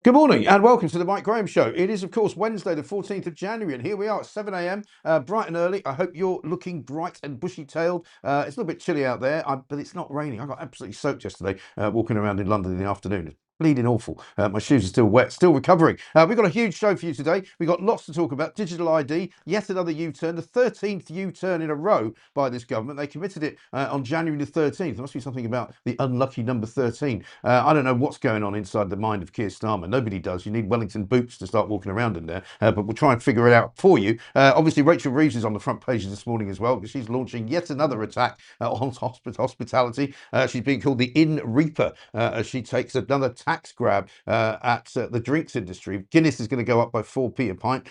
Good morning and welcome to the Mike Graham Show. It is, of course, Wednesday, the 14th of January, and here we are at 7 a.m., bright and early. I hope you're looking bright and bushy-tailed. It's a little bit chilly out there, but it's not raining. I got absolutely soaked yesterday walking around in London in the afternoon. It's bleeding awful. My shoes are still wet, still recovering. We've got a huge show for you today. We've got lots to talk about. Digital ID, yet another U-turn, the 13th U-turn in a row by this government. They committed it on January the 13th. There must be something about the unlucky number 13. I don't know what's going on inside the mind of Keir Starmer. Nobody does. You need Wellington boots to start walking around in there, but we'll try and figure it out for you. Obviously, Rachel Reeves is on the front pages this morning as well because she's launching yet another attack on hospitality. She's being called the Inn Reaper as she takes another tax grab at the drinks industry. Guinness is going to go up by 4p a pint,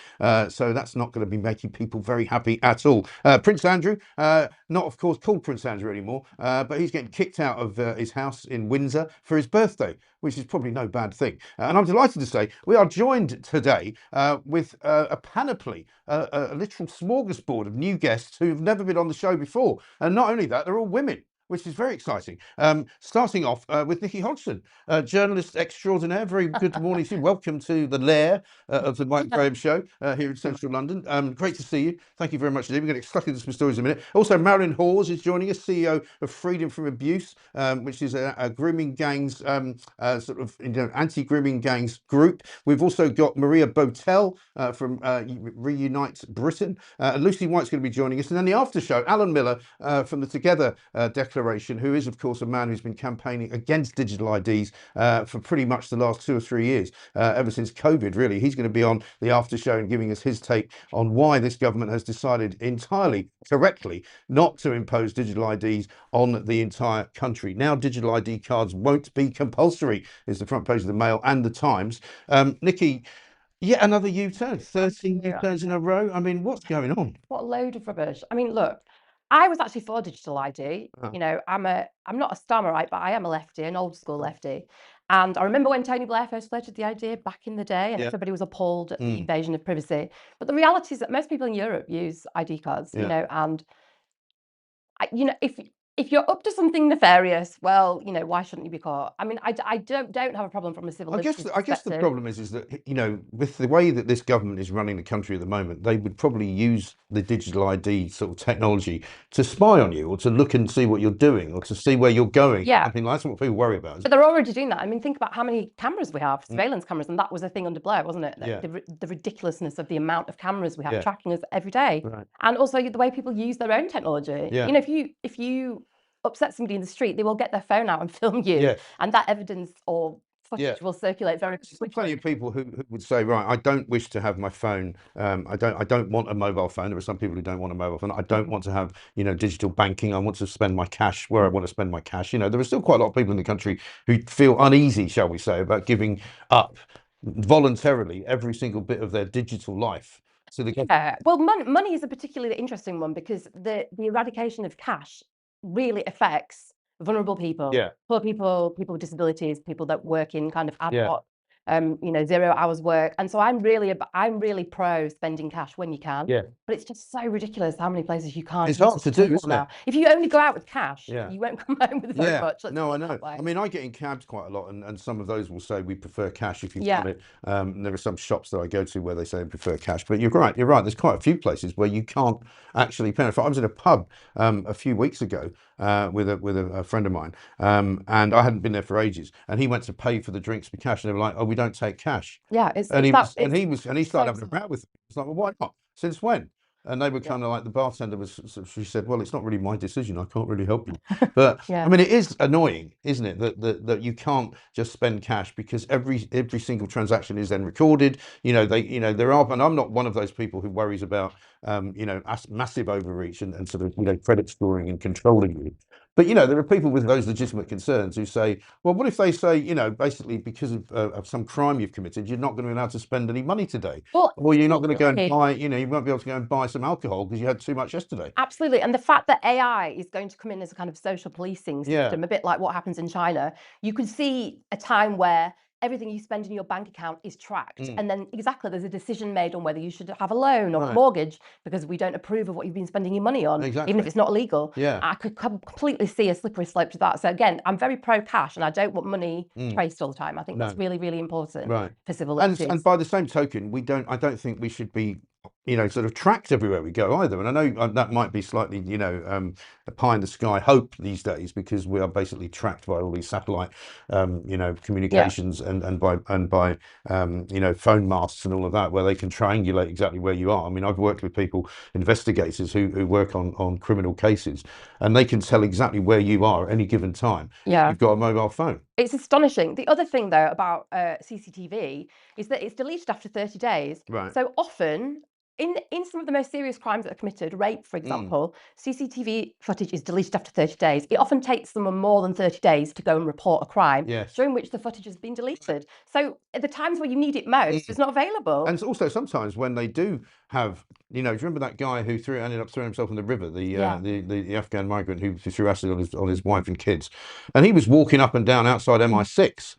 so that's not going to be making people very happy at all. Prince Andrew, not of course called Prince Andrew anymore, but he's getting kicked out of his house in Windsor for his birthday, which is probably no bad thing. And I'm delighted to say we are joined today with a panoply, a literal smorgasbord of new guests who've never been on the show before. And not only that, they're all women, which is very exciting. Starting off with Nikki Hodgson, journalist extraordinaire. Very good morning to you. Welcome to the lair of the Mike Graham Show here in central London. Great to see you. Thank you very much indeed. We're going to get stuck into some stories in a minute. Also, Marilyn Hawes is joining us, CEO of Freedom from Abuse, which is a grooming gangs, sort of anti-grooming gangs group. We've also got Maria Botel from Reunite Britain. Lucy White's going to be joining us. And then the after show, Alan Miller from the Together Declaration, who is, of course, a man who's been campaigning against digital IDs for pretty much the last 2 or 3 years, ever since COVID, really. He's going to be on the after show and giving us his take on why this government has decided entirely correctly not to impose digital IDs on the entire country. Now digital ID cards won't be compulsory, is the front page of the Mail and the Times. Nikki, yet another U-turn, 13 U-turns in a row. I mean, what's going on? What a load of rubbish. I mean, look, I was actually for digital ID. Oh. You know, I'm not a Starmerite, but I am a lefty, an old school lefty. And I remember when Tony Blair first floated the idea back in the day, and Yeah. everybody was appalled at the invasion of privacy. But the reality is that most people in Europe use ID cards, Yeah. you know, and if you're up to something nefarious, well, you know, why shouldn't you be caught? I mean, I don't have a problem from a civil liberties I guess the perspective. problem is that, you know, with the way that this government is running the country at the moment, they would probably use the digital ID sort of technology to spy on you or to look and see what you're doing or to see where you're going. Yeah. I mean, that's what people worry about. But they're already doing that. I mean, think about how many cameras we have, surveillance cameras, and that was a thing under Blair, wasn't it? Yeah. The ridiculousness of the amount of cameras we have Yeah. tracking us every day, Right. and also the way people use their own technology. Yeah. You know, if you upset somebody in the street, they will get their phone out and film you, Yeah. and that evidence or footage Yeah. will circulate very There's quickly. plenty of people who would say, right, I don't wish to have my phone. I don't want a mobile phone. There are some people who don't want a mobile phone. I don't want to have, you know, digital banking. I want to spend my cash where I want to spend my cash. You know, there are still quite a lot of people in the country who feel uneasy, shall we say, about giving up voluntarily every single bit of their digital life. So Well, money is a particularly interesting one because the eradication of cash really affects vulnerable people, Yeah. poor people, people with disabilities, people that work in kind of ad Yeah. hoc, 0 hours work. And so I'm really pro spending cash when you can. Yeah. But it's just so ridiculous how many places you can't It's use hard it to do, now. isn't it? If you only go out with cash, Yeah. you won't come home with very Yeah. much. Let's No, put I it know. that way. I mean, I get in cabs quite a lot, and some of those will say we prefer cash if you've Yeah. got it. There are some shops that I go to where they say they prefer cash, but you're right. You're right. There's quite a few places where you can't actually pay. I was in a pub a few weeks ago with a friend of mine, and I hadn't been there for ages, and he went to pay for the drinks with cash, and they were like, "Oh, we don't take cash." Yeah, And he started so having a row with them. It's like, well, why not? Since when? And they were Yeah. kind of like, the bartender was, she said, well, it's not really my decision. I can't really help you. But Yeah. I mean, it is annoying, isn't it? That you can't just spend cash because every single transaction is then recorded. You know, there are, and I'm not one of those people who worries about, massive overreach and sort of, credit scoring and controlling you. But, there are people with those legitimate concerns who say, well, what if they say, basically because of some crime you've committed, you're not going to be allowed to spend any money today? Well, Or you're not going to go and absolutely. buy, you won't be able to go and buy some alcohol because you had too much yesterday. Absolutely. And the fact that AI is going to come in as a kind of social policing Yeah. system, a bit like what happens in China, you could see a time where everything you spend in your bank account is tracked. Mm. And then exactly, there's a decision made on whether you should have a loan or a Right. mortgage because we don't approve of what you've been spending your money on, even if Exactly. it's not illegal. Yeah. I could completely see a slippery slope to that. So again, I'm very pro cash and I don't want money traced all the time. I think that's No. really, really important Right. for civil And liberties. by the same token, I don't think we should be, sort of tracked everywhere we go either. And I know that might be slightly, a pie in the sky hope these days, because we are basically tracked by all these satellite, communications and by phone masts and all of that, where they can triangulate exactly where you are. I mean, I've worked with people, investigators who work on criminal cases, and they can tell exactly where you are at any given time. Yeah. You've got a mobile phone. It's astonishing. The other thing, though, about CCTV is that it's deleted after 30 days. Right. So often, in some of the most serious crimes that are committed, rape, for example, CCTV footage is deleted after 30 days. It often takes someone more than 30 days to go and report a crime, Yes. during which the footage has been deleted. So at the times where you need it most, it's not available. And also sometimes when they do have, do you remember that guy who ended up throwing himself in the river, the Afghan migrant who threw acid on his wife and kids, and he was walking up and down outside MI6,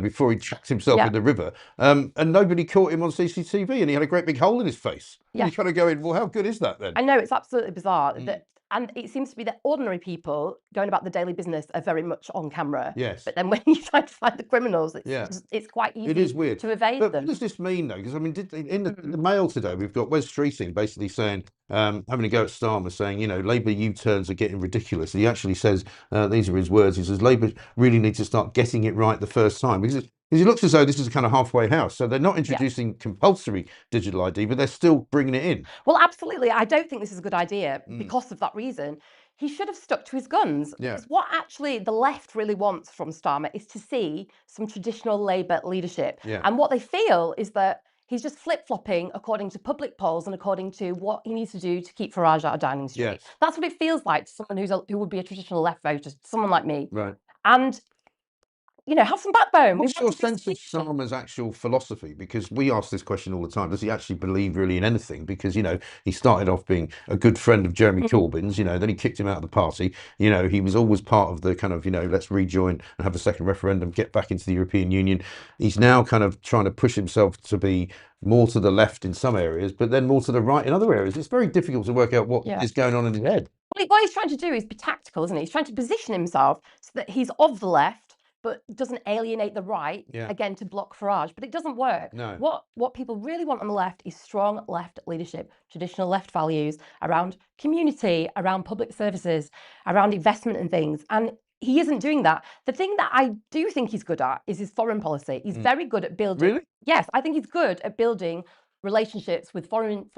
before he chucked himself in the river, and nobody caught him on CCTV, and he had a great big hole in his face. Yeah. And you kind of going, well, how good is that then? I know, it's absolutely bizarre that. And it seems to be that ordinary people going about the daily business are very much on camera. Yes. But then when you try to find the criminals, it's quite easy. It is weird to evade them. What does this mean, though? Because I mean, in the Mail today, we've got Wes Streeting basically saying, having a go at Starmer, saying, Labour U-turns are getting ridiculous. He actually says, these are his words. He says Labour really needs to start getting it right the first time, because it looks as though this is a kind of halfway house. So they're not introducing compulsory digital ID, but they're still bringing it in. Well, absolutely. I don't think this is a good idea because of that reason. He should have stuck to his guns. Yeah. Because what actually the left really wants from Starmer is to see some traditional Labour leadership. Yeah. And what they feel is that he's just flip-flopping according to public polls and according to what he needs to do to keep Farage out of Downing Street. Yes. That's what it feels like to someone who would be a traditional left voter, someone like me. Right. And have some backbone. What's your sense of Starmer's actual philosophy? Because we ask this question all the time. Does he actually believe really in anything? Because, he started off being a good friend of Jeremy Corbyn's, then he kicked him out of the party. He was always part of the kind of, let's rejoin and have a second referendum, get back into the European Union. He's now kind of trying to push himself to be more to the left in some areas, but then more to the right in other areas. It's very difficult to work out what is going on in his head. Well, what he's trying to do is be tactical, isn't he? He's trying to position himself so that he's of the left, but doesn't alienate the right, again, to block Farage. But it doesn't work. No. What people really want on the left is strong left leadership, traditional left values around community, around public services, around investment and things. And he isn't doing that. The thing that I do think he's good at is his foreign policy. He's very good at building. Really? Yes, I think he's good at building relationships with foreign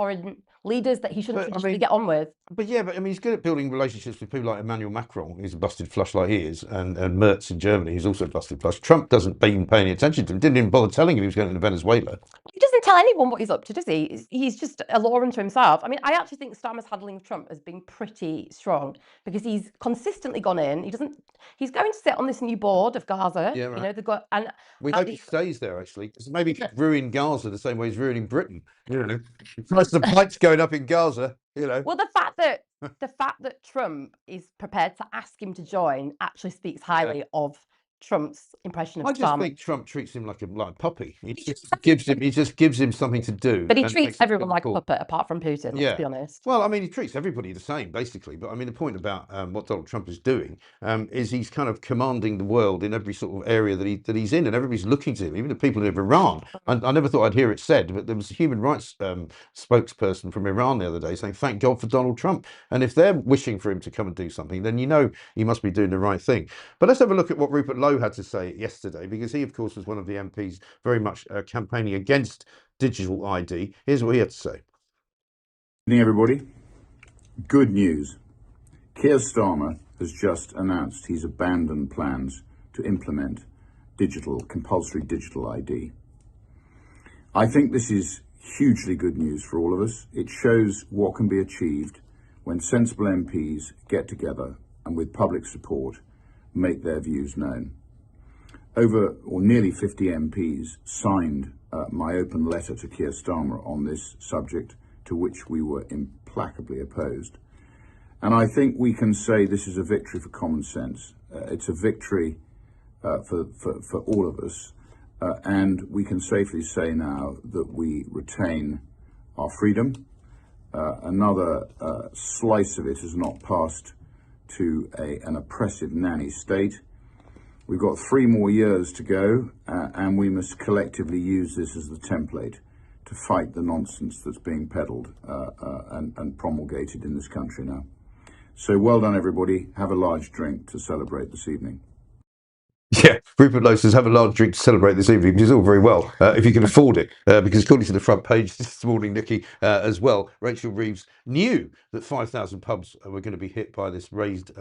leaders that he shouldn't traditionally get on with. But he's good at building relationships with people like Emmanuel Macron, who's a busted flush like he is, and Merz in Germany, who's also a busted flush. Trump doesn't even pay any attention to him, didn't even bother telling him he was going to Venezuela. He doesn't tell anyone what he's up to, does he? He's just a law unto himself. I mean, I actually think Starmer's handling of Trump has been pretty strong because he's consistently gone in. He's going to sit on this new board of Gaza. Yeah, right. And we hope he stays there, actually, because maybe he could ruin Gaza the same way he's ruining Britain. The price of the pipes going up in Gaza. Well, the fact that Trump is prepared to ask him to join actually speaks highly of Trump's impression of Starmer. I just think Trump treats him like a puppy. He just gives him something to do. But he treats everyone like a puppet, apart from Putin. Let's be honest. Well, I mean, he treats everybody the same, basically. But I mean, the point about what Donald Trump is doing is he's kind of commanding the world in every sort of area that he's in, and everybody's looking to him. Even the people in Iran. I never thought I'd hear it said, but there was a human rights spokesperson from Iran the other day saying, "Thank God for Donald Trump." And if they're wishing for him to come and do something, then he must be doing the right thing. But let's have a look at what Rupert Lowe had to say yesterday, because he, of course, was one of the MPs very much campaigning against digital ID. Here's what he had to say. Good evening, everybody. Good news. Keir Starmer has just announced he's abandoned plans to implement compulsory digital ID. I think this is hugely good news for all of us. It shows what can be achieved when sensible MPs get together and, with public support, make their views known. Nearly 50 MPs signed my open letter to Keir Starmer on this subject, to which we were implacably opposed. And I think we can say this is a victory for common sense. It's a victory for all of us. and we can safely say now that we retain our freedom. Another slice of it has not passed to an oppressive nanny state. We've got 3 more years to go, and we must collectively use this as the template to fight the nonsense that's being peddled and promulgated in this country now. So well done, everybody. Have a large drink to celebrate this evening. Yeah, Rupert Lowe says, have a large drink to celebrate this evening, which is all very well, if you can afford it, because according to the front page this morning, Nikki, as well, Rachel Reeves knew that 5,000 pubs were going to be hit by this raised,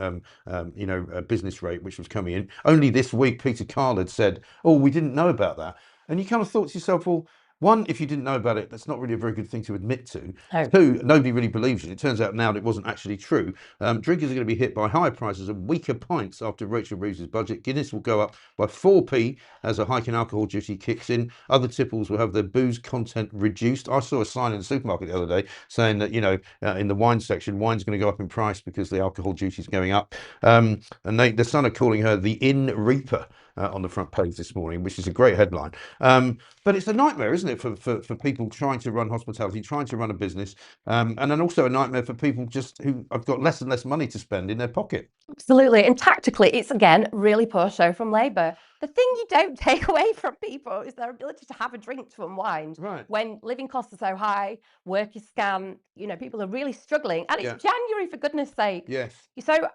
business rate, which was coming in. Only this week, Peter Carl had said, oh, we didn't know about that. And you kind of thought to yourself, well, one, if you didn't know about it, that's not really a very good thing to admit to. Oh. 2, nobody really believes it. It turns out now that it wasn't actually true. Drinkers are going to be hit by higher prices and weaker pints after Rachel Reeves' budget. Guinness will go up by 4p as a hike in alcohol duty kicks in. Other tipples will have their booze content reduced. I saw a sign in the supermarket the other day saying that, in the wine section, wine's going to go up in price because the alcohol duty is going up. And the Sun are calling her the Inn Reaper on the front page this morning, which is a great headline. But it's a nightmare, isn't it, for people trying to run hospitality, trying to run a business, and then also a nightmare for people just who have got less and less money to spend in their pocket. Absolutely. And tactically, it's again really poor show from Labour. The thing you don't take away from people is their ability to have a drink to unwind. Right. When living costs are so high, work is scant, people are really struggling. And it's Yeah. January, for goodness sake. Yes. So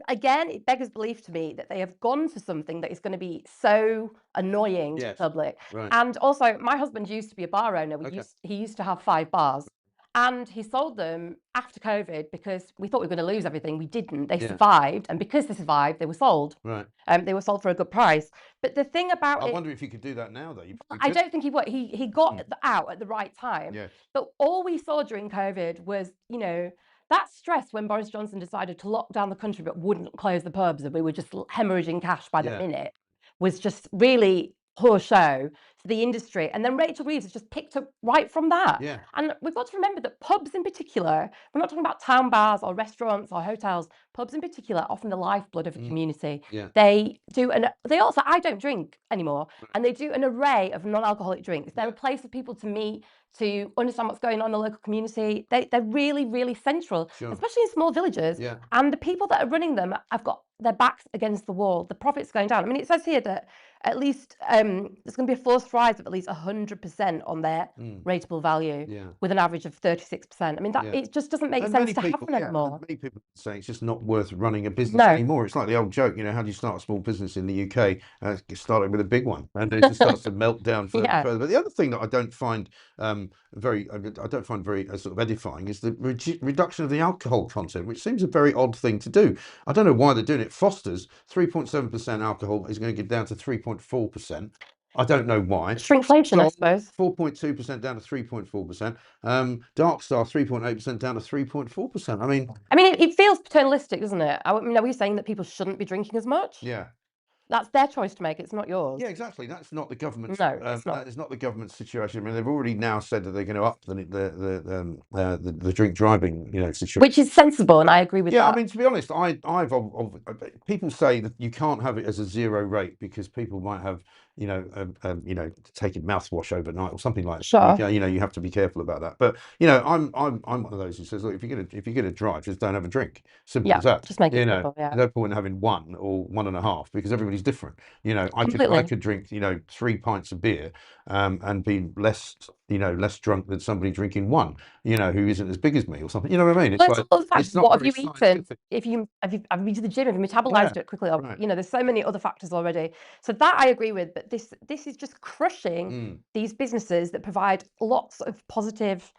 again, it beggars belief to me that they have gone for something that is going to be so annoying to Yes. the public. Right. And also, my husband used to be a bar owner. He used to have 5 bars. And he sold them after COVID because we thought we were going to lose everything. We didn't. They survived. And because they survived, they were sold. Right. They were sold for a good price. But the thing about I wonder if you could do that now, though. I don't think he would. He got out at the right time. Yes. But all we saw during COVID was, that stress when Boris Johnson decided to lock down the country but wouldn't close the pubs and we were just hemorrhaging cash by the minute was just really poor show for the industry. And then Rachel Reeves has just picked up right from that. Yeah. And we've got to remember that pubs in particular, we're not talking about town bars or restaurants or hotels, pubs in particular are often the lifeblood of a community. Yeah. They do, and they also, I don't drink anymore, and they do an array of non-alcoholic drinks. They're a place for people to meet, to understand what's going on in the local community. They're really, really central, especially in small villages. Yeah. And the people that are running them have got their backs against the wall. The profit's going down. I mean, it says here that at least there's going to be a forced rise of at least 100% on their rateable value, with an average of 36%. I mean, that it just doesn't make sense to happen anymore. Many people say it's just not worth running a business anymore. It's like the old joke, how do you start a small business in the UK? Starting with a big one, and then it just starts to melt down further and further. But the other thing that I don't find very sort of edifying is the reduction of the alcohol content, which seems a very odd thing to do. I don't know why they're doing it. Foster's 3.7% alcohol is going to get down to 3.4%. I don't know why. Shrinkflation, I suppose. 4.2% down to 3.4%. Dark Star 3.8% down to 3.4%. I mean, it feels paternalistic, doesn't it? I mean, are we saying that people shouldn't be drinking as much? Yeah. That's their choice to make. It's not yours. Yeah, exactly. That's not the government's. No, it's not. That is not the government's situation. I mean, they've already now said that they're going to up the drink driving, situation, which is sensible, and I agree with that. Yeah, I mean, to be honest, people say that you can't have it as a 0 rate because people might have, taken mouthwash overnight or something like that. Sure. You have to be careful about that. But I'm one of those who says, look, if you're gonna drive, just don't have a drink. Simple as that. Just make it simple. Yeah. No point in having 1 or 1.5 because everybody's different. I could drink 3 pints of beer and be less drunk than somebody drinking 1 who isn't as big as me or something. You know what I mean? It's what have you eaten? Have you been to the gym? Have you metabolized it quickly? Right. There's so many other factors already. So that I agree with, but this is just crushing these businesses that provide lots of positive,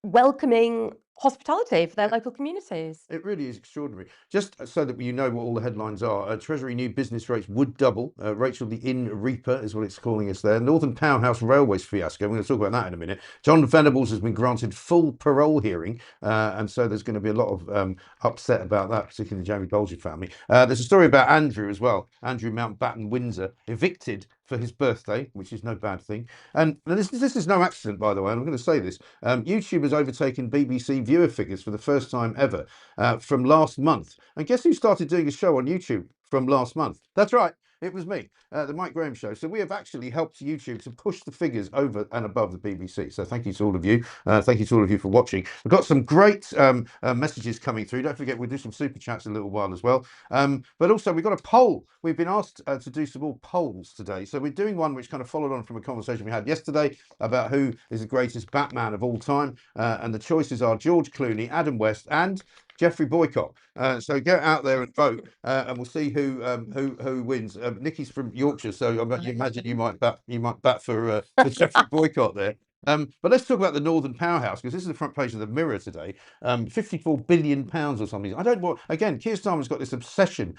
welcoming hospitality for their local communities. It really is extraordinary. Just so that you know what all the headlines are, Treasury new business rates would double. Rachel the Inn Reaper is what it's calling us there. Northern Powerhouse Railways fiasco. We're going to talk about that in a minute. John Venables has been granted full parole hearing, and so there's going to be a lot of upset about that, particularly the Jamie Bolger family. There's a story about Andrew as well. Andrew Mountbatten Windsor, evicted for his birthday, which is no bad thing. And this is no accident, by the way, and I'm going to say this. YouTube has overtaken BBC viewer figures for the first time ever from last month. And guess who started doing a show on YouTube from last month? That's right. It was me, the Mike Graham Show. So we have actually helped YouTube to push the figures over and above the BBC. So thank you to all of you. Thank you to all of you for watching. We've got some great messages coming through. Don't forget, we'll do some super chats in a little while as well. But also, we've got a poll. We've been asked to do some more polls today. So we're doing one which kind of followed on from a conversation we had yesterday about who is the greatest Batman of all time. And the choices are George Clooney, Adam West, and Jeffrey Boycott. So get out there and vote, and we'll see who wins. Nikki's from Yorkshire, so I imagine you might bat for Jeffrey Boycott there. But let's talk about the Northern Powerhouse, because this is the front page of the Mirror today. 54 billion pounds or something. I don't want, again, Keir Starmer's got this obsession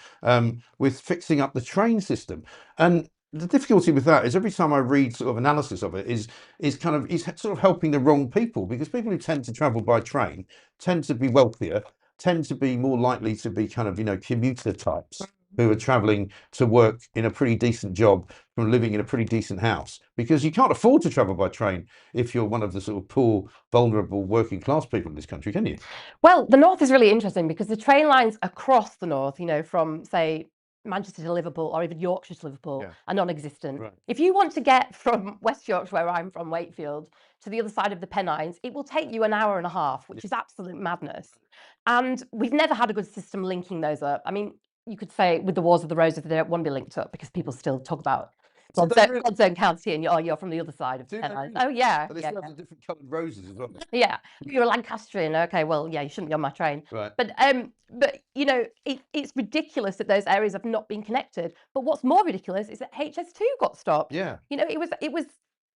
with fixing up the train system, and the difficulty with that is every time I read sort of analysis of it is kind of, he's sort of helping the wrong people, because people who tend to travel by train tend to be wealthier, tend to be more likely to be kind of, you know, commuter types who are traveling to work in a pretty decent job from living in a pretty decent house, because you can't afford to travel by train if you're one of the sort of poor, vulnerable, working class people in this country, can you? Well, the north is really interesting because the train lines across the north, you know, from say Manchester to Liverpool or even Yorkshire to Liverpool are non-existent. Right. If you want to get from West Yorkshire, where I'm from, Wakefield, to the other side of the Pennines, it will take you an hour and a half, which is absolute madness. And we've never had a good system linking those up. I mean, you could say with the Wars of the Roses, they don't want to be linked up because people still talk about God's own county, and you're from the other side of the Pennines. Oh yeah, but they still have the different coloured roses as well. Yeah, you're a Lancastrian. Okay, well, yeah, you shouldn't be on my train. Right. But you know, it's ridiculous that those areas have not been connected. But what's more ridiculous is that HS2 got stopped. Yeah. You know, it was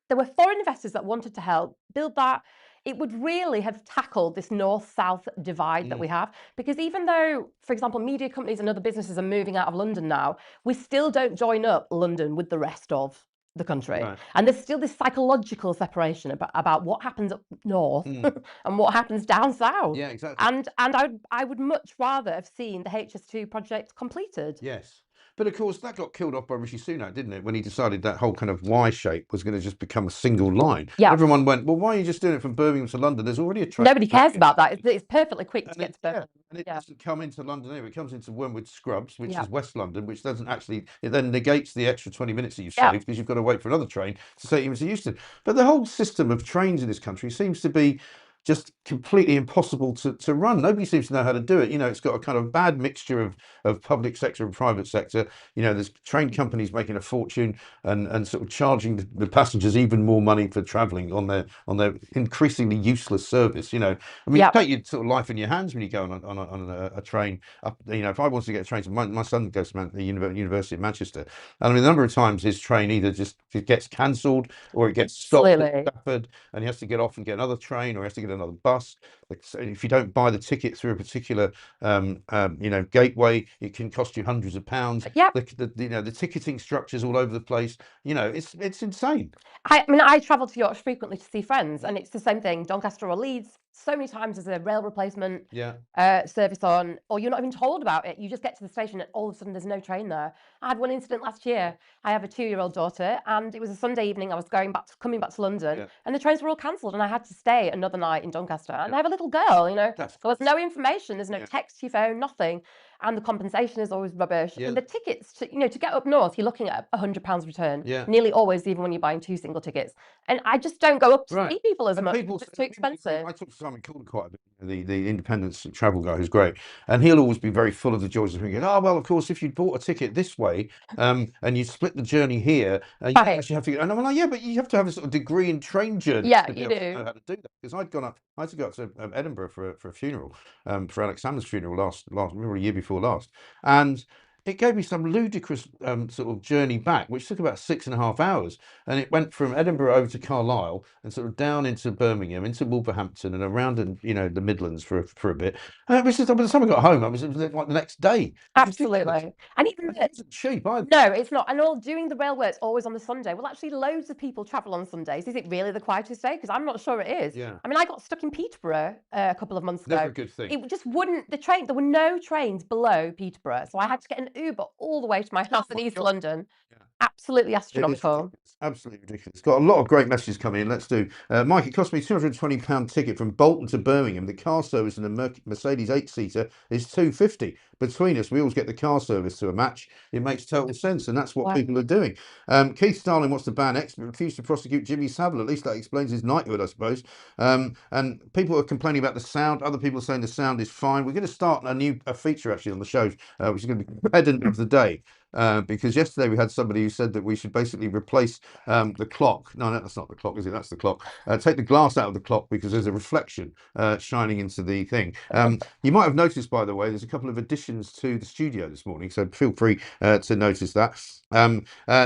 there were foreign investors that wanted to help build that. It would really have tackled this north-south divide that we have, because even though, for example, media companies and other businesses are moving out of London now, we still don't join up London with the rest of the country. Right. And there's still this psychological separation about what happens up north and what happens down south. Yeah, exactly. And I would much rather have seen the HS2 project completed. Yes. But of course, that got killed off by Rishi Sunak, didn't it? When he decided that whole kind of Y shape was going to just become a single line. Yeah. Everyone went, well, why are you just doing it from Birmingham to London? There's already a train. Nobody cares about that. It's perfectly quick to get to Birmingham. And it doesn't come into London anyway. It comes into Wormwood Scrubs, which Yeah. is West London, which doesn't actually, it then negates the extra 20 minutes that you've Yeah. saved, because you've got to wait for another train to take you into Euston. But the whole system of trains in this country seems to be just completely impossible to run. Nobody seems to know how to do it. You know, it's got a kind of bad mixture of public sector and private sector. You know, there's train companies making a fortune and sort of charging the passengers even more money for travelling on their increasingly useless service. You know, I mean, Yeah. you take your sort of life in your hands when you go on a train up. You know, if I wanted to get a train to my son goes to the University of Manchester, and I mean, a number of times his train either just gets cancelled or it gets stopped at Stafford, and he has to get off and get another train, or he has to get another bus. So if you don't buy the ticket through a particular you know, gateway, it can cost you hundreds of pounds. Yeah. You know, the ticketing structures all over the place. You know, it's insane. I mean, I travel to Yorkshire frequently to see friends, and it's the same thing. Doncaster or Leeds, so many times there's a rail replacement service on, or you're not even told about it. You just get to the station and all of a sudden there's no train there. I had one incident last year. I have a 2-year-old daughter, and it was a Sunday evening. I was coming back to London, and the trains were all cancelled, and I had to stay another night in Doncaster. And I have a little girl, you know, so there's no information, there's no text to your phone, nothing, and the compensation is always rubbish. And the tickets to, you know, to get up north, you're looking at £100 return, nearly always, even when you're buying 2 single tickets. And I just don't go up to see people as much. It's too expensive. I talk to Simon Calder quite a bit, the independent travel guy, who's great, and he'll always be very full of the joys of thinking, oh well, of course, if you'd bought a ticket this way, and you split the journey here, you actually have to. And I'm like, yeah, but you have to have a sort of degree in train journey. Yeah, to be you able do. to know how to do that, because I had to go up to Edinburgh for a funeral, for Alex Salmond's funeral last a year before last, and it gave me some ludicrous sort of journey back, which took about 6.5 hours. And it went from Edinburgh over to Carlisle and sort of down into Birmingham, into Wolverhampton, and around in, you know, the Midlands for a bit. And it was just, by the time I got home, it was like the next day. Absolutely. And even it wasn't cheap either. No, it's not. And all doing the railworks always on the Sunday. Well, actually, loads of people travel on Sundays. Is it really the quietest day? Because I'm not sure it is. Yeah. I mean, I got stuck in Peterborough a couple of months ago. Never a good thing. It just wouldn't, there were no trains below Peterborough. So I had to get an Uber all the way to my house in East London. Yeah. absolutely It is astronomical. ridiculous. Absolutely ridiculous. Got a lot of great messages coming in. Let's do. Mike, it cost me £220 ticket from Bolton to Birmingham. The car service in a Mercedes 8-seater is £250. Between us, we always get the car service to a match. It makes total sense, and that's what Wow. people are doing. Keith Starling wants to ban X, but refused to prosecute Jimmy Savile. At least that explains his knighthood, I suppose. And people are complaining about the sound. Other people are saying the sound is fine. We're going to start a new feature actually on the show, which is going to be pedant of the day. Because yesterday we had somebody who said that we should basically replace the clock. No, that's not the clock, is it? That's the clock. Take the glass out of the clock because there's a reflection shining into the thing. You might have noticed, by the way, there's a couple of additions to the studio this morning, so feel free to notice that.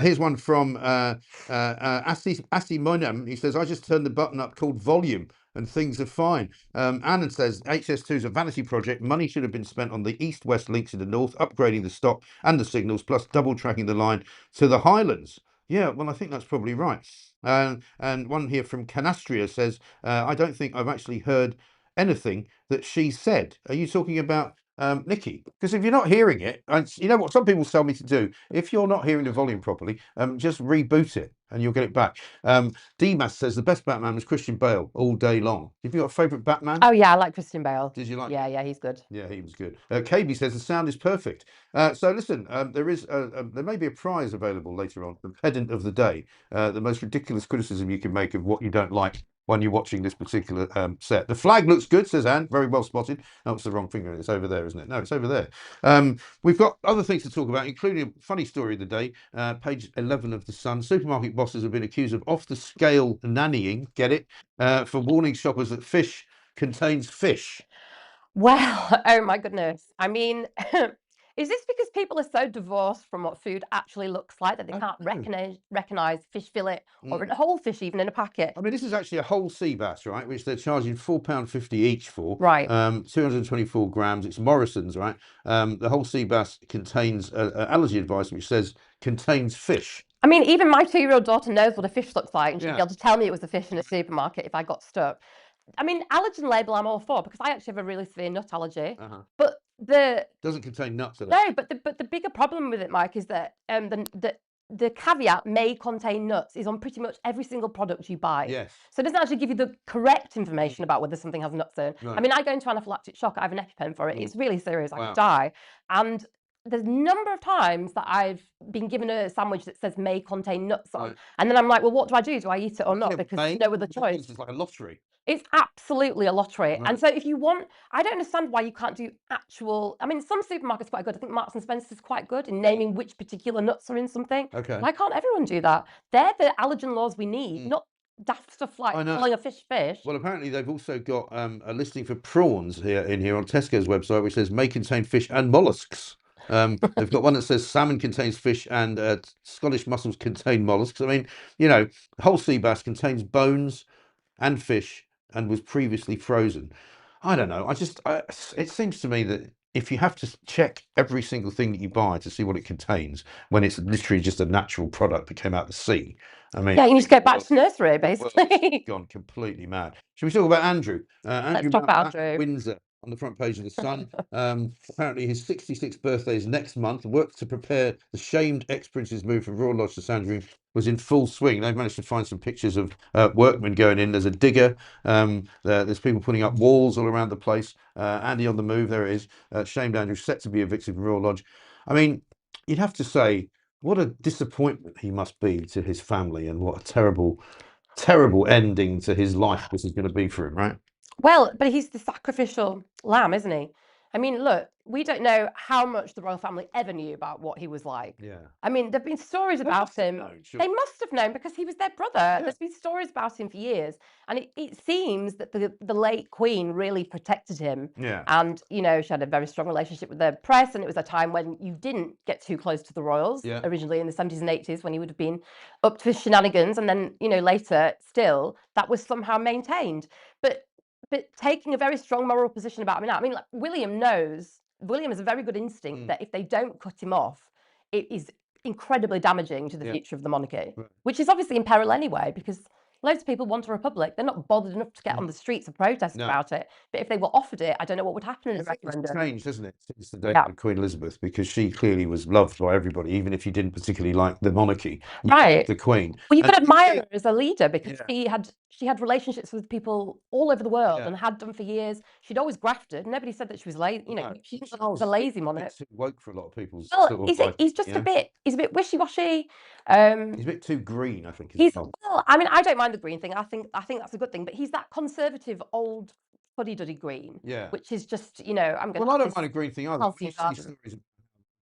Here's one from Asti Monam. He says, I just turned the button up called volume and things are fine. Annan says HS2 is a vanity project. Money should have been spent on the east-west links in the north, upgrading the stop and the signals, plus double tracking the line to the Highlands. Yeah, well, I think that's probably right. And one here from Canastria says, I don't think I've actually heard anything that she said. Are you talking about Nikki? Because if you're not hearing it, you know what some people tell me to do? If you're not hearing the volume properly, just reboot it and you'll get it back. Demas says the best Batman was Christian Bale all day long. Have you got a favourite Batman? Oh yeah, I like Christian Bale. Did you like? Yeah, he's good. Yeah, he was good. KB says the sound is perfect. So listen, there may be a prize available later on, the pedant of the day, the most ridiculous criticism you can make of what you don't like when you're watching this particular set. The flag looks good, says Anne. Very well spotted. Oh, it's the wrong finger. It's over there, isn't it? No, it's over there. We've got other things to talk about, including a funny story of the day. Page 11 of The Sun. Supermarket bosses have been accused of off-the-scale nannying, get it, for warning shoppers that fish contains fish. Well, oh my goodness. I mean, is this because people are so divorced from what food actually looks like that they can't recognize fish fillet or a whole fish even in a packet? I mean, this is actually a whole sea bass, right? Which they're charging £4.50 each for. Right. 224 grams. It's Morrison's, right? The whole sea bass contains allergy advice, which says contains fish. I mean, even my 2-year-old daughter knows what a fish looks like, and she'd Yeah. be able to tell me it was a fish in a supermarket if I got stuck. I mean, allergen label I'm all for because I actually have a really severe nut allergy. But doesn't contain nuts. No, but the bigger problem with it, Mike, is that the caveat may contain nuts is on pretty much every single product you buy. Yes. So it doesn't actually give you the correct information about whether something has nuts in. Right. I mean, I go into anaphylactic shock. I have an EpiPen for it. It's really serious. I Wow. could die. And there's a number of times that I've been given a sandwich that says may contain nuts on. Right. And then I'm like, well, what do I do? Do I eat it or not? Because there's no other choice. It's like a lottery. It's absolutely a lottery. Right. And so if you want, I don't understand why you can't do actual, I mean, some supermarkets are quite good. I think Marks and Spencer's is quite good in naming which particular nuts are in something. Okay. Why can't everyone do that? They're the allergen laws we need, not daft stuff like calling a fish fish. Well, apparently they've also got a listing for prawns here on Tesco's website, which says may contain fish and mollusks. They've got one that says salmon contains fish and Scottish mussels contain mollusks. I mean, you know, whole sea bass contains bones and fish and was previously frozen. I don't know. It seems to me that if you have to check every single thing that you buy to see what it contains, when it's literally just a natural product that came out of the sea, I mean, yeah, you need to get back to nursery, basically. It's gone completely mad. Should we talk about Andrew? Let's talk about Andrew. Windsor on the front page of The Sun. Apparently his 66th birthday is next month. Work to prepare the shamed ex-prince's move from Royal Lodge to Sandringham was in full swing. They've managed to find some pictures of workmen going in. There's a digger. There's people putting up walls all around the place. Andy on the move. There it is. Shamed Andrew set to be evicted from Royal Lodge. I mean, you'd have to say what a disappointment he must be to his family, and what a terrible ending to his life this is going to be for him, right? Well, but he's the sacrificial lamb, isn't he? I mean, look, we don't know how much the royal family ever knew about what he was like. Yeah. I mean, there've been stories about him. They must have known because he was their brother. Yeah. There's been stories about him for years. And it seems that the late Queen really protected him. Yeah. And, you know, she had a very strong relationship with the press. And it was a time when you didn't get too close to the royals, originally in the 70s and 80s, when he would have been up to his shenanigans. And then, you know, later, still, that was somehow maintained. But taking a very strong moral position about him now. I mean, like, William has a very good instinct that if they don't cut him off, it is incredibly damaging to the future of the monarchy, which is obviously in peril anyway, because Loads of people want a republic. They're not bothered enough to get on the streets and protest No. about it. But if they were offered it, I don't know what would happen in a It's referendum. changed, hasn't it, since the day Yeah. of Queen Elizabeth, because she clearly was loved by everybody, even if you didn't particularly like the monarchy. You Right. liked the Queen. Well, you And could admire her as a leader because Yeah. she had relationships with people all over the world Yeah. and had done for years. She'd always grafted. Nobody said that she was lazy. You know, No. she was Charles a is lazy a monarch. bit too woke for a lot of people's Well, sort of liking, he's just you know? he's a bit wishy-washy. He's a bit too green, I think, as He's well. well, I mean, I don't mind the green thing. I think that's a good thing. But he's that conservative old fuddy-duddy green, Yeah. which is just, you know, I'm going Well, I to don't mind a green thing either. When healthy you see garden. stories of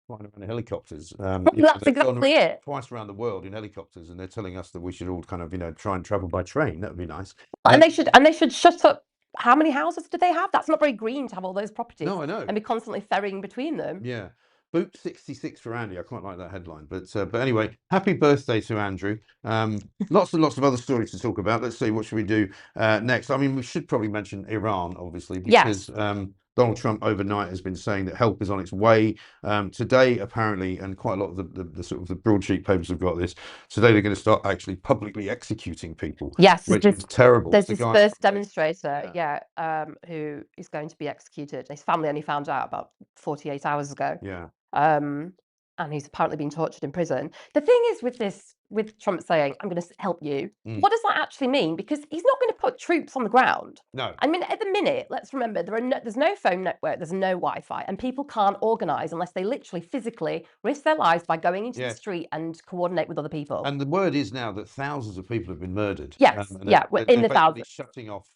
flying around in helicopters, you know, That's they've gone exactly it. twice around the world in helicopters, and they're telling us that we should all kind of, you know, try and travel by train. That would be nice. And they should shut up. How many houses do they have? That's not very green to have all those properties. No, I know. And be constantly ferrying between them. Yeah. Boot 66 for Andy. I quite like that headline. But anyway, happy birthday to Andrew. Lots and lots of other stories to talk about. Let's see, what should we do next? I mean, we should probably mention Iran, obviously, because Donald Trump overnight has been saying that help is on its way. Today, apparently, and quite a lot of the sort of the broadsheet papers have got this. Today, they're going to start actually publicly executing people. Yes, which is terrible. There's this first demonstrator, who is going to be executed. His family only found out about 48 hours ago. Yeah. And he's apparently been tortured in prison. The thing is with Trump saying, I'm going to help you, what does that actually mean? Because he's not going to put troops on the ground. No. I mean, at the minute, let's remember, there's no phone network, there's no Wi-Fi, and people can't organise unless they literally physically risk their lives by going into the street and coordinate with other people. And the word is now that thousands of people have been murdered. Yes, they're in the thousands. shutting off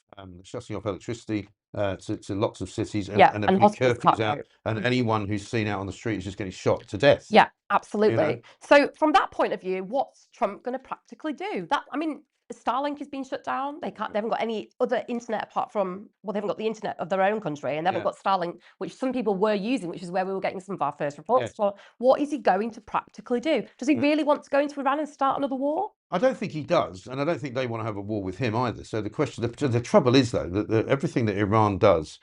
electricity to lots of cities, and and putting curfews out, out. and anyone who's seen out on the street is just getting shot to death. Yeah, absolutely. You know? So from that point of view, what's Trump going to practically do? I mean, Starlink has been shut down. They haven't got any other internet apart from, well, they haven't got the internet of their own country, and they haven't got Starlink, which some people were using, which is where we were getting some of our first reports. So what is he going to practically do? Does he really want to go into Iran and start another war? I don't think he does, and I don't think they want to have a war with him either. So the trouble is, though, that everything that Iran does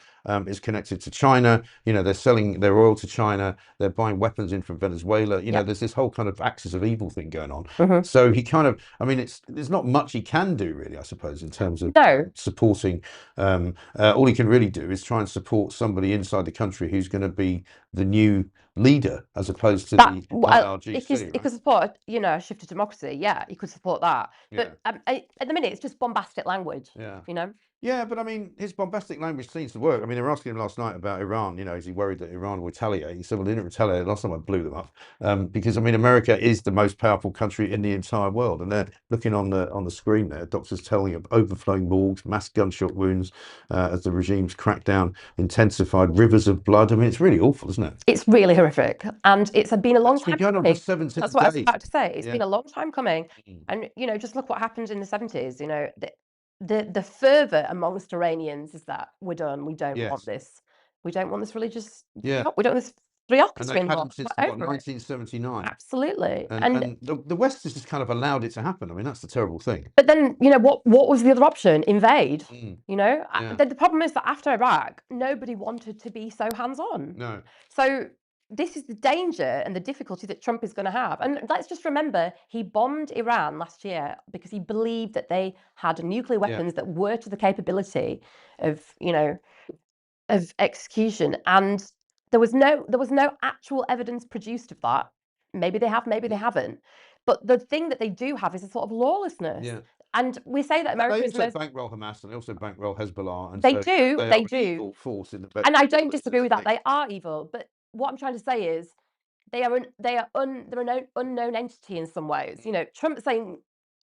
is connected to China. You know, they're selling their oil to China. They're buying weapons in from Venezuela. You know, there's this whole kind of axis of evil thing going on. So he kind of, I mean, there's not much he can do really, I suppose, in terms of supporting. All he can really do is try and support somebody inside the country who's going to be the new leader, as opposed to the IRGC. He could support, you know, a shift to democracy. Yeah, he could support that. But at the minute, it's just bombastic language. Yeah. You know. Yeah, but I mean, his bombastic language seems to work. I mean, they were asking him last night about Iran. You know, is he worried that Iran will retaliate? He said, well, they didn't retaliate last time I blew them up. Because I mean, America is the most powerful country in the entire world, and they're looking on the screen there. Doctors telling of overflowing morgues, mass gunshot wounds, as the regime's crackdown intensified, rivers of blood. I mean, it's really awful, isn't it? It's really horrific, and it's been a long time going on for 17 That's what I was about to say. It's Yeah. been a long time coming, and you know, just look what happened in the 70s. You know, the fervor amongst Iranians is that we're done. We don't want this. We don't want this religious. Yeah. We don't want this And theocracy they've had involved. them since We're what, over it. 1979. Absolutely. And the West has just kind of allowed it to happen. I mean, that's the terrible thing. But then, you know, what was the other option? Invade. You know, Yeah. the problem is that after Iraq, nobody wanted to be so hands-on. No. So this is the danger and the difficulty that Trump is going to have. And let's just remember, he bombed Iran last year because he believed that they had nuclear weapons that were to the capability of, you know, of execution. And there was no actual evidence produced of that. Maybe they have, maybe they haven't. But the thing that they do have is a sort of lawlessness. Yeah. And we say that America is They also bankroll Hamas, and they also bankroll Hezbollah. And they so do. They do. Force in the And I don't disagree with that. They are evil. But what I'm trying to say is they're an unknown entity in some ways. You know, Trump saying,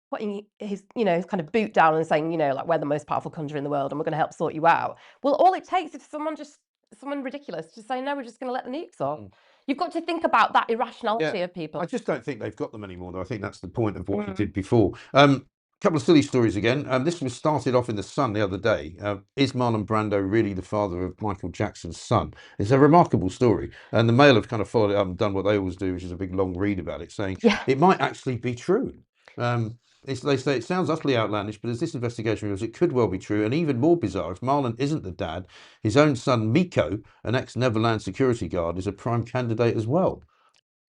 putting his, you know, kind of boot down and saying, you know, like, we're the most powerful country in the world and we're going to help sort you out. Well, all it takes is someone ridiculous to say, no, we're just going to let the nukes off. You've got to think about that irrationality of people. I just don't think they've got them anymore, though. I think that's the point of what he did before. Couple of silly stories again. This was started off in the Sun the other day. Is Marlon Brando really the father of Michael Jackson's son? It's a remarkable story, and the Mail have kind of followed it up and done what they always do, which is a big long read about it, saying it might actually be true. They say it sounds utterly outlandish, but as this investigation reveals, it could well be true. And even more bizarre, if Marlon isn't the dad, his own son Miko, an ex-Neverland security guard, is a prime candidate as well.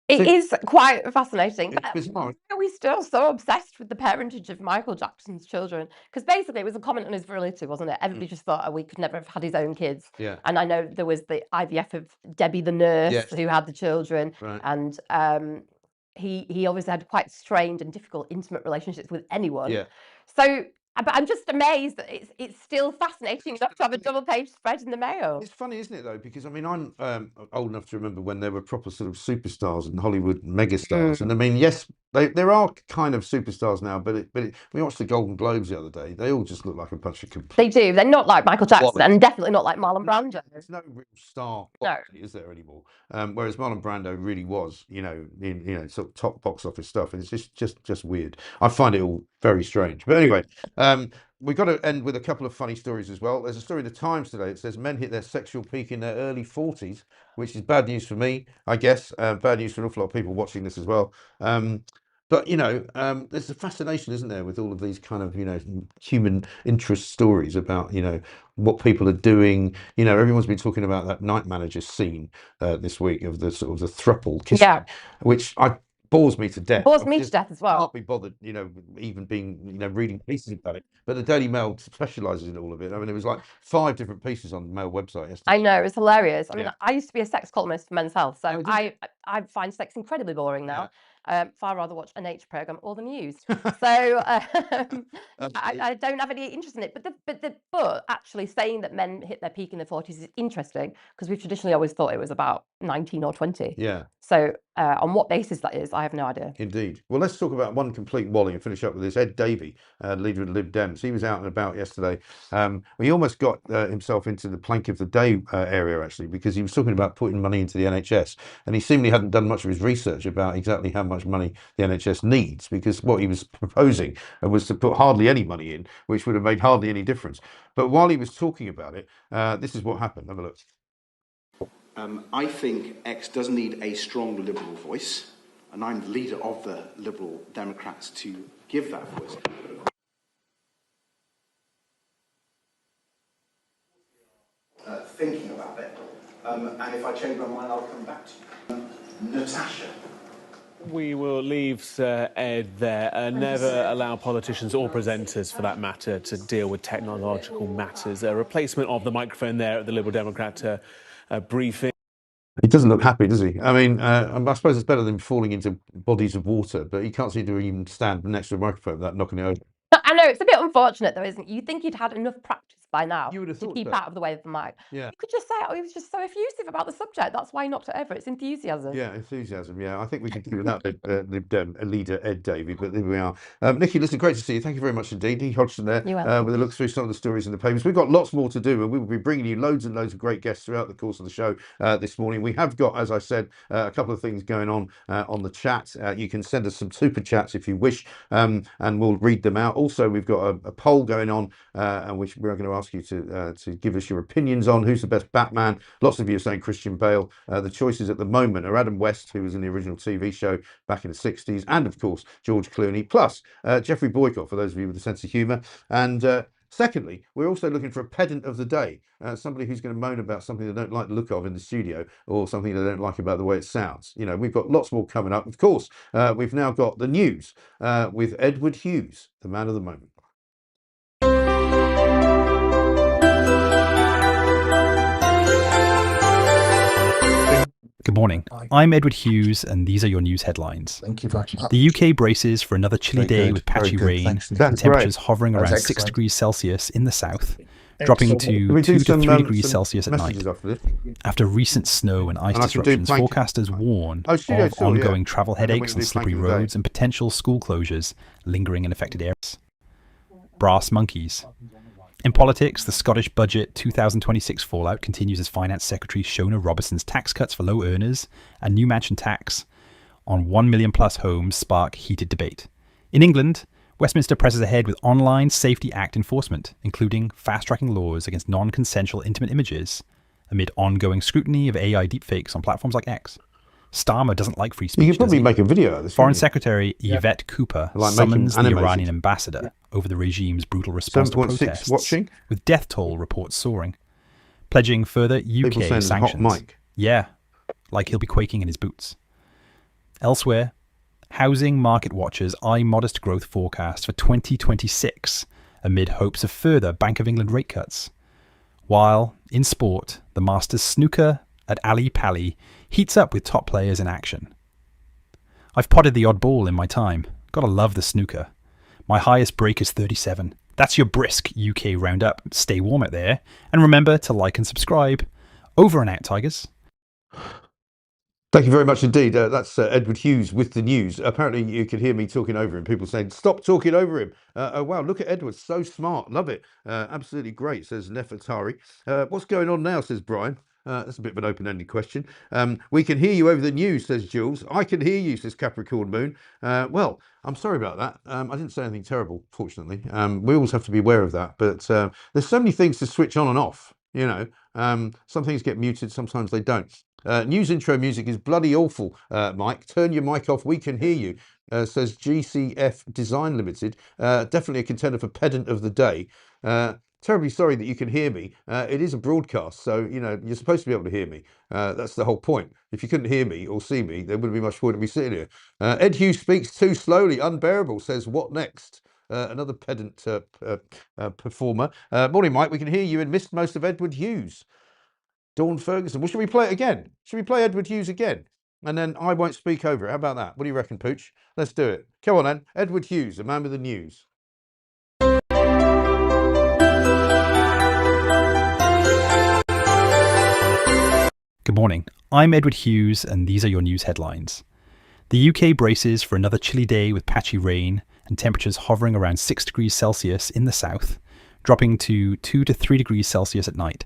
It is quite fascinating. It's But bizarre. why are we still so obsessed with the parentage of Michael Jackson's children? Because basically it was a comment on his virility, wasn't it? Everybody just thought, oh, we could never have had his own kids. Yeah. And I know there was the IVF of Debbie the nurse Yes. who had the children. Right. And he obviously had quite strained and difficult intimate relationships with anyone. Yeah. So, but I'm just amazed that it's still fascinating enough to have a double-page spread in the Mail. It's funny, isn't it, though? Because I mean, I'm old enough to remember when there were proper sort of superstars and Hollywood megastars. And I mean, yes, there are kind of superstars now, but we watched the Golden Globes the other day. They all just look like a bunch of complete. They do. They're not like Michael Jackson, and definitely not like Marlon Brando. There's no real star, No. is there anymore? Whereas Marlon Brando really was, in sort of top box office stuff. And it's just weird. I find it all very strange. But anyway, we've got to end with a couple of funny stories as well. There's a story in the Times today. It says men hit their sexual peak in their early 40s, which is bad news for me, I guess. Bad news for an awful lot of people watching this as well. But, there's a fascination, isn't there, with all of these kind of, human interest stories about, what people are doing. Everyone's been talking about that Night Manager scene this week of the sort of the throuple kissing, which bores me to death. Bores me to death as well. Can't be bothered, even being, reading pieces about it. But the Daily Mail specialises in all of it. I mean, it was like 5 different pieces on the Mail website yesterday. I know, it's hilarious. I mean, I used to be a sex columnist for Men's Health, so Oh, I find sex incredibly boring now. Far rather watch a nature program or the news. So I don't have any interest in it. But actually saying that men hit their peak in their 40s is interesting, because we've traditionally always thought it was about 19 or 20. Yeah. So on what basis that is, I have no idea. Indeed. Well, let's talk about one complete wally and finish up with this. Ed Davey, leader of the Lib Dems. He was out and about yesterday. He almost got himself into the plank of the day area, actually, because he was talking about putting money into the NHS. And he seemingly hadn't done much of his research about exactly how much money the NHS needs, because what he was proposing was to put hardly any money in, which would have made hardly any difference. But while he was talking about it, this is what happened. Have a look. I think X does need a strong Liberal voice, and I'm the leader of the Liberal Democrats to give that voice. Thinking about it, and if I change my mind, I'll come back to you. Natasha. We will leave Sir Ed there and never allow politicians or presenters, for that matter, to deal with technological matters. A replacement of the microphone there at the Liberal Democrat briefing. He doesn't look happy, does he? I mean, I suppose it's better than falling into bodies of water, but he can't seem to even stand next to a microphone without knocking it over. I know, it's a bit unfortunate though, isn't it? You'd think he'd had enough practice by now to keep out of the way of the mic. Yeah. You could just say, oh, he was just so effusive about the subject. That's why he knocked it over. It's enthusiasm. Yeah, enthusiasm. Yeah, I think we can do without Lib Dem leader Ed Davey, but there we are. Nikki, listen, great to see you. Thank you very much indeed. Lee Hodgson there with a look through some of the stories in the papers. We've got lots more to do, and we will be bringing you loads and loads of great guests throughout the course of the show this morning. We have got, as I said, a couple of things going on the chat. You can send us some super chats if you wish, and we'll read them out. Also, we've got a poll going on, which we're going to ask you to give us your opinions on. Who's the best Batman? Lots of you are saying Christian Bale. The choices at the moment are Adam West, who was in the original TV show back in the 60s, and of course George Clooney, plus Jeffrey Boycott, for those of you with a sense of humour. And secondly, we're also looking for a pedant of the day, somebody who's going to moan about something they don't like the look of in the studio, or something they don't like about the way it sounds. We've got lots more coming up. Of course, we've now got the news with Edward Hughes, the man of the moment. Good morning. I'm Edward Hughes, and these are your news headlines. Thank you very much. The UK braces for another chilly day with patchy rain, and temperatures hovering around 6 degrees Celsius in the south, dropping to 2 to 3 degrees Celsius at night. After recent snow and ice disruptions, forecasters warn of ongoing travel headaches on slippery roads and potential school closures lingering in affected areas. Brass monkeys. In politics, the Scottish Budget 2026 fallout continues as Finance Secretary Shona Robertson's tax cuts for low earners and new mansion tax on 1 million plus homes spark heated debate. In England, Westminster presses ahead with Online Safety Act enforcement, including fast-tracking laws against non-consensual intimate images, amid ongoing scrutiny of AI deepfakes on platforms like X. Starmer doesn't like free speech. You could probably make a video out of this. Foreign Secretary Yvette Cooper summons the Iranian ambassador over the regime's brutal response to protests, with death toll reports soaring, pledging further UK sanctions. Hot mic. Yeah, like he'll be quaking in his boots. Elsewhere, housing market watchers eye modest growth forecast for 2026 amid hopes of further Bank of England rate cuts. While, in sport, the Masters snooker at Ali Pali heats up with top players in action. I've potted the odd ball in my time. Gotta love the snooker. My highest break is 37. That's your brisk UK roundup. Stay warm out there. And remember to like and subscribe. Over and out, Tigers. Thank you very much indeed. That's Edward Hughes with the news. Apparently you could hear me talking over him. People saying, stop talking over him. Oh, wow, look at Edward. So smart. Love it. Absolutely great, says Nefertari. What's going on now, says Brian. That's a bit of an open-ended question. We can hear you over the news, says Jules. I can hear you, says Capricorn Moon. Well, I'm sorry about that. I didn't say anything terrible, fortunately. We always have to be aware of that. But there's so many things to switch on and off, you know. Some things get muted, sometimes they don't. News intro music is bloody awful, Mike. Turn your mic off. We can hear you, says GCF Design Limited. Definitely a contender for pedant of the day. Terribly sorry that you can hear me. It is a broadcast, so you know you're supposed to be able to hear me. That's the whole point. If you couldn't hear me or see me, there wouldn't be much point in me sitting here. Ed Hughes speaks too slowly, unbearable. Says what next? Another pedant performer. Morning, Mike. We can hear you and missed most of Edward Hughes. Dawn Ferguson. Well, should we play it again? Should we play Edward Hughes again? And then I won't speak over it. How about that? What do you reckon, Pooch? Let's do it. Come on then. Edward Hughes, the man with the news. Good morning. I'm Edward Hughes, and these are your news headlines. The UK braces for another chilly day with patchy rain and temperatures hovering around 6 degrees Celsius in the south, dropping to 2 to 3 degrees Celsius at night.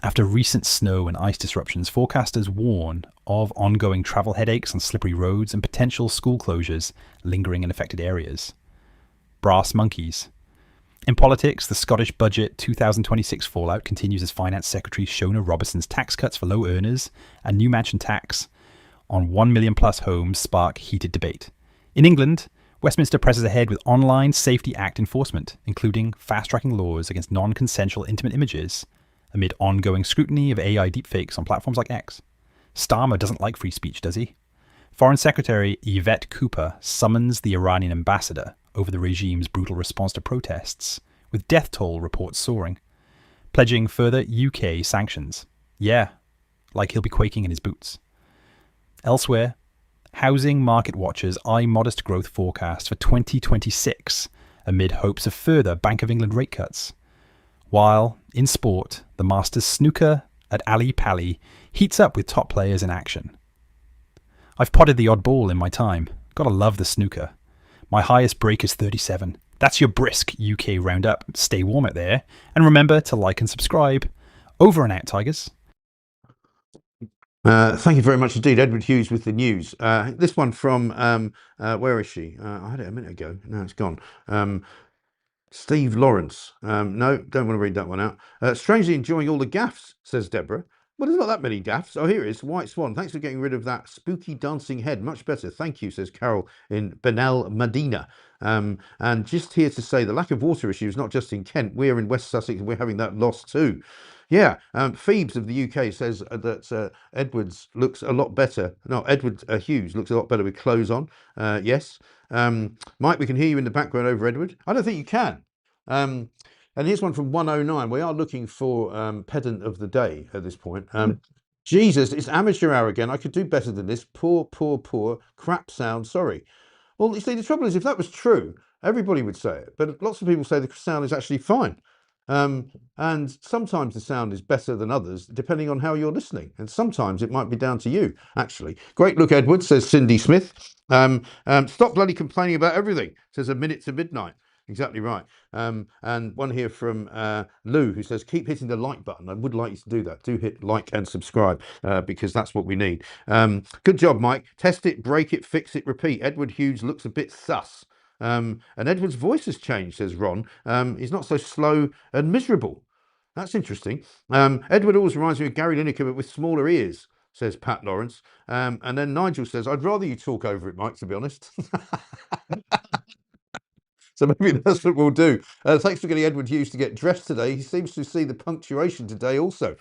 After recent snow and ice disruptions, forecasters warn of ongoing travel headaches on slippery roads and potential school closures lingering in affected areas. Brass monkeys. In politics, the Scottish Budget 2026 fallout continues as Finance Secretary Shona Robertson's tax cuts for low earners and new mansion tax on 1 million plus homes spark heated debate. In England, Westminster presses ahead with Online Safety Act enforcement, including fast-tracking laws against non-consensual intimate images, amid ongoing scrutiny of AI deepfakes on platforms like X. Starmer doesn't like free speech, does he? Foreign Secretary Yvette Cooper summons the Iranian ambassador over the regime's brutal response to protests, with death toll reports soaring, pledging further UK sanctions. Yeah, like he'll be quaking in his boots. Elsewhere, housing market watchers eye modest growth forecast for 2026 amid hopes of further Bank of England rate cuts. While, in sport, the Masters snooker at Ali Pali heats up with top players in action. I've potted the odd ball in my time. Gotta love the snooker. My highest break is 37. That's your brisk UK roundup. Stay warm out there. And remember to like and subscribe. Over and out, Tigers. Thank you very much indeed. Edward Hughes with the news. This one from, where is she? I had it a minute ago. Now it's gone. Steve Lawrence. No, don't want to read that one out. Strangely enjoying all the gaffs, says Deborah. Well, there's not that many gaffs. Oh, here it is. White Swan. Thanks for getting rid of that spooky dancing head. Much better. Thank you, says Carol in Benel Medina. And just here to say the lack of water issues, not just in Kent, we're in West Sussex and we're having that loss too. Yeah, Phoebes of the UK says that Edwards looks a lot better. No, Edward Hughes looks a lot better with clothes on. Yes. Mike, we can hear you in the background over Edward. I don't think you can. And here's one from 109. We are looking for pedant of the day at this point. Jesus, it's amateur hour again. I could do better than this. Poor, poor, poor. Crap sound. Sorry. Well, you see, the trouble is, if that was true, everybody would say it. But lots of people say the sound is actually fine. And sometimes the sound is better than others, depending on how you're listening. And sometimes it might be down to you, actually. Great look, Edward, says Cindy Smith. Stop bloody complaining about everything, says A Minute to Midnight. Exactly right. And one here from Lou, who says, keep hitting the like button. I would like you to do that. Do hit like and subscribe because that's what we need. Good job, Mike. Test it, break it, fix it, repeat. Edward Hughes looks a bit sus. And Edward's voice has changed, says Ron. He's not so slow and miserable. That's interesting. Edward always reminds me of Gary Lineker, but with smaller ears, says Pat Lawrence. And then Nigel says, I'd rather you talk over it, Mike, to be honest. So maybe that's what we'll do. Thanks for getting Edward Hughes to get dressed today. He seems to see the punctuation today also,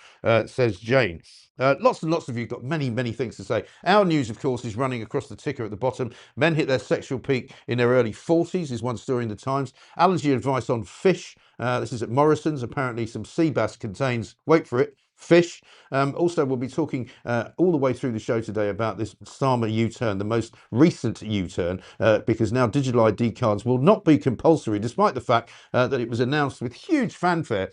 says Jane. Lots and lots of you got many, many things to say. Our news, of course, is running across the ticker at the bottom. Men hit their sexual peak in their early 40s is one story in the Times. Allergy advice on fish. This is at Morrison's. Apparently some sea bass contains, wait for it, fish. Also, we'll be talking all the way through the show today about this Starmer U-turn, the most recent U-turn, because now digital ID cards will not be compulsory, despite the fact that it was announced with huge fanfare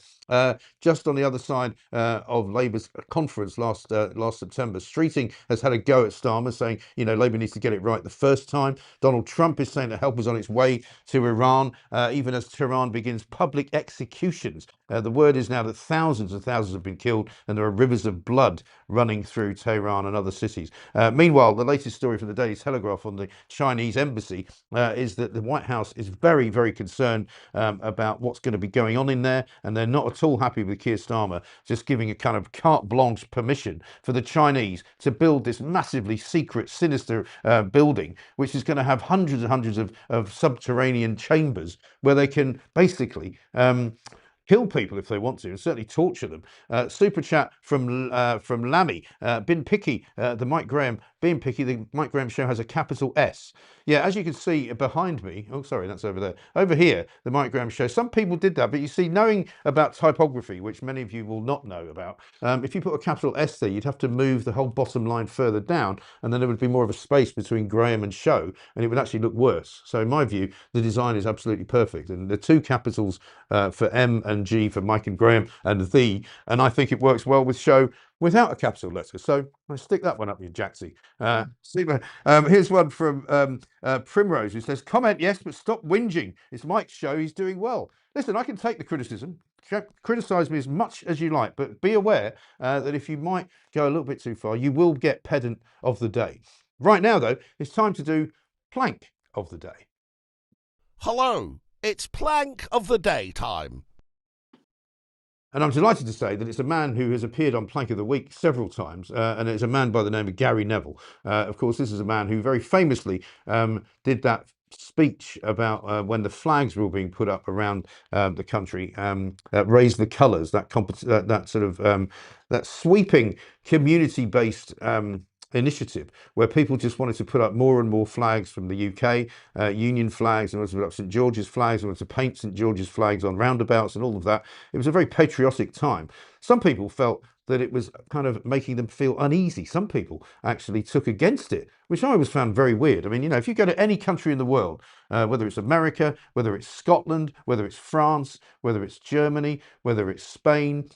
just on the other side of Labour's conference last September. Streeting has had a go at Starmer, saying, you know, Labour needs to get it right the first time. Donald Trump is saying that help is on its way to Iran, even as Tehran begins public executions. The word is now that thousands and thousands have been killed and there are rivers of blood running through Tehran and other cities. Meanwhile, the latest story from the Daily Telegraph on the Chinese embassy is that the White House is very, very concerned about what's going to be going on in there, and they're not at all happy with Keir Starmer just giving a kind of carte blanche permission for the Chinese to build this massively secret, sinister building, which is going to have hundreds and hundreds of subterranean chambers where they can basically kill people if they want to, and certainly torture them. Super chat from Lammy. Bin Picky, the Mike Graham. Being Picky, the Mike Graham show has a capital S. Yeah, as you can see behind me. Oh, sorry, that's over there. Over here, the Mike Graham show. Some people did that, but you see, knowing about typography, which many of you will not know about, if you put a capital S there, you'd have to move the whole bottom line further down, and then there would be more of a space between Graham and show, and it would actually look worse. So in my view, the design is absolutely perfect, and the two capitals for M and G for Mike and Graham and the, and I think it works well with show without a capital letter. So I stick that one up your Jacksy. Here's one from Primrose, who says, comment yes, but stop whinging. It's Mike's show, he's doing well. Listen, I can take the criticism. Criticise me as much as you like, but be aware that if you might go a little bit too far, you will get pedant of the day. Right now, though, it's time to do plank of the day. Hello, it's plank of the day time. And I'm delighted to say that it's a man who has appeared on Plank of the Week several times, and it's a man by the name of Gary Neville. Of course, this is a man who very famously did that speech about when the flags were all being put up around the country, raise the colours, that sort of that sweeping community-based initiative where people just wanted to put up more and more flags from the UK, Union flags, and wanted to put up St George's flags, and wanted to paint St George's flags on roundabouts and all of that. It was a very patriotic time. Some people felt that it was kind of making them feel uneasy. Some people actually took against it, which I always found very weird. I mean, you know, if you go to any country in the world, whether it's America, whether it's Scotland, whether it's France, whether it's Germany, whether it's Spain,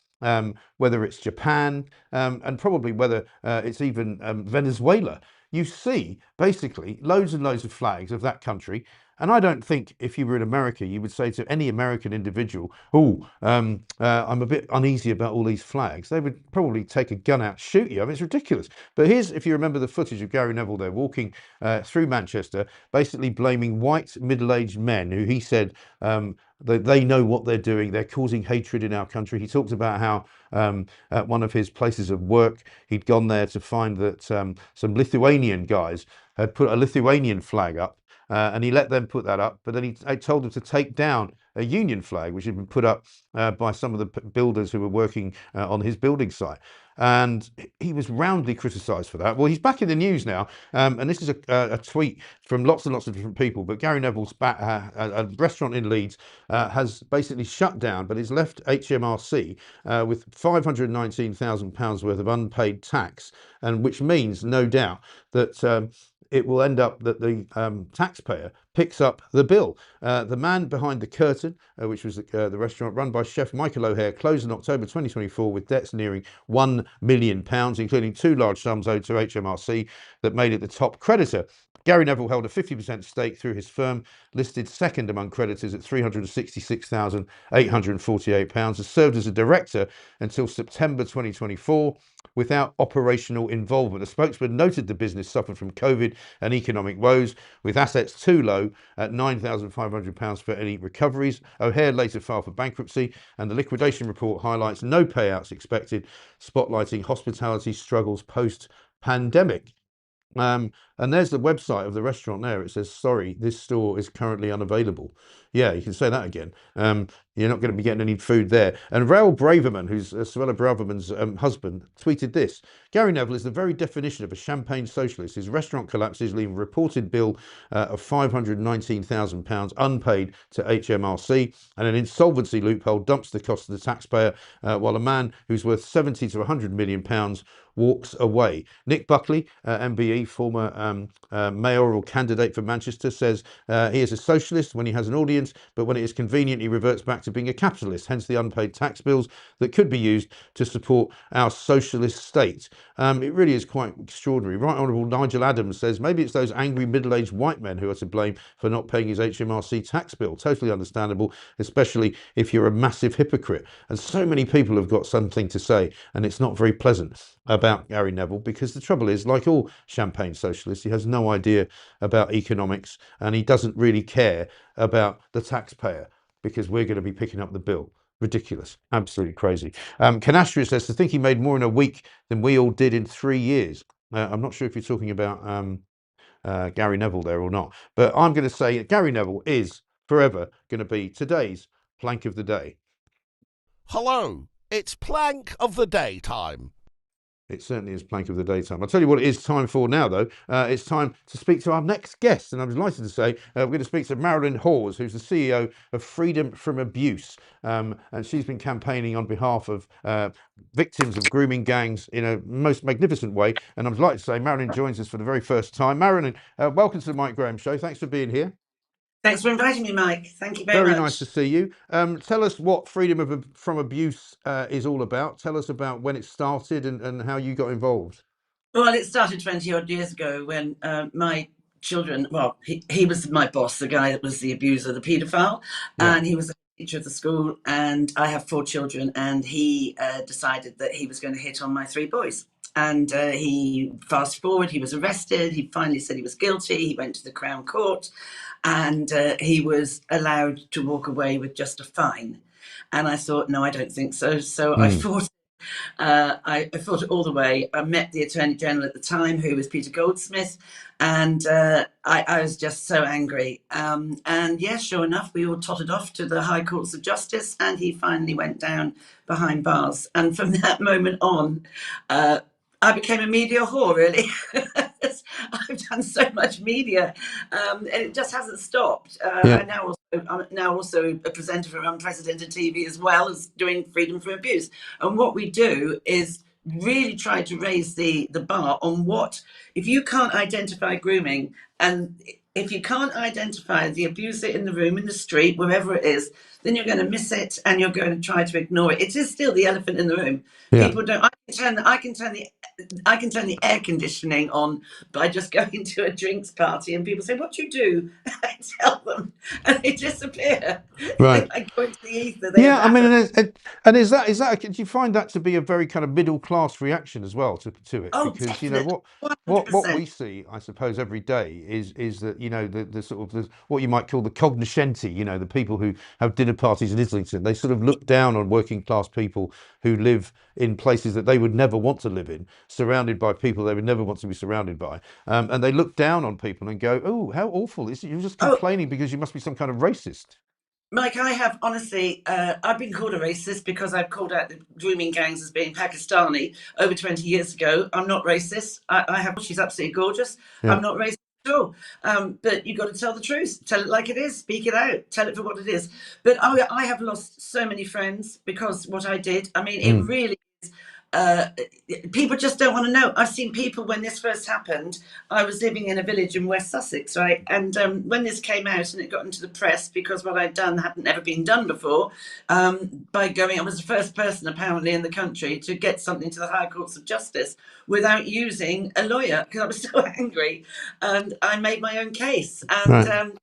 whether it's Japan, and probably whether it's even Venezuela, you see basically loads and loads of flags of that country. And I don't think if you were in America, you would say to any American individual, oh, I'm a bit uneasy about all these flags. They would probably take a gun out, shoot you. I mean, it's ridiculous. But here's, if you remember the footage of Gary Neville there walking through Manchester, basically blaming white middle-aged men who he said they know what they're doing. They're causing hatred in our country. He talked about how at one of his places of work, he'd gone there to find that some Lithuanian guys had put a Lithuanian flag up. And he let them put that up, but then he told them to take down a Union flag, which had been put up by some of the builders who were working on his building site. And he was roundly criticised for that. Well, he's back in the news now, and this is a tweet from lots and lots of different people, but Gary Neville's back, a restaurant in Leeds has basically shut down, but he's left HMRC with £519,000 worth of unpaid tax, and which means, no doubt, that it will end up that the taxpayer picks up the bill. The man behind the curtain, which was the restaurant run by chef Michael O'Hare, closed in October 2024 with debts nearing £1 million, including two large sums owed to HMRC that made it the top creditor. Gary Neville held a 50% stake through his firm, listed second among creditors at £366,848, has served as a director until September 2024 without operational involvement. A spokesman noted the business suffered from COVID and economic woes, with assets too low at £9,500 for any recoveries. O'Hare later filed for bankruptcy, and the liquidation report highlights no payouts expected, spotlighting hospitality struggles post-pandemic. And there's the website of the restaurant there. It says, sorry, this store is currently unavailable. Yeah, you can say that again. You're not going to be getting any food there. And Raoul Braverman, who's Suella Braverman's husband, tweeted this. Gary Neville is the very definition of a champagne socialist. His restaurant collapses, leaving a reported bill of £519,000 unpaid to HMRC, and an insolvency loophole dumps the cost to the taxpayer, while a man who's worth 70 to 100 million pounds walks away. Nick Buckley, MBE, former mayoral candidate for Manchester, says he is a socialist when he has an audience, but when it is convenient, he reverts back to being a capitalist, hence the unpaid tax bills that could be used to support our socialist state. It really is quite extraordinary. Right Honourable Nigel Adams says maybe it's those angry middle-aged white men who are to blame for not paying his HMRC tax bill. Totally understandable, especially if you're a massive hypocrite. And so many people have got something to say, and it's not very pleasant about Gary Neville, because the trouble is, like all champagne socialists, he has no idea about economics, and he doesn't really care about the taxpayer, because we're going to be picking up the bill. Ridiculous. Absolutely crazy. Canastria says to think he made more in a week than we all did in 3 years. I'm not sure if you're talking about Gary Neville there or not, but I'm going to say that Gary Neville is forever going to be today's plank of the day. Hello, it's plank of the day time. It certainly is plank of the day time. I'll tell you what it is time for now, though. It's time to speak to our next guest. And I'm delighted to say we're going to speak to Marilyn Hawes, who's the CEO of Freedom from Abuse. And she's been campaigning on behalf of victims of grooming gangs in a most magnificent way. And I'm delighted to say Marilyn joins us for the very first time. Marilyn, welcome to the Mike Graham Show. Thanks for being here. Thanks for inviting me, Mike. Thank you very much. Very nice to see you. Tell us what Freedom from Abuse is all about. Tell us about when it started and how you got involved. Well, it started 20 odd years ago when my children, well, he was my boss, the guy that was the abuser, the paedophile, and he was the teacher of the school, and I have 4 children, and he decided that he was going to hit on my 3 boys. And he, fast forward, he was arrested. He finally said he was guilty. He went to the Crown Court, and he was allowed to walk away with just a fine. And I thought, no, I don't think so. So I fought. I fought it all the way. I met the Attorney General at the time, who was Peter Goldsmith, and I was just so angry. And yes, sure enough, we all tottered off to the High Courts of Justice, and he finally went down behind bars. And from that moment on, I became a media whore, really. I've done so much media, and it just hasn't stopped. I'm now also a presenter for Unprecedented TV, as well as doing Freedom from Abuse. And what we do is really try to raise the bar on what, if you can't identify grooming, and if you can't identify the abuser in the room, in the street, wherever it is, then you're going to miss it, and you're going to try to ignore it. It is still the elephant in the room. People don't. I can turn the air conditioning on by just going to a drinks party, and people say, "What do you do?" I tell them, and they disappear. Right. I go into the ether. I mean, and is that? Do you find that to be a very kind of middle class reaction as well to it? Oh, because definitely. what we see, I suppose, every day is that the sort of what you might call the cognoscenti, the people who have dinner parties in Islington, they sort of look down on working class people who live in places that they would never want to live in, surrounded by people they would never want to be surrounded by, and they look down on people and go, "Oh, how awful! You're just complaining because you must be some kind of racist." Mike, I have honestly, I've been called a racist because I've called out the grooming gangs as being Pakistani over 20 years ago. I'm not racist. She's absolutely gorgeous. Yeah. I'm not racist at all. But you've got to tell the truth. Tell it like it is. Speak it out. Tell it for what it is. But I have lost so many friends because what I did. I mean, it really is. People just don't want to know. I've seen people, when this first happened, I was living in a village in West Sussex, right? And when this came out and it got into the press, because what I'd done hadn't ever been done before, I was the first person apparently in the country to get something to the High Courts of Justice without using a lawyer, because I was so angry, and I made my own case. And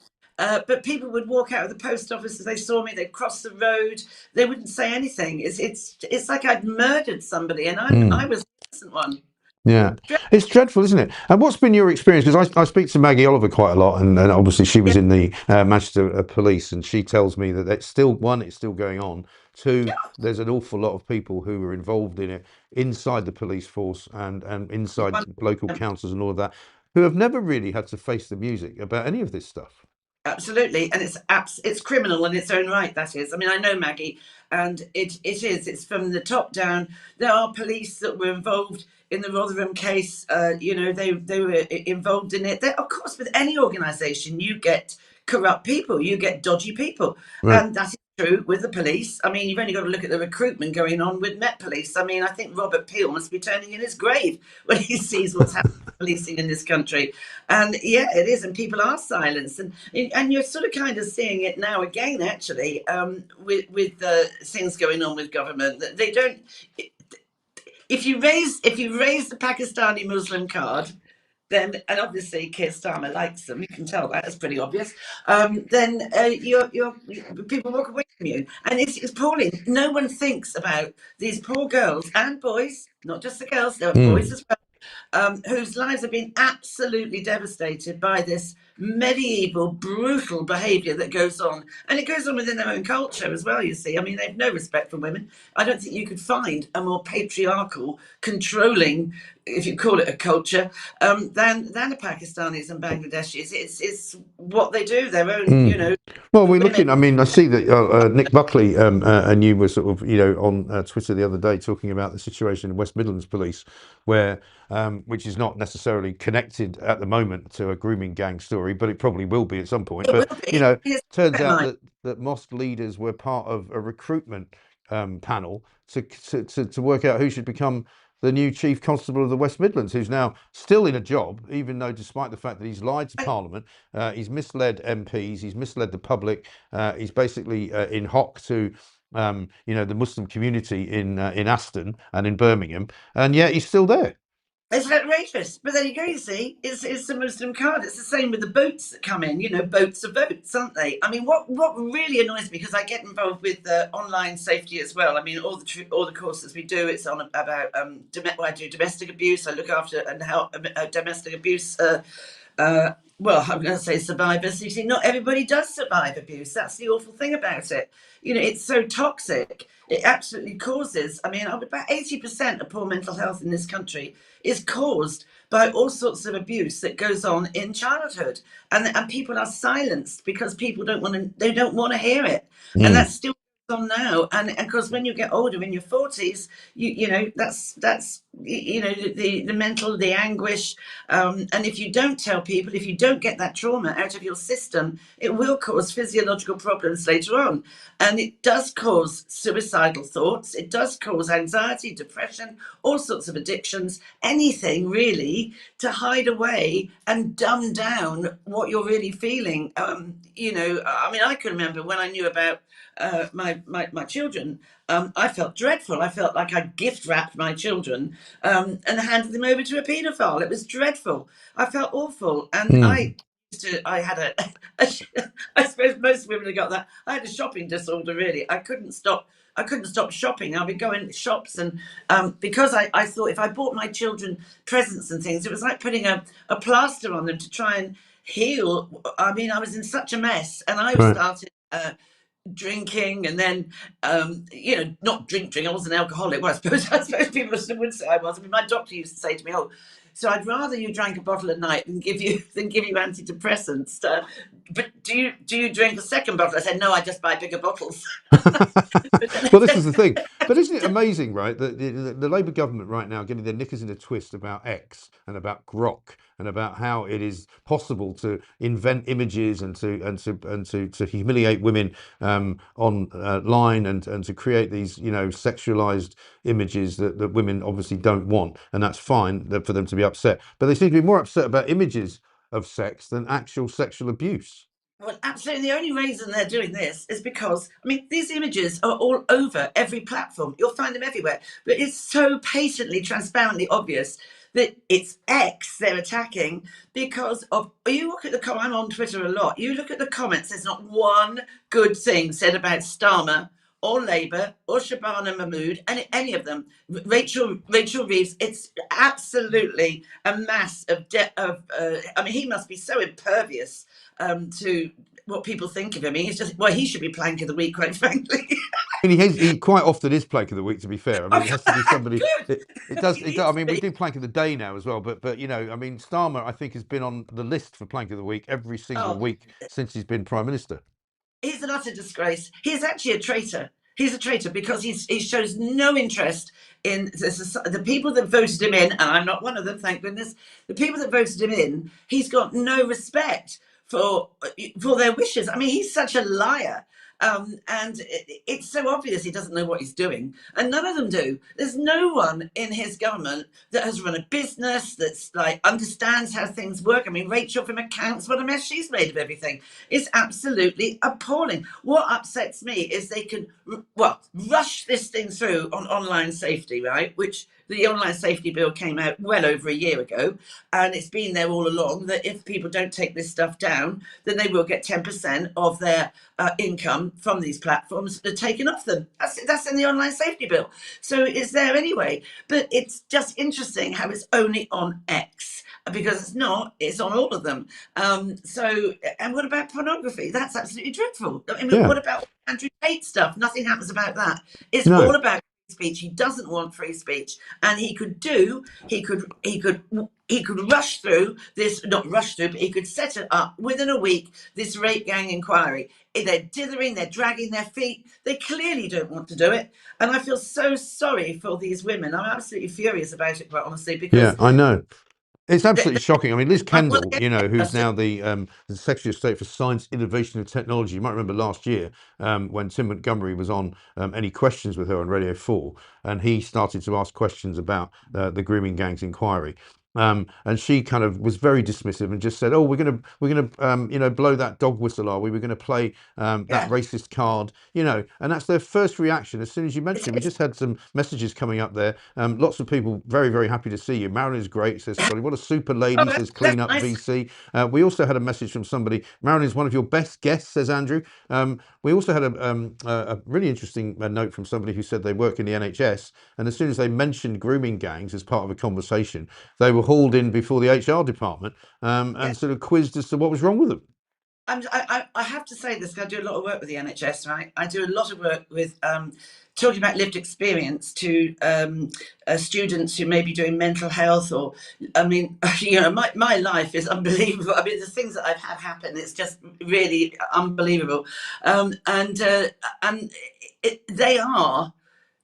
but people would walk out of the post office as they saw me. They'd cross the road. They wouldn't say anything. It's like I'd murdered somebody, and I was the innocent one. Yeah, it's dreadful, isn't it? And what's been your experience? Because I speak to Maggie Oliver quite a lot, and obviously she was in the Manchester Police, and she tells me that it's still going on. 2, there's an awful lot of people who are involved in it inside the police force and inside local councils and all of that. who have never really had to face the music about any of this stuff. Absolutely, and it's criminal in its own right. That is, I mean, I know Maggie, and it's from the top down. There are police that were involved in the Rotherham case. They were involved in it. Of course, with any organisation, you get corrupt people, you get dodgy people, Right. and that is true with the police. I mean, you've only got to look at the recruitment going on with Met Police. I mean, I think Robert Peel must be turning in his grave when he sees what's happening policing in this country. And yeah, it is, and people are silenced, and you're sort of kind of seeing it now again, actually, with the things going on with government. That they don't. If you raise the Pakistani Muslim card, then, and obviously Keir Starmer likes them, you can tell that, it's pretty obvious, then people walk away from you. And it's appalling. No one thinks about these poor girls and boys, not just the girls, there are boys as well, whose lives have been absolutely devastated by this medieval, brutal behaviour that goes on. And it goes on within their own culture as well, you see. I mean, they have no respect for women. I don't think you could find a more patriarchal, controlling, if you call it a culture, than the Pakistanis and Bangladeshis. It's what they do, their own, Well, we're looking. I mean, I see that Nick Buckley and you were sort of, on Twitter the other day talking about the situation in West Midlands Police, where which is not necessarily connected at the moment to a grooming gang story, but it probably will be at some point. It But will be. turns out that mosque leaders were part of a recruitment panel to work out who should become the new Chief Constable of the West Midlands, who's now still in a job, even though despite the fact that he's lied to Parliament, he's misled MPs, he's misled the public, he's basically in hock to the Muslim community in Aston and in Birmingham, and yet he's still there. It's outrageous. But there you go, you see, it's the Muslim card. It's the same with the boats that come in, boats are votes, aren't they? I mean, what really annoys me, because I get involved with online safety as well. I mean, all the courses we do, it's on about, I do domestic abuse, I look after and help domestic abuse, well, I'm going to say survivors. You see, not everybody does survive abuse. That's the awful thing about it. It's so toxic. It absolutely causes, I mean, about 80% of poor mental health in this country is caused by all sorts of abuse that goes on in childhood. And people are silenced because people don't want to hear it. And that's still on now, and of course when you get older in your 40s, that's the mental, the anguish, and if you don't tell people, if you don't get that trauma out of your system, it will cause physiological problems later on, and it does cause suicidal thoughts, it does cause anxiety, depression, all sorts of addictions, anything really to hide away and dumb down what you're really feeling. I mean, I can remember when I knew about my children, I felt dreadful. I felt like I gift wrapped my children and handed them over to a paedophile. It was dreadful. I felt awful, and I had I suppose most women have got that. I had a shopping disorder, really. I couldn't stop shopping. I'd be going to shops, and because I thought if I bought my children presents and things, it was like putting a plaster on them to try and heal. I mean, I was in such a mess, and I started drinking, and then not drinking. I wasn't an alcoholic. Well, I suppose people would say I was. I mean, my doctor used to say to me, "Oh, so I'd rather you drank a bottle a night than give you antidepressants. But do you drink a second bottle?" I said, "No, I just buy bigger bottles." Well, this is the thing. But isn't it amazing, right? The Labour government right now getting their knickers in a twist about X and about Grok and about how it is possible to invent images and to humiliate women online and to create these sexualized images that women obviously don't want, and that's fine for them to be upset. But they seem to be more upset about images of sex than actual sexual abuse. Well, absolutely. The only reason they're doing this is because, I mean, these images are all over every platform. You'll find them everywhere. But it's so patently, transparently obvious that it's X they're attacking because of, you look at the comment, I'm on Twitter a lot, you look at the comments, there's not one good thing said about Starmer or Labour or Shabana Mahmood, and any of them, Rachel Reeves. It's absolutely a mass of I mean, he must be so impervious to what people think of him. He's just, well, he should be plank of the week, quite frankly. I mean, he quite often is plank of the week, to be fair. I mean, it has to be somebody. Good. It does. I mean, we do plank of the day now as well, but you know, I mean, Starmer, I think, has been on the list for plank of the week every single week since he's been Prime Minister. He's an utter disgrace. He's actually a traitor. He's a traitor because he shows no interest in the people that voted him in, and I'm not one of them, thank goodness. The people that voted him in, he's got no respect for their wishes. I mean, he's such a liar. And it's so obvious he doesn't know what he's doing, and none of them do. There's no one in his government that has run a business that's like understands how things work. I mean, Rachel from accounts, what a mess she's made of everything. It's absolutely appalling. What upsets me is they can rush this thing through on online safety, right? Which the online safety bill came out well over a year ago, and it's been there all along that if people don't take this stuff down, then they will get 10% of their income from these platforms taken off them. That's in the online safety bill. So it's there anyway. But it's just interesting how it's only on X, because it's not, it's on all of them. And what about pornography? That's absolutely dreadful. I mean, what about Andrew Tate stuff? Nothing happens about that. It's all about speech. He doesn't want free speech, and he could rush through this, not rush through, but he could set it up within a week, this rape gang inquiry. They're dithering, they're dragging their feet. They clearly don't want to do it, and I feel so sorry for these women. I'm absolutely furious about it, quite honestly, because I know. It's absolutely shocking. I mean, Liz Kendall, you know, who's now the Secretary of State for Science, Innovation and Technology. You might remember last year when Tim Montgomery was on Any Questions with her on Radio 4, and he started to ask questions about the grooming gangs inquiry. And she kind of was very dismissive and just said, "Oh, we're gonna you know, blow that dog whistle, are we? We're gonna play that racist card, you know." And that's their first reaction as soon as you mentioned it. We just had some messages coming up there. Lots of people very, very happy to see you. Marilyn is great, says Scotty. What a super lady, says Clean Up VC. We also had a message from somebody. Marilyn is one of your best guests, says Andrew. We also had a really interesting note from somebody who said they work in the NHS, and as soon as they mentioned grooming gangs as part of a conversation, they were hauled in before the HR department and sort of quizzed as to what was wrong with them. I have to say this, because I do a lot of work with the NHS, right? I do a lot of work with talking about lived experience to students who may be doing mental health, or, I mean, you know, my life is unbelievable. I mean, the things that I've had happen, it's just really unbelievable.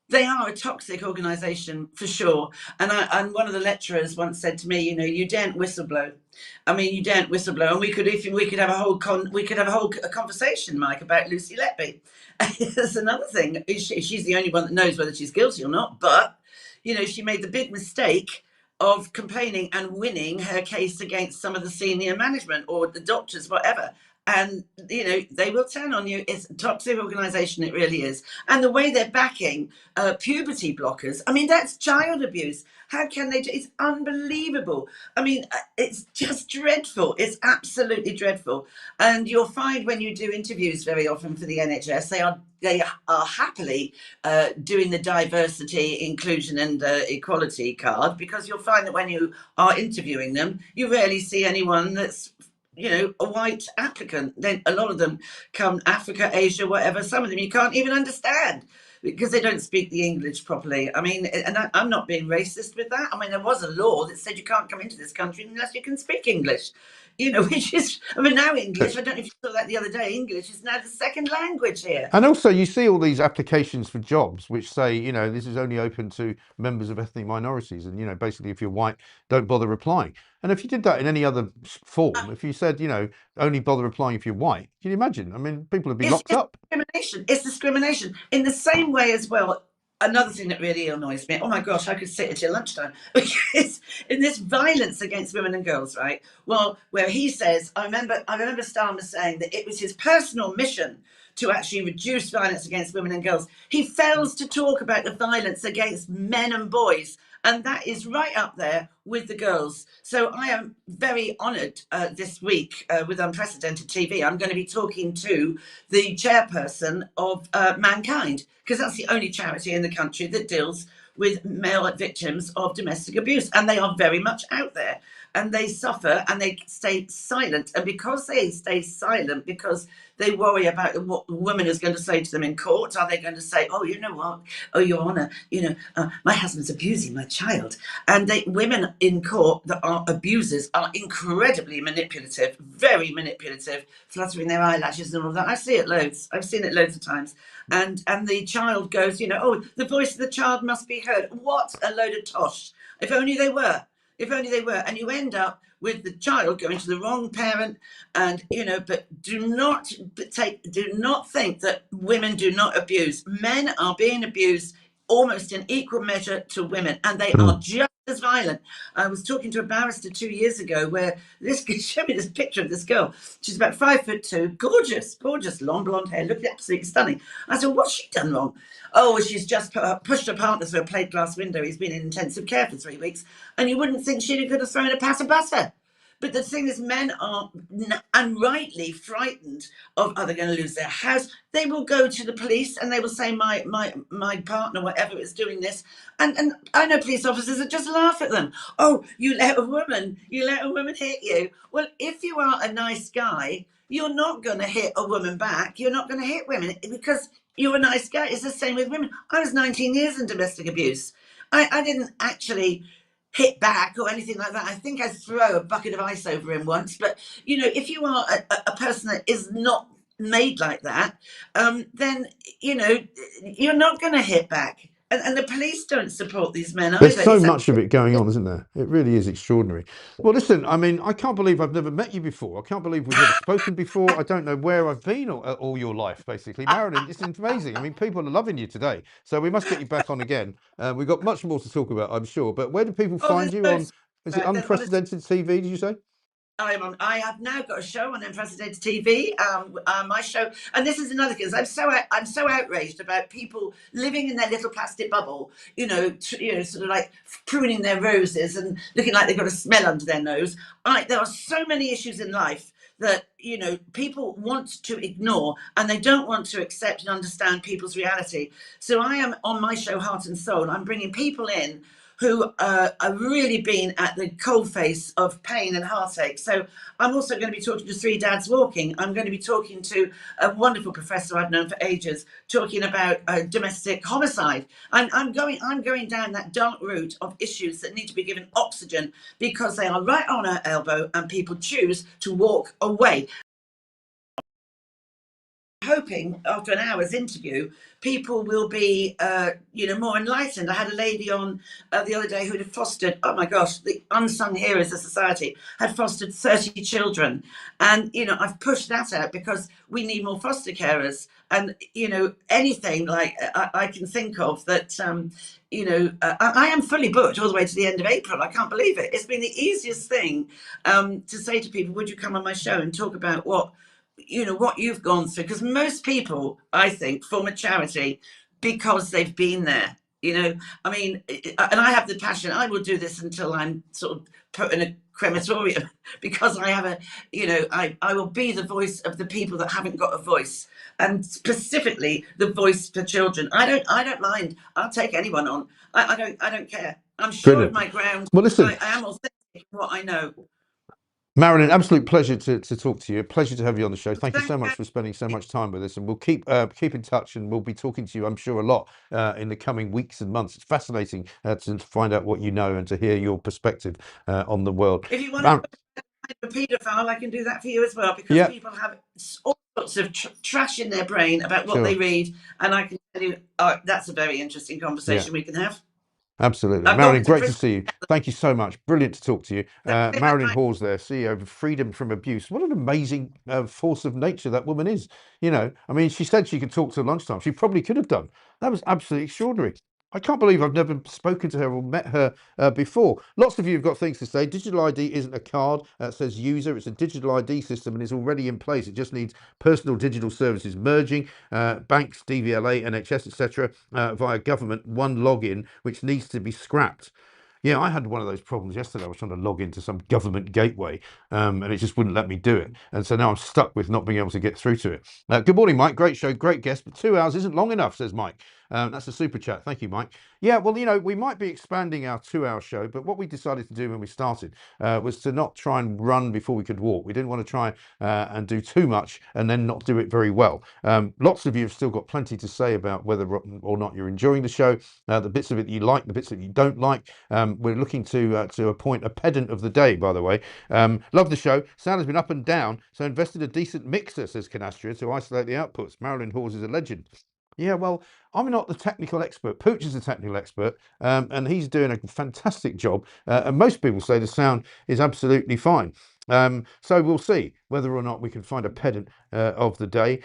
They are a toxic organisation for sure. And one of the lecturers once said to me, you know, you daren't whistleblow. I mean, you daren't whistleblow, and we could have a whole conversation, Mike, about Lucy Letby. That's another thing. She's the only one that knows whether she's guilty or not. But you know, she made the big mistake of complaining and winning her case against some of the senior management or the doctors, whatever. And, you know, they will turn on you. It's a toxic organisation, it really is. And the way they're backing puberty blockers, I mean, that's child abuse. How can they do? It's unbelievable. I mean, it's just dreadful. It's absolutely dreadful. And you'll find when you do interviews very often for the NHS, they are happily doing the diversity, inclusion and equality card, because you'll find that when you are interviewing them, you rarely see anyone that's, you know, a white applicant. Then a lot of them come Africa, Asia, whatever. Some of them you can't even understand because they don't speak the English properly. I mean, and I'm not being racist with that. I mean, there was a law that said you can't come into this country unless you can speak English. You know, which is, I mean, now English, I don't know if you saw that the other day, English is now the second language here. And also you see all these applications for jobs which say, you know, this is only open to members of ethnic minorities. And, you know, basically if you're white, don't bother applying. And if you did that in any other form, if you said, you know, only bother applying if you're white, can you imagine? I mean, people would be locked up. It's discrimination. In the same way as well, another thing that really annoys me, oh my gosh, I could sit until lunchtime, because in this violence against women and girls, right? Well, where he says, I remember Starmer saying that it was his personal mission to actually reduce violence against women and girls. He fails to talk about the violence against men and boys, and that is right up there with the girls. So I am very honoured this week with Unprecedented TV. I'm going to be talking to the chairperson of Mankind, because that's the only charity in the country that deals with male victims of domestic abuse, and they are very much out there. and they suffer and they stay silent. And because they stay silent, because they worry about what the woman is going to say to them in court. Are they going to say, oh, you know what? Oh, Your Honour, my husband's abusing my child. And women in court that are abusers are incredibly manipulative, very manipulative, fluttering their eyelashes and all that. I see it loads. I've seen it loads of times. And the child goes, oh, the voice of the child must be heard. What a load of tosh. If only they were. If only they were. And you end up with the child going to the wrong parent, and but do not think that women do not abuse. Men are being abused almost in equal measure to women, and they are just as violent. I was talking to a barrister 2 years ago where this showed me this picture of this girl. She's about 5'2", gorgeous, long blonde hair, looked absolutely stunning. I said, what's she done wrong? Oh, well, she's just pushed her partner through a plate glass window. He's been in intensive care for 3 weeks, and you wouldn't think she could have thrown a pat of butter. But the thing is, men are rightly frightened of, are they going to lose their house? They will go to the police and they will say, my partner, whatever, is doing this. And I know police officers that just laugh at them. Oh, you let a woman hit you. Well, if you are a nice guy, you're not going to hit a woman back. You're not going to hit women because you're a nice guy. It's the same with women. I was 19 years in domestic abuse. I didn't actually hit back or anything like that. I think I throw a bucket of ice over him once. But, if you are a person that is not made like that, then, you're not going to hit back. And the police don't support these men either. There's so much of it going on, isn't there? It really is extraordinary. Well, listen, I mean, I can't believe I've never met you before. I can't believe we've never spoken before. I don't know where I've been all your life, basically. Marilyn, it's amazing. I mean, people are loving you today. So we must get you back on again. We've got much more to talk about, I'm sure. But where do people find you on? Is it Unprecedented TV, did you say? I have now got a show on Unprecedented TV. My show, and this is another thing. I'm so outraged about people living in their little plastic bubble. Sort of like pruning their roses and looking like they've got a smell under their nose. There are so many issues in life that people want to ignore, and they don't want to accept and understand people's reality. So I am on my show, Heart and Soul. I'm bringing people in who have really been at the coalface of pain and heartache. So I'm also going to be talking to Three Dads Walking. I'm going to be talking to a wonderful professor I've known for ages, talking about domestic homicide. I'm going down that dark route of issues that need to be given oxygen because they are right on our elbow and people choose to walk away. Hoping after an hour's interview, people will be, more enlightened. I had a lady on the other day who had fostered, oh my gosh, the unsung heroes of society, had fostered 30 children. And, I've pushed that out because we need more foster carers. And, anything like I can think of that, I am fully booked all the way to the end of April. I can't believe it. It's been the easiest thing to say to people, would you come on my show and talk about what you've gone through, because most people, I think, form a charity because they've been there. I mean, and I have the passion. I will do this until I'm sort of put in a crematorium because I have I will be the voice of the people that haven't got a voice, and specifically the voice for children. I don't mind. I'll take anyone on. I don't care. I'm sure of my ground. Well, listen, I am authentic in what I know. Marilyn, absolute pleasure to talk to you. A pleasure to have you on the show. Thank you so much for spending so much time with us, and we'll keep in touch, and we'll be talking to you, I'm sure, a lot in the coming weeks and months. It's fascinating to find out what you know and to hear your perspective on the world. If you want to find a paedophile, I can do that for you as well, because people have all sorts of trash in their brain about what they read, and I can tell you that's a very interesting conversation we can have. Absolutely. Marilyn, great to see you. Thank you so much. Brilliant to talk to you. Marilyn Hawes there, CEO of Freedom from Abuse. What an amazing force of nature that woman is. I mean, she said she could talk till lunchtime. She probably could have done. That was absolutely extraordinary. I can't believe I've never spoken to her or met her before. Lots of you have got things to say. Digital ID isn't a card that says user. It's a digital ID system and is already in place. It just needs personal digital services merging, banks, DVLA, NHS, etc., via government, one login, which needs to be scrapped. Yeah, I had one of those problems yesterday. I was trying to log into some government gateway and it just wouldn't let me do it. And so now I'm stuck with not being able to get through to it. Good morning, Mike. Great show, great guest, but 2 hours isn't long enough, says Mike. That's a super chat. Thank you, Mike. Yeah, well, we might be expanding our 2-hour show, but what we decided to do when we started was to not try and run before we could walk. We didn't want to try and do too much and then not do it very well. Lots of you have still got plenty to say about whether or not you're enjoying the show, the bits of it that you like, the bits that you don't like. We're looking to appoint a pedant of the day, by the way. Love the show. Sound has been up and down, so invested a decent mixer, says Canastria, to isolate the outputs. Marilyn Hawes is a legend. Yeah, well, I'm not the technical expert. Pooch is the technical expert, and he's doing a fantastic job. And most people say the sound is absolutely fine. So we'll see whether or not we can find a pedant of the day.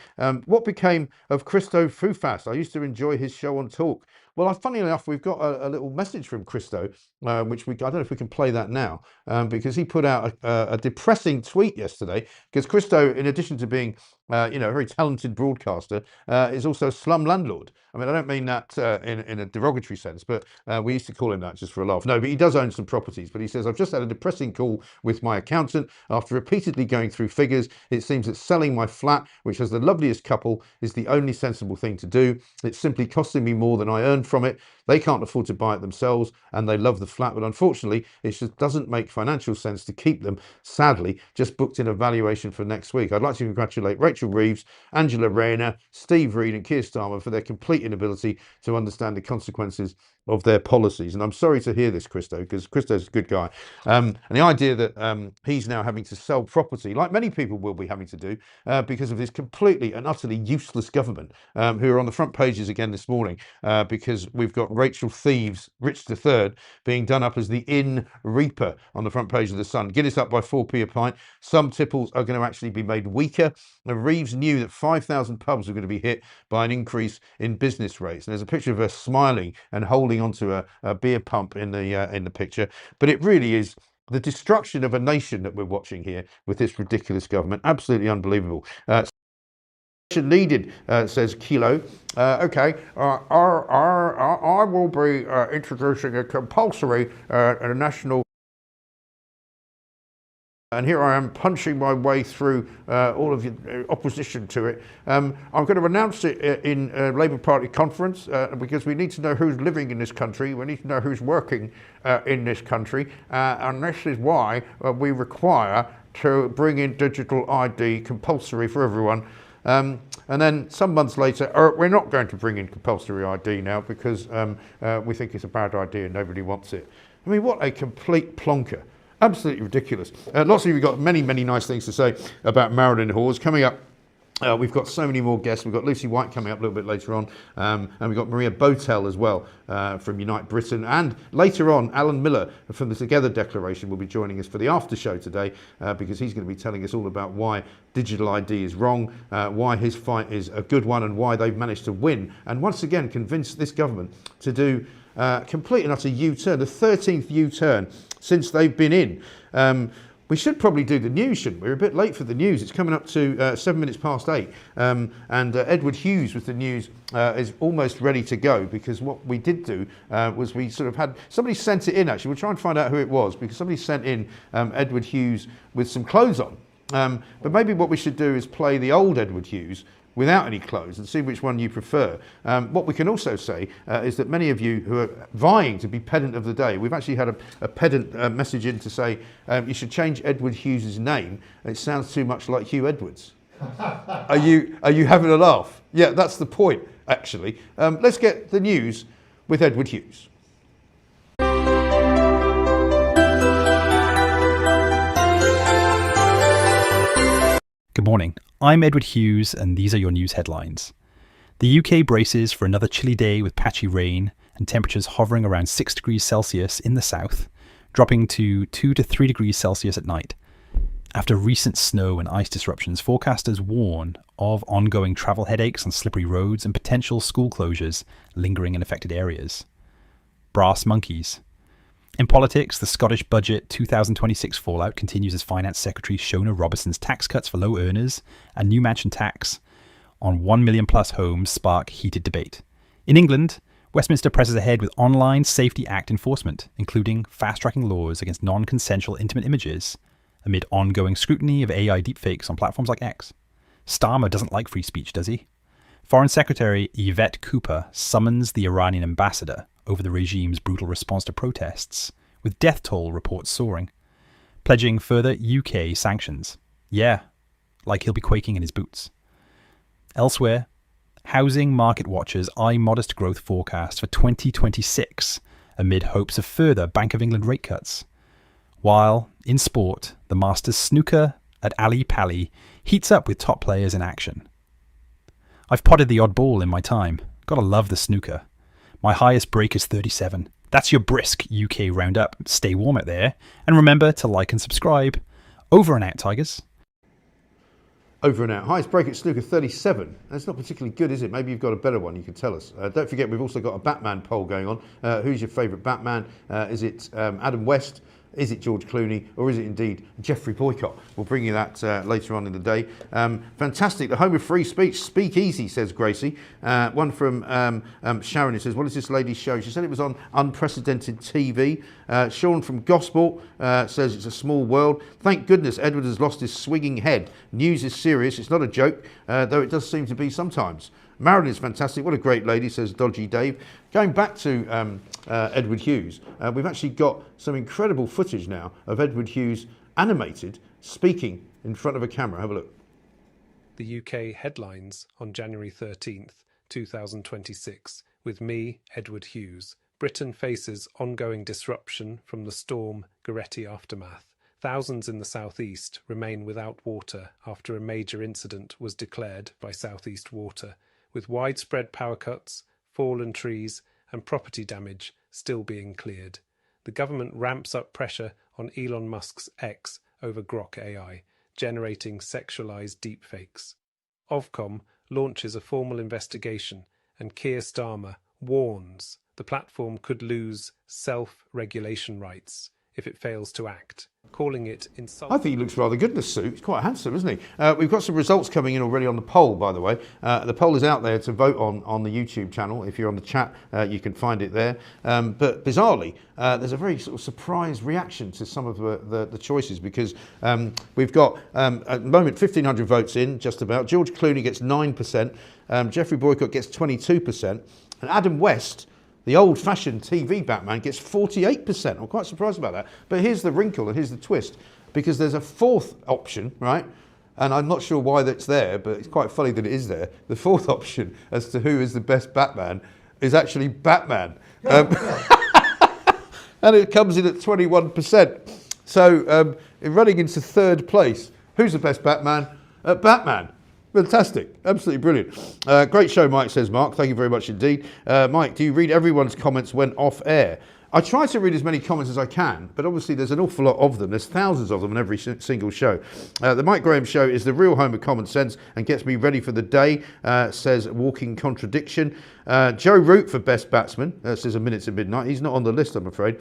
What became of Christo Fufas? I used to enjoy his show on Talk. Well, funny enough, we've got a little message from Christo, which I don't know if we can play that now, because he put out a depressing tweet yesterday. Because Christo, in addition to being a very talented broadcaster, is also a slum landlord. I mean, I don't mean that in a derogatory sense, but we used to call him that just for a laugh. No, but he does own some properties. But he says, I've just had a depressing call with my accountant. After repeatedly going through figures, it seems that selling my flat, which has the loveliest couple, is the only sensible thing to do. It's simply costing me more than I earn from it. They can't afford to buy it themselves, and they love the flat, but unfortunately, it just doesn't make financial sense to keep them. Sadly, just booked in a valuation for next week. I'd like to congratulate Rachel Reeves, Angela Rayner, Steve Reed, and Keir Starmer for their complete inability to understand the consequences of their policies. And I'm sorry to hear this, Christo, because Christo's a good guy. And the idea that he's now having to sell property, like many people will be having to do, because of this completely and utterly useless government, who are on the front pages again this morning, because we've got Rachel Thieves, Rich III, being done up as the Inn Reaper on the front page of The Sun. Guinness up by 4p a pint. Some tipples are going to actually be made weaker. Reeves knew that 5,000 pubs were going to be hit by an increase in business rates. And there's a picture of her smiling and holding onto a beer pump in the picture. But it really is the destruction of a nation that we're watching here with this ridiculous government. Absolutely unbelievable. Needed, says Kilo. Okay, I will be introducing a compulsory national. And here I am punching my way through all of the opposition to it. I'm going to announce it in a Labour Party conference because we need to know who's living in this country. We need to know who's working in this country. And this is why we require to bring in digital ID compulsory for everyone. And then some months later, we're not going to bring in compulsory ID now because we think it's a bad idea and nobody wants it. I mean, what a complete plonker. Absolutely ridiculous. Lots of you have got many, many nice things to say about Marilyn Hawes. Coming up, we've got so many more guests. We've got Lucy White coming up a little bit later on. And we've got Maria Botel as well from Unite Britain. And later on, Alan Miller from the Together Declaration will be joining us for the after show today because he's going to be telling us all about why digital ID is wrong, why his fight is a good one and why they've managed to win. And once again, convince this government to do complete and utter U-turn, the 13th U-turn since they've been in. We should probably do the news, shouldn't we? We're a bit late for the news. It's coming up to 7 minutes past 8. And Edward Hughes with the news is almost ready to go because what we did do was we sort of had, somebody sent it in actually. We'll try and find out who it was because somebody sent in Edward Hughes with some clothes on. But maybe what we should do is play the old Edward Hughes without any clothes and see which one you prefer. What we can also say is that many of you who are vying to be pedant of the day, we've actually had a pedant message in to say you should change Edward Hughes' name. It sounds too much like Hugh Edwards. Are you having a laugh? Yeah, that's the point, actually. Let's get the news with Edward Hughes. Good morning. I'm Edward Hughes, and these are your news headlines. The UK braces for another chilly day with patchy rain and temperatures hovering around 6 degrees Celsius in the south, dropping to 2 to 3 degrees Celsius at night. After recent snow and ice disruptions, forecasters warn of ongoing travel headaches on slippery roads and potential school closures lingering in affected areas. Brass monkeys. In politics, the Scottish Budget 2026 fallout continues as Finance Secretary Shona Robertson's tax cuts for low earners and new mansion tax on 1 million plus homes spark heated debate. In England, Westminster presses ahead with Online Safety Act enforcement, including fast-tracking laws against non-consensual intimate images, amid ongoing scrutiny of AI deepfakes on platforms like X. Starmer doesn't like free speech, does he? Foreign Secretary Yvette Cooper summons the Iranian ambassador over the regime's brutal response to protests, with death toll reports soaring, pledging further UK sanctions. Yeah, like he'll be quaking in his boots. Elsewhere, housing market watchers eye modest growth forecast for 2026 amid hopes of further Bank of England rate cuts. While, in sport, the Masters snooker at Ali Pali heats up with top players in action. I've potted the odd ball in my time. Gotta love the snooker. My highest break is 37. That's your brisk UK roundup. Stay warm out there. And remember to like and subscribe. Over and out, Tigers. Over and out. Highest break at snooker 37. That's not particularly good, is it? Maybe you've got a better one. You can tell us. Don't forget, we've also got a Batman poll going on. Who's your favourite Batman? Is it Adam West? Is it George Clooney, or is it indeed Jeffrey Boycott? We'll bring you that later on in the day. Fantastic. The home of free speech. Speak easy, says Gracie. One from Sharon, who says, what is this lady's show? She said it was on unprecedented TV. Sean from Gosport says it's a small world. Thank goodness Edward has lost his swinging head. News is serious. It's not a joke, though it does seem to be sometimes. Marilyn is fantastic. What a great lady, says Dodgy Dave. Going back to Edward Hughes, we've actually got some incredible footage now of Edward Hughes animated, speaking in front of a camera. Have a look. The UK headlines on January 13th, 2026, with me, Edward Hughes. Britain faces ongoing disruption from the storm Goretti aftermath. Thousands in the southeast remain without water after a major incident was declared by South East Water, with widespread power cuts, fallen trees and property damage still being cleared. The government ramps up pressure on Elon Musk's X over Grok AI, generating sexualized deepfakes. Ofcom launches a formal investigation, and Keir Starmer warns the platform could lose self-regulation rights if it fails to act, calling it insulting. I think he looks rather good in the suit. He's quite handsome, isn't he? We've got some results coming in already on the poll, by the way. The poll is out there to vote on the YouTube channel. If you're on the chat, you can find it there. But bizarrely, there's a very sort of surprise reaction to some of the choices, because we've got, at the moment, 1,500 votes in, just about. George Clooney gets 9%. Jeffrey Boycott gets 22%. And Adam West, the old-fashioned TV Batman, gets 48%. I'm quite surprised about that. But here's the wrinkle and here's the twist, because there's a fourth option, right? And I'm not sure why that's there, but it's quite funny that it is there. The fourth option as to who is the best Batman is actually Batman. And it comes in at 21%. So running into third place, who's the best Batman? Batman. Fantastic. Absolutely brilliant. Great show, Mike, says Mark. Thank you very much indeed. Mike, do you read everyone's comments when off air? I try to read as many comments as I can, but obviously there's an awful lot of them. There's thousands of them on every single show. The Mike Graham Show is the real home of common sense and gets me ready for the day, says Walking Contradiction. Joe Root for Best Batsman, says A Minute to Midnight. He's not on the list, I'm afraid.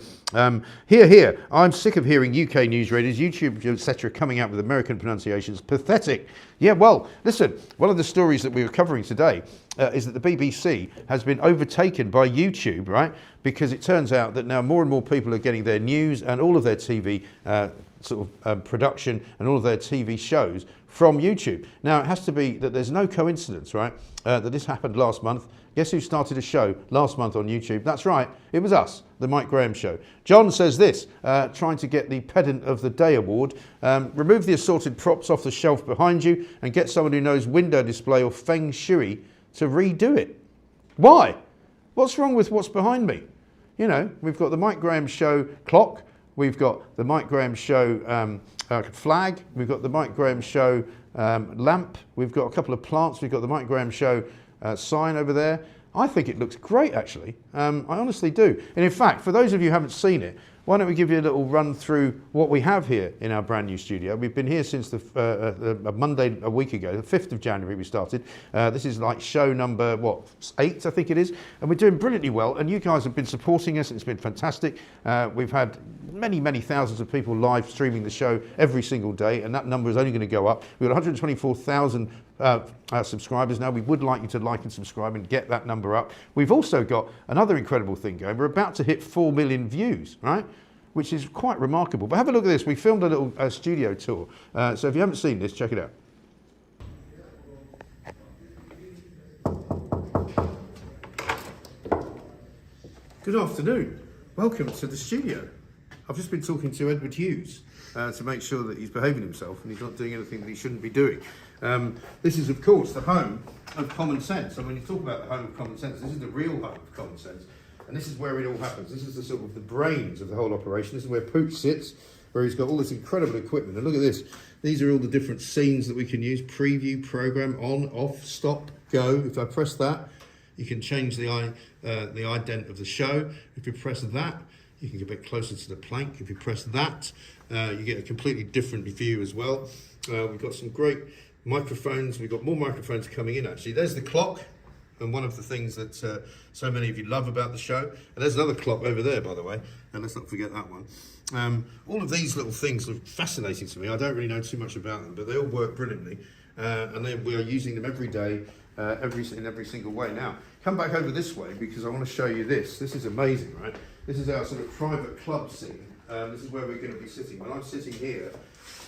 Here. I'm sick of hearing UK news readers, YouTube, etc. coming out with American pronunciations. Pathetic. Yeah, well, listen, one of the stories that we were covering today is that the BBC has been overtaken by YouTube, right? Because it turns out that now more and more people are getting their news and all of their TV production and all of their TV shows from YouTube. Now, it has to be that there's no coincidence, right, that this happened last month. Guess who started a show last month on YouTube? That's right, it was us, the Mike Graham Show. John says this, trying to get the Pedant of the Day award. Remove the assorted props off the shelf behind you and get someone who knows window display or feng shui to redo it. Why? What's wrong with what's behind me? You know, we've got the Mike Graham Show clock, we've got the Mike Graham Show flag, we've got the Mike Graham Show lamp, we've got a couple of plants, we've got the Mike Graham Show sign over there. I think it looks great, actually. I honestly do. And in fact, for those of you who haven't seen it, why don't we give you a little run through what we have here in our brand new studio. We've been here since the Monday a week ago, the 5th of January we started. This is like show number, 8 I think it is. And we're doing brilliantly well. And you guys have been supporting us and it's been fantastic. We've had many thousands of people live streaming the show every single day. And that number is only going to go up. We've got 124,000 subscribers now. We would like you to like and subscribe and get that number up. We've also got another incredible thing going. We're about to hit 4 million views, right? Which is quite remarkable. But have a look at this. We filmed a little studio tour. So if you haven't seen this, check it out. Good afternoon. Welcome to the studio. I've just been talking to Edward Hughes to make sure that he's behaving himself and he's not doing anything that he shouldn't be doing. This is, of course, the home of common sense. And when you talk about the home of common sense, this is the real home of common sense. And this is where it all happens. This is the sort of the brains of the whole operation. This is where Pooch sits, where he's got all this incredible equipment. And look at this. These are all the different scenes that we can use. Preview, program, on, off, stop, go. If I press that, you can change the ident of the show. If you press that, you can get a bit closer to the plank. If you press that, you get a completely different view as well. We've got some great microphones. We've got more microphones coming in, actually. There's the clock, and one of the things that so many of you love about the show. And there's another clock over there, by the way, and let's not forget that one. All of these little things are fascinating to me. I don't really know too much about them, but they all work brilliantly, and we are using them every day, in every single way. Now, come back over this way, because I want to show you this. This is amazing, right? This is our sort of private club scene. This is where we're going to be sitting. When I'm sitting here,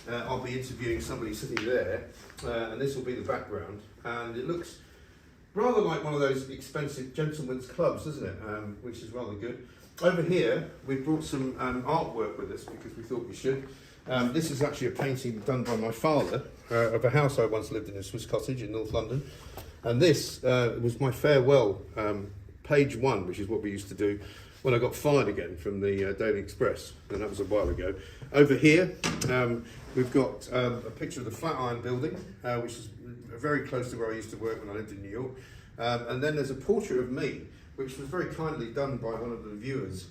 I'll be interviewing somebody sitting there, and this will be the background. And it looks rather like one of those expensive gentlemen's clubs, doesn't it? Which is rather good. Over here, we've brought some artwork with us because we thought we should. This is actually a painting done by my father of a house I once lived in Swiss Cottage in North London. And this was my farewell, page one, which is what we used to do when I got fired again from the Daily Express, and that was a while ago. Over here, we've got a picture of the Flatiron Building, which is very close to where I used to work when I lived in New York. And then there's a portrait of me, which was very kindly done by one of the viewers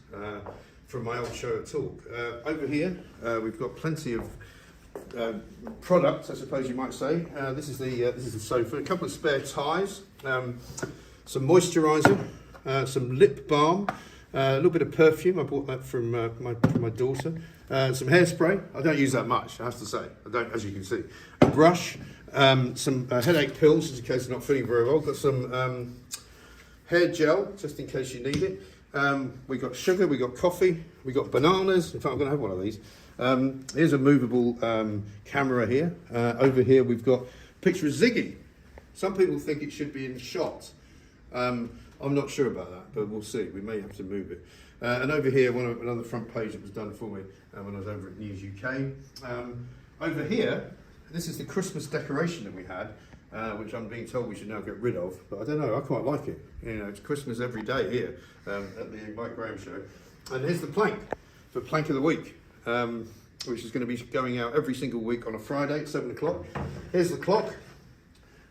from my old show at Talk. Over here, we've got plenty of products, I suppose you might say. This is the sofa, a couple of spare ties, some moisturiser, some lip balm, a little bit of perfume. I bought that from my daughter. Some hairspray. I don't use that much, I have to say. I don't, as you can see. A brush, some headache pills, just in case I'm not feeling very well. Got some hair gel, just in case you need it. We got sugar, we got coffee, we got bananas. In fact, I'm going to have one of these. Here's a movable camera here. Over here, we've got a picture of Ziggy. Some people think it should be in shot. I'm not sure about that, but we'll see. We may have to move it. And over here, another front page that was done for me when I was over at News UK. Over here, this is the Christmas decoration that we had, which I'm being told we should now get rid of. But I don't know, I quite like it. You know, it's Christmas every day here at the Mike Graham Show. And here's the plank for Plank of the Week, which is going to be going out every single week on a Friday at 7 o'clock. Here's the clock,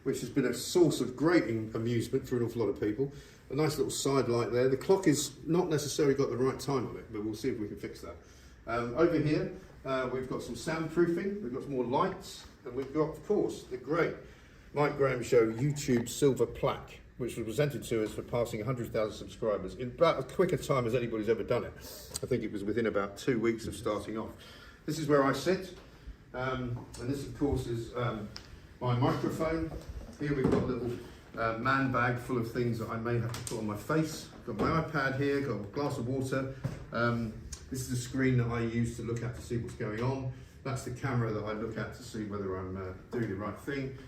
which has been a source of great amusement for an awful lot of people. A nice little side light there. The clock is not necessarily got the right time on it, but we'll see if we can fix that. Over here, we've got some soundproofing, we've got some more lights, and we've got, of course, the great Mike Graham Show YouTube silver plaque, which was presented to us for passing 100,000 subscribers in about as quick a time as anybody's ever done it. I think it was within about 2 weeks of starting off. This is where I sit, and this, of course, is my microphone. Here we've got a little man bag full of things that I may have to put on my face. Got my iPad here, got a glass of water. This is a screen that I use to look at to see what's going on. That's the camera that I look at to see whether I'm doing the right thing.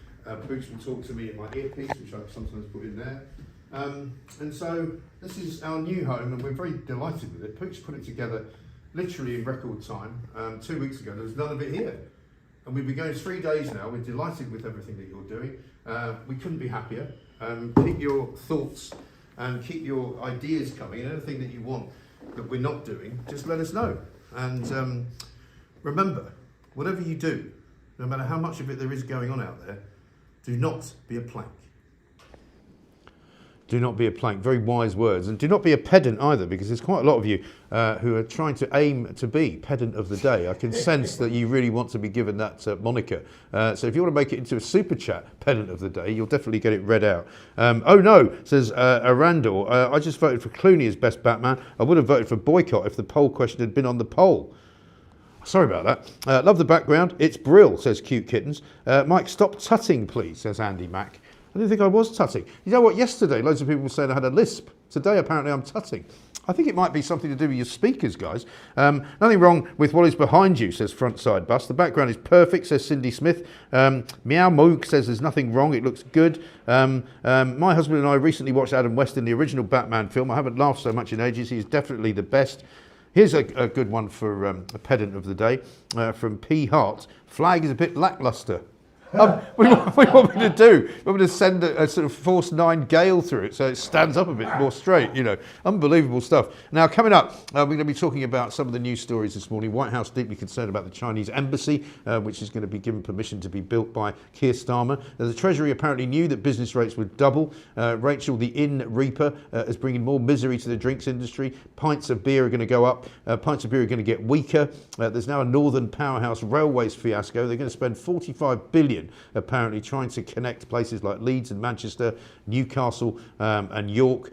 Pooch will talk to me in my earpiece, which I sometimes put in there. And so this is our new home, and we're very delighted with it. Pooch put it together literally in record time. 2 weeks ago, there was none of it here. And we've been going 3 days now. We're delighted with everything that you're doing. We couldn't be happier. Keep your thoughts and keep your ideas coming, and anything that you want that we're not doing, just let us know. And remember, whatever you do, no matter how much of it there is going on out there, do not be a plank. Do not be a plank. Very wise words. And do not be a pedant either, because there's quite a lot of you who are trying to aim to be pedant of the day. I can sense that you really want to be given that moniker. So if you want to make it into a super chat pedant of the day, you'll definitely get it read out. Oh no, says Arandor, I just voted for Clooney as best Batman. I would have voted for boycott if the poll question had been on the poll. Sorry about that. Love the background. It's brill, says Cute Kittens. Mike, stop tutting, please, says Andy Mack. I didn't think I was tutting. You know what? Yesterday, loads of people were saying I had a lisp. Today, apparently, I'm tutting. I think it might be something to do with your speakers, guys. Nothing wrong with what is behind you, says Frontside Bus. The background is perfect, says Cindy Smith. Meow Moog says there's nothing wrong. It looks good. My husband and I recently watched Adam West in the original Batman film. I haven't laughed so much in ages. He's definitely the best. Here's a good one for a pedant of the day from P. Hart. Flag is a bit lackluster. What do you want me to do? You want me to send a sort of force 9 gale through it so it stands up a bit more straight, you know. Unbelievable stuff. Now, coming up, we're going to be talking about some of the news stories this morning. White House deeply concerned about the Chinese embassy, which is going to be given permission to be built by Keir Starmer. The Treasury apparently knew that business rates would double. Rachel, the Inn Reaper, is bringing more misery to the drinks industry. Pints of beer are going to go up. Pints of beer are going to get weaker. There's now a Northern Powerhouse Railways fiasco. They're going to spend $45 billion apparently trying to connect places like Leeds and Manchester, Newcastle and York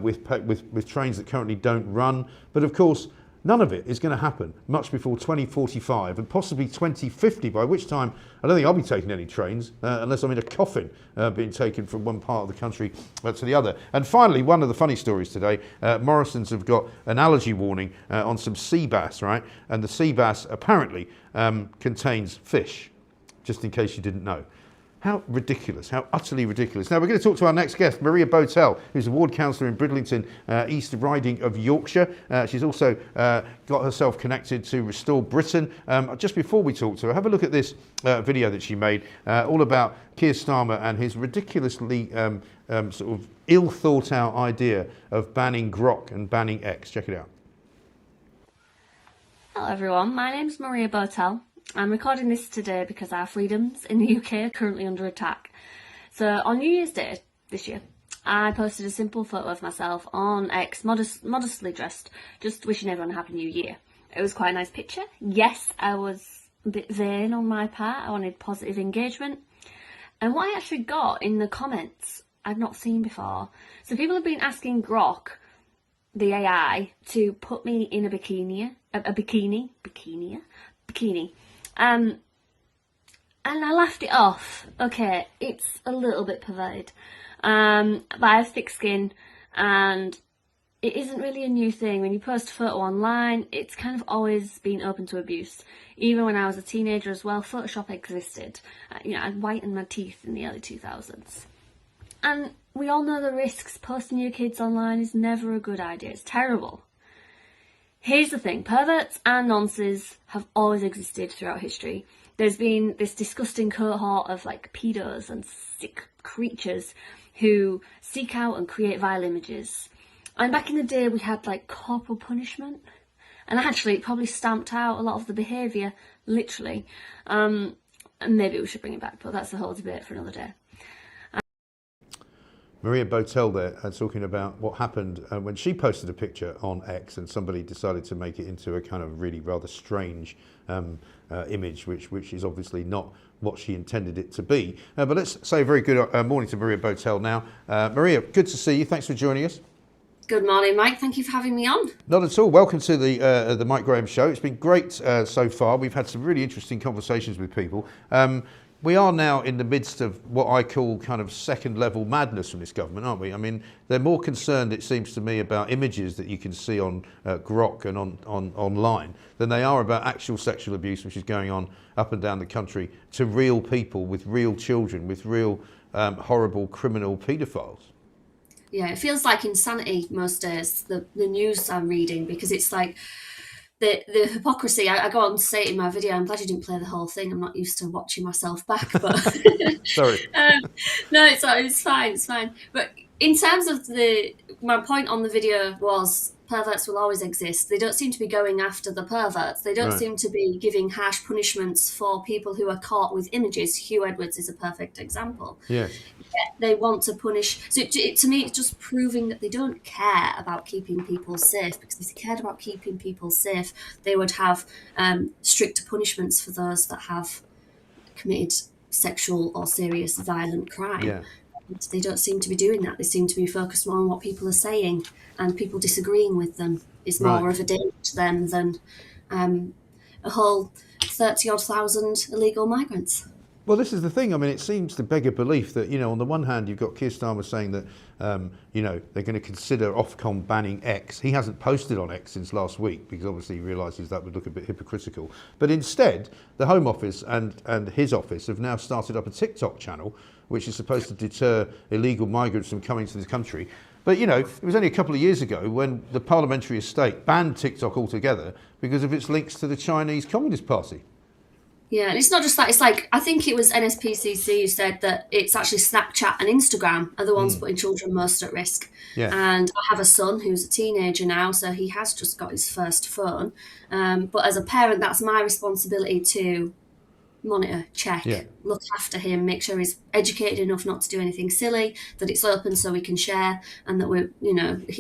with trains that currently don't run. But of course, none of it is going to happen much before 2045 and possibly 2050, by which time I don't think I'll be taking any trains unless I'm in a coffin being taken from one part of the country to the other. And finally, one of the funny stories today, Morrison's have got an allergy warning on some sea bass, right? And the sea bass apparently contains fish, just in case you didn't know. How ridiculous, how utterly ridiculous. Now we're going to talk to our next guest, Maria Botel, who's a ward councillor in Bridlington, East Riding of Yorkshire. She's also got herself connected to Restore Britain. Just before we talk to her, have a look at this video that she made, all about Keir Starmer and his ridiculously sort of ill thought out idea of banning Grok and banning X. Check it out. Hello everyone, my name's Maria Botel. I'm recording this today because our freedoms in the UK are currently under attack. So on New Year's Day this year, I posted a simple photo of myself on X, modestly dressed, just wishing everyone a happy new year. It was quite a nice picture. Yes, I was a bit vain on my part. I wanted positive engagement. And what I actually got in the comments, I've not seen before. So people have been asking Grok, the AI, to put me in a bikini. And I laughed it off. Okay, it's a little bit perverted. But I have thick skin and it isn't really a new thing. When you post a photo online, it's kind of always been open to abuse. Even when I was a teenager as well, Photoshop existed. I whitened my teeth in the early 2000s. And we all know the risks. Posting your kids online is never a good idea. It's terrible. Here's the thing, perverts and nonces have always existed throughout history. There's been this disgusting cohort of like pedos and sick creatures who seek out and create vile images. And back in the day we had like corporal punishment, and actually it probably stamped out a lot of the behaviour, literally. And maybe we should bring it back, but that's a whole debate for another day. Maria Botel there talking about what happened when she posted a picture on X and somebody decided to make it into a kind of really rather strange image, which is obviously not what she intended it to be. But let's say a very good morning to Maria Botel now. Maria, good to see you. Thanks for joining us. Good morning, Mike. Thank you for having me on. Not at all. Welcome to the Mike Graham Show. It's been great so far. We've had some really interesting conversations with people. We are now in the midst of what I call kind of second level madness from this government, aren't we? I mean, they're more concerned, it seems to me, about images that you can see on Grok and on online than they are about actual sexual abuse, which is going on up and down the country to real people with real children, with real horrible criminal paedophiles. Yeah, it feels like insanity most days, the news I'm reading, because it's like the hypocrisy. I go on to say it in my video. I'm glad you didn't play the whole thing. I'm not used to watching myself back, but sorry. No, it's fine. But in terms of my point on the video was perverts will always exist. They don't seem to be going after the perverts. They don't seem to be giving harsh punishments for people who are caught with images. Hugh Edwards is a perfect example. Yes. They want to punish. So to me, it's just proving that they don't care about keeping people safe, because if they cared about keeping people safe, they would have stricter punishments for those that have committed sexual or serious violent crime. Yeah. They don't seem to be doing that. They seem to be focused more on what people are saying, and people disagreeing with them is more of a danger to them than a whole 30,000 illegal migrants. Well, this is the thing. I mean, it seems to beg a belief that, on the one hand, you've got Keir Starmer saying that, they're going to consider Ofcom banning X. He hasn't posted on X since last week because obviously he realises that would look a bit hypocritical. But instead, the Home Office and his office have now started up a TikTok channel, which is supposed to deter illegal migrants from coming to this country. But, it was only a couple of years ago when the parliamentary estate banned TikTok altogether because of its links to the Chinese Communist Party. Yeah, and it's not just that. It's like, I think it was NSPCC who said that it's actually Snapchat and Instagram are the ones putting children most at risk. Yeah. And I have a son who's a teenager now, so he has just got his first phone. But as a parent, that's my responsibility to monitor, check, look after him, make sure he's educated enough not to do anything silly, that it's open so we can share, and that we're,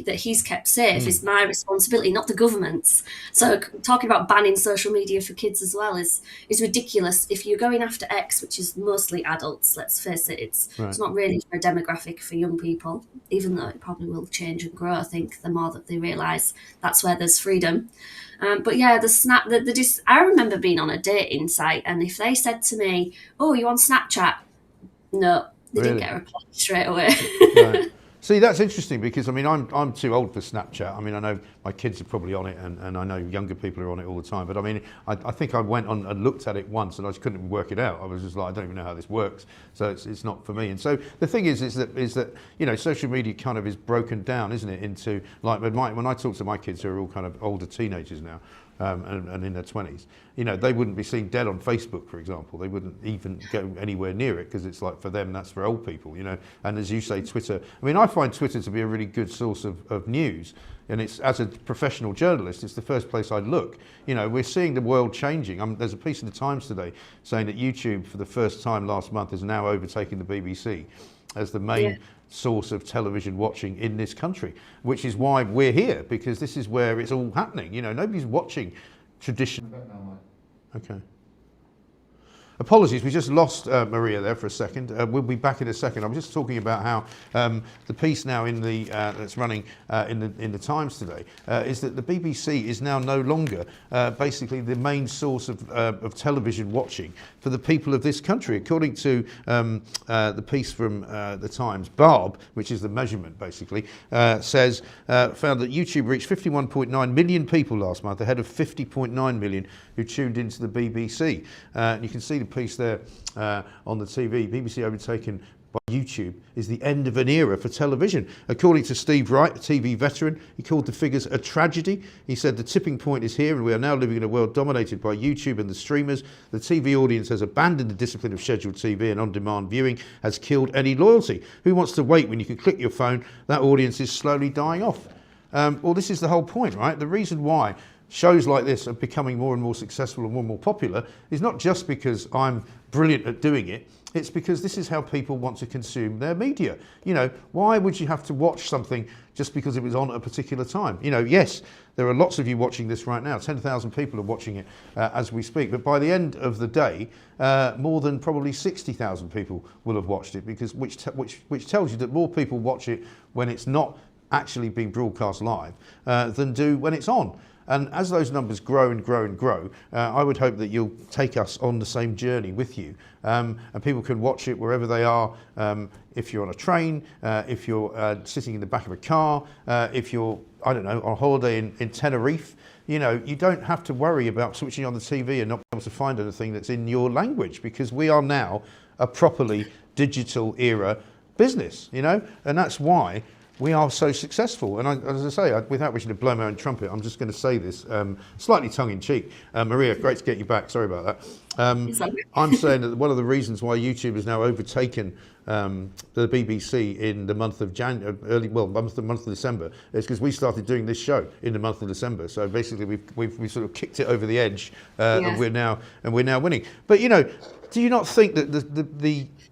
that he's kept safe is my responsibility, not the government's. So talking about banning social media for kids as well is ridiculous. If you're going after X, which is mostly adults, let's face it, it's not really for a demographic for young people, even though it probably will change and grow, I think, the more that they realise that's where there's freedom. But yeah, I remember being on a dating site, and if they said to me, "Oh, you on Snapchat?" No, they didn't get a reply straight away. Right. See, that's interesting because, I mean, I'm too old for Snapchat. I mean, I know my kids are probably on it, and I know younger people are on it all the time. But I mean, I think I went on and looked at it once, and I just couldn't work it out. I was just like, I don't even know how this works. So it's not for me. And so the thing is that social media kind of is broken down, isn't it, into like when I talk to my kids who are all kind of older teenagers now. And in their 20s, they wouldn't be seen dead on Facebook, for example. They wouldn't even go anywhere near it because it's like, for them, that's for old people, And as you say, Twitter, I mean, I find Twitter to be a really good source of news. And it's, as a professional journalist, it's the first place I'd look. We're seeing the world changing. There's a piece in the Times today saying that YouTube, for the first time last month, has now overtaken the BBC as the main source of television watching in this country, which is why we're here, because this is where it's all happening. Nobody's watching traditional. Okay. Apologies, we just lost Maria there for a second. We'll be back in a second. I'm just talking about how the piece now in the that's running in the Times today is that the BBC is now no longer basically the main source of television watching for the people of this country. According to the piece from the Times, Barb, which is the measurement basically, says found that YouTube reached 51.9 million people last month, ahead of 50.9 million who tuned into the BBC. And you can see the piece there on the TV. BBC overtaken by YouTube is the end of an era for television. According to Steve Wright, a TV veteran, he called the figures a tragedy. He said the tipping point is here and we are now living in a world dominated by YouTube and the streamers. The TV audience has abandoned the discipline of scheduled TV and on-demand viewing has killed any loyalty. Who wants to wait when you can click your phone? That audience is slowly dying off. Well, this is the whole point, right? The reason why shows like this are becoming more and more successful and more popular is not just because I'm brilliant at doing it, it's because this is how people want to consume their media. Why would you have to watch something just because it was on at a particular time? Yes, there are lots of you watching this right now. 10,000 people are watching it as we speak. But by the end of the day, more than probably 60,000 people will have watched it, because which tells you that more people watch it when it's not actually being broadcast live than do when it's on. And as those numbers grow and grow and grow, I would hope that you'll take us on the same journey with you. And people can watch it wherever they are. If you're on a train, if you're sitting in the back of a car, if you're, I don't know, on holiday in Tenerife, you don't have to worry about switching on the TV and not being able to find anything that's in your language, because we are now a properly digital era business, and that's why we are so successful. And as I say, without wishing to blow my own trumpet, I'm just going to say this slightly tongue-in-cheek. Maria, great to get you back. Sorry about that. I'm saying that one of the reasons why YouTube has now overtaken the BBC in the month of month of December is because we started doing this show in the month of December. So basically, we've sort of kicked it over the edge, and we're now winning. But do you not think that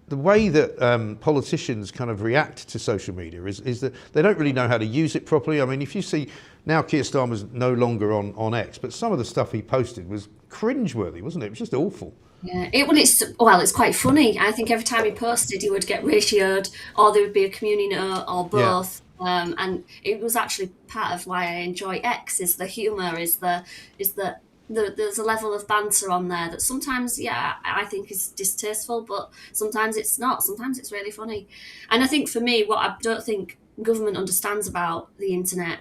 the way that politicians kind of react to social media is that they don't really know how to use it properly? I mean, if you see now Keir Starmer's no longer on X, but some of the stuff he posted was cringeworthy, wasn't it? It was just awful. Yeah, it's quite funny. I think every time he posted, he would get ratioed, or there would be a community note, or both. And it was actually part of why I enjoy X, is the humour, is the there's a level of banter on there that sometimes, yeah, I think is distasteful, but sometimes it's not. Sometimes it's really funny. And I think for me, what I don't think government understands about the internet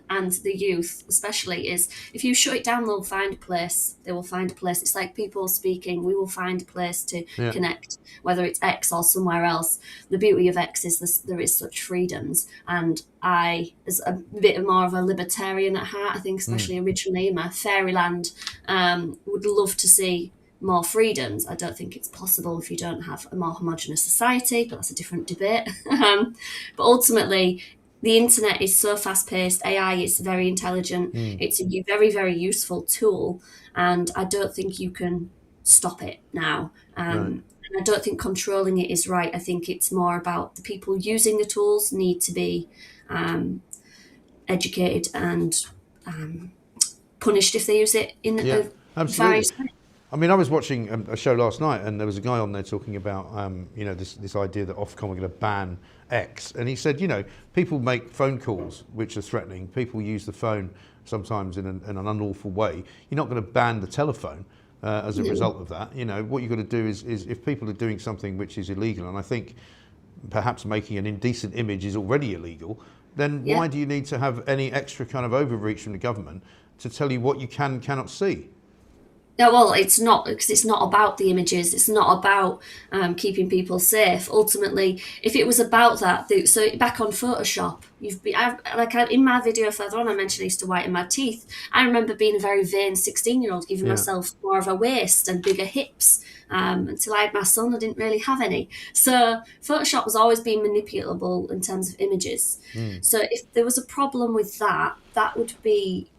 and the youth especially is if you shut it down, they'll find a place. They will find a place. It's like people speaking. We will find a place to connect, whether it's X or somewhere else. The beauty of X is there is such freedoms. And I, as a bit more of a libertarian at heart, I think especially originally in my fairyland, would love to see more freedoms. I don't think it's possible if you don't have a more homogenous society, but that's a different debate. But ultimately, the internet is so fast-paced. AI is very intelligent. It's a very, very useful tool, and I don't think you can stop it now. And I don't think controlling it is right. I think it's more about the people using the tools need to be educated and punished if they use it in a various way. I mean, I was watching a show last night, and there was a guy on there talking about, you know, this idea that Ofcom are going to ban X, and he said, you know, people make phone calls which are threatening. People use the phone sometimes in an unlawful way. You're not going to ban the telephone as a result of that. You know, what you've got to do is if people are doing something which is illegal, and I think perhaps making an indecent image is already illegal, then why do you need to have any extra kind of overreach from the government to tell you what you can and cannot see? Yeah, well, it's not, because it's not about the images. It's not about keeping people safe. Ultimately, if it was about that, so back on Photoshop, in my video further on, I mentioned I used to whiten my teeth. I remember being a very vain 16-year-old, giving myself more of a waist and bigger hips. Until I had my son, I didn't really have any. So Photoshop was always being manipulable in terms of images. So if there was a problem with that, that would be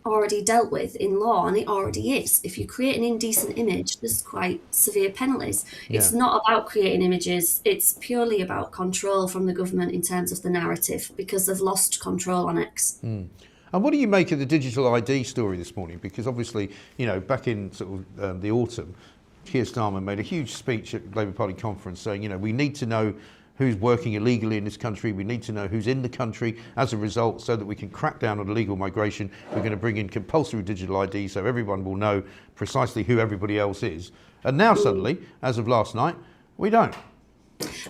already dealt with in law, and it already is. If you create an indecent image, there's quite severe penalties. It's not about creating images, it's purely about control from the government in terms of the narrative, because they've lost control on X. And what do you make of the digital ID story this morning? Because obviously, you know, back in sort of the autumn, Keir Starmer made a huge speech at the Labour Party conference saying, you know, we need to know who's working illegally in this country. We need to know who's in the country as a result so that we can crack down on illegal migration. We're going to bring in compulsory digital ID so everyone will know precisely who everybody else is. And now suddenly, as of last night, we don't.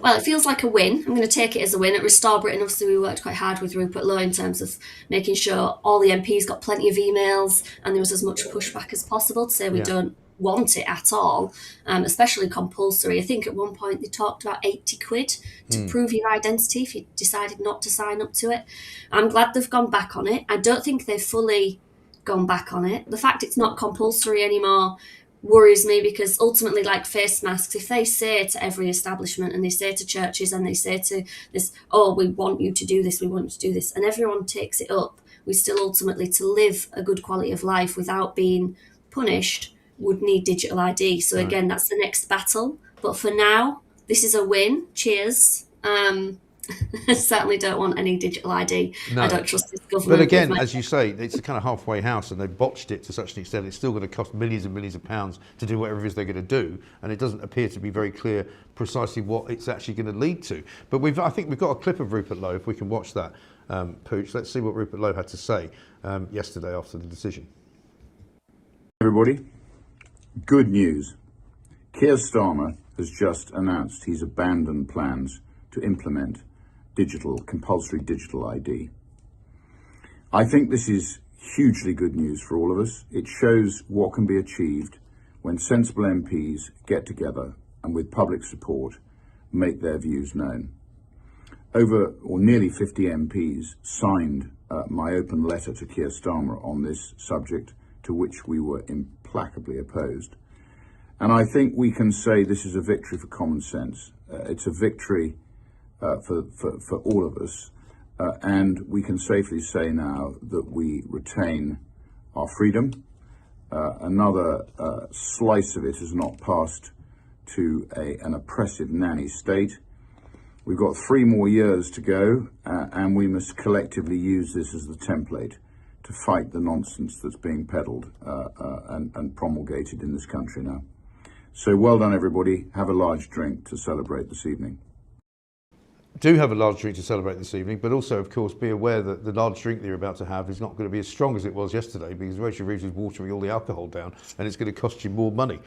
Well, it feels like a win. I'm going to take it as a win. At Restore Britain, obviously, we worked quite hard with Rupert Lowe in terms of making sure all the MPs got plenty of emails and there was as much pushback as possible to say we don't want it at all, especially compulsory. I think at one point they talked about 80 quid to prove your identity if you decided not to sign up to it. I'm glad they've gone back on it. I don't think they've fully gone back on it. The fact it's not compulsory anymore worries me, because ultimately, like face masks, if they say to every establishment and they say to churches and they say to this, oh, we want you to do this, we want you to do this, and everyone takes it up, we still ultimately, to live a good quality of life without being punished, would need digital ID. So again, that's the next battle. But for now, this is a win. Cheers. I certainly don't want any digital ID. No. I don't trust this government. But again, as you say, it's a kind of halfway house, and they've botched it to such an extent it's still going to cost millions and millions of pounds to do whatever it is they're going to do, and it doesn't appear to be very clear precisely what it's actually going to lead to. But I think we've got a clip of Rupert Lowe, if we can watch that, Pooch. Let's see what Rupert Lowe had to say yesterday after the decision. Everybody, good news. Keir Starmer has just announced he's abandoned plans to implement compulsory digital ID. I think this is hugely good news for all of us. It shows what can be achieved when sensible MPs get together and with public support make their views known. Nearly 50 MPs signed my open letter to Keir Starmer on this subject, to which we were implacably opposed. And I think we can say this is a victory for common sense. It's a victory for all of us, and we can safely say now that we retain our freedom. Another slice of it has not passed to an oppressive nanny state. We've got 3 more years to go, and we must collectively use this as the template to fight the nonsense that's being peddled and promulgated in this country now. So well done, everybody. Have a large drink to celebrate this evening. do have a large drink to celebrate this evening, but also, of course, be aware that the large drink that you're about to have is not going to be as strong as it was yesterday, because Rachel Reeves is watering all the alcohol down, and it's going to cost you more money.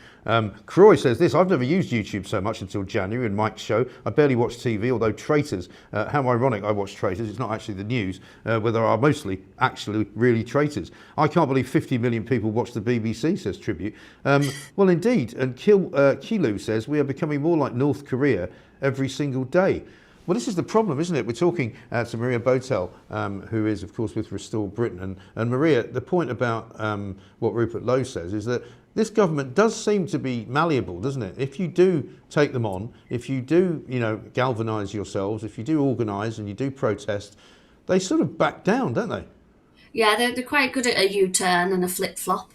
Croy says this: I've never used YouTube so much until January and Mike's show. I barely watch TV, although Traitors, how ironic, I watch Traitors. It's not actually the news, where there are mostly actually really traitors. I can't believe 50 million people watch the BBC, says Tribute. Well, indeed. And Kilu says, we are becoming more like North Korea every single day. Well, this is the problem, isn't it? We're talking to Maria Botel, who is, of course, with Restore Britain. And Maria, the point about what Rupert Lowe says is that this government does seem to be malleable, doesn't it? If you do take them on, if you do, galvanise yourselves, if you do organise and you do protest, they sort of back down, don't they? Yeah, they're quite good at a U-turn and a flip-flop.